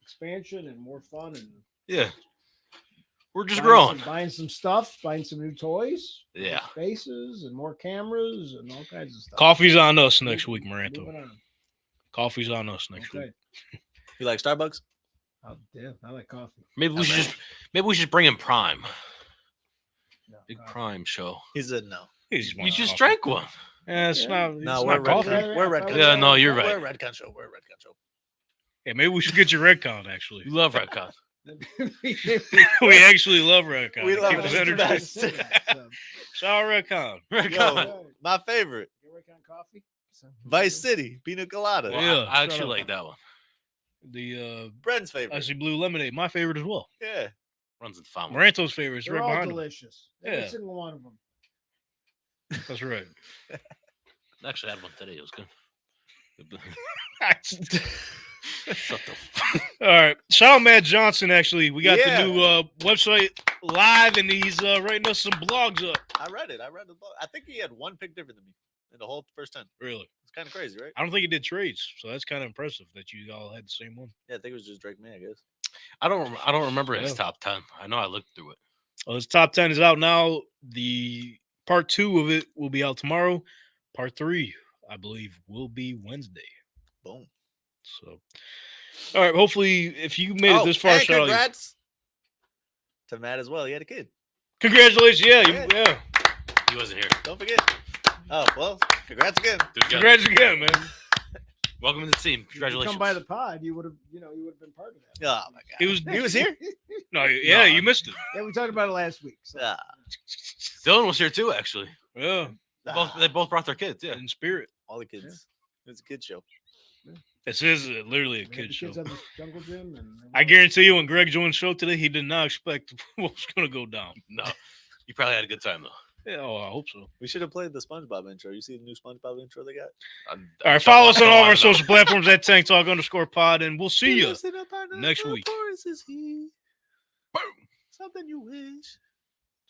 [SPEAKER 6] expansion and more fun and
[SPEAKER 2] Yeah. We're just
[SPEAKER 6] buying
[SPEAKER 2] growing.
[SPEAKER 6] buying some stuff, buying some new toys, more
[SPEAKER 2] Yeah.
[SPEAKER 6] spaces and more cameras and all kinds of stuff.
[SPEAKER 1] Coffee's on us next week, Maranto.
[SPEAKER 6] Moving on.
[SPEAKER 1] Coffee's on us next
[SPEAKER 6] Okay.
[SPEAKER 1] week.
[SPEAKER 3] You like Starbucks?
[SPEAKER 6] Yeah, I like coffee.
[SPEAKER 2] Maybe we should bring in Prime.
[SPEAKER 6] No,
[SPEAKER 2] Big
[SPEAKER 6] coffee.
[SPEAKER 2] Prime show.
[SPEAKER 3] He said no.
[SPEAKER 1] He just
[SPEAKER 2] You
[SPEAKER 1] wants
[SPEAKER 2] just
[SPEAKER 1] coffee.
[SPEAKER 2] drank one.
[SPEAKER 1] Yeah, it's
[SPEAKER 6] Yeah.
[SPEAKER 1] not.
[SPEAKER 3] No,
[SPEAKER 1] it's
[SPEAKER 3] we're
[SPEAKER 1] not
[SPEAKER 3] red.
[SPEAKER 1] coffee.
[SPEAKER 3] We're red.
[SPEAKER 6] Yeah,
[SPEAKER 2] Yeah, no, you're
[SPEAKER 3] We're a
[SPEAKER 2] right.
[SPEAKER 3] red Con show. We're a red Con show.
[SPEAKER 1] Yeah, maybe we should get your Redcon, actually.
[SPEAKER 2] You love Redcon.
[SPEAKER 1] We actually love Redcon.
[SPEAKER 3] We love
[SPEAKER 1] Keep
[SPEAKER 3] it.
[SPEAKER 1] us
[SPEAKER 3] It's the
[SPEAKER 1] entertained.
[SPEAKER 3] best.
[SPEAKER 1] Shout out Redcon.
[SPEAKER 2] Redcon.
[SPEAKER 3] Yo, my favorite.
[SPEAKER 6] Raycon coffee. So,
[SPEAKER 3] Vice City, pina colada.
[SPEAKER 2] Well,
[SPEAKER 1] Yeah,
[SPEAKER 2] I
[SPEAKER 1] shut
[SPEAKER 2] actually
[SPEAKER 1] up.
[SPEAKER 2] like that one.
[SPEAKER 1] The
[SPEAKER 3] Bren's favorite.
[SPEAKER 1] Icy Blue Lemonade, my favorite as well.
[SPEAKER 3] Yeah.
[SPEAKER 2] Runs in the family.
[SPEAKER 1] Maranto's favorite is
[SPEAKER 6] they're
[SPEAKER 1] right
[SPEAKER 6] all
[SPEAKER 1] behind him.
[SPEAKER 6] delicious. Every
[SPEAKER 1] Yeah.
[SPEAKER 6] single one of them.
[SPEAKER 1] That's right.
[SPEAKER 2] Actually, I had one today. It was good. Shut the
[SPEAKER 1] All right. Shout out Matt Johnson, actually. We got
[SPEAKER 3] Yeah.
[SPEAKER 1] the new website live, and he's writing us some blogs up.
[SPEAKER 3] I read it. I read the book. I think he had one pick different than me in the whole first 10.
[SPEAKER 1] Really.
[SPEAKER 3] It's kind of crazy, right?
[SPEAKER 1] I don't think he did trades, so that's kind of impressive that you all had the same one.
[SPEAKER 3] Yeah, I think it was just Drake May, I guess.
[SPEAKER 2] I don't remember his
[SPEAKER 1] Yeah.
[SPEAKER 2] top 10. I know I looked through it.
[SPEAKER 1] Well, his top 10 is out now. The part 2 of it will be out tomorrow. Part 3, I believe, will be Wednesday.
[SPEAKER 3] Boom.
[SPEAKER 1] So, all right. Hopefully, if you made it this far,
[SPEAKER 3] and
[SPEAKER 1] shout out.
[SPEAKER 3] congrats to Matt as well. He had a kid.
[SPEAKER 1] Congratulations. Yeah.
[SPEAKER 3] Yeah.
[SPEAKER 1] Yeah.
[SPEAKER 2] He wasn't here.
[SPEAKER 3] Don't forget. Oh, well, congrats again.
[SPEAKER 2] Dude, good.
[SPEAKER 1] Congrats again, man.
[SPEAKER 2] Welcome to the team.
[SPEAKER 6] If you
[SPEAKER 2] Congratulations.
[SPEAKER 6] come by the pod, you would have been part of that.
[SPEAKER 3] Oh, my God.
[SPEAKER 1] He was
[SPEAKER 3] here?
[SPEAKER 1] No, yeah, you missed it.
[SPEAKER 6] Yeah, we talked about it last week. So.
[SPEAKER 3] Ah,
[SPEAKER 2] Dylan was here too, actually.
[SPEAKER 1] Yeah.
[SPEAKER 2] They both brought their kids. Yeah.
[SPEAKER 1] In spirit.
[SPEAKER 3] all the kids. It's a kid show.
[SPEAKER 1] This is literally a
[SPEAKER 6] We had
[SPEAKER 1] kid
[SPEAKER 6] the
[SPEAKER 1] show.
[SPEAKER 6] kids at the jungle gym, and
[SPEAKER 1] I guarantee you, when Greg joined the show today, he did not expect what was going to go down.
[SPEAKER 2] No, you probably had a good time though.
[SPEAKER 1] Yeah, oh, I hope so.
[SPEAKER 3] We should have played the SpongeBob intro. You see the new SpongeBob intro they got?
[SPEAKER 1] All right, follow us on all of our social platforms at Tank Talk _pod, and we'll see you next week.
[SPEAKER 3] Boom. Something you wish.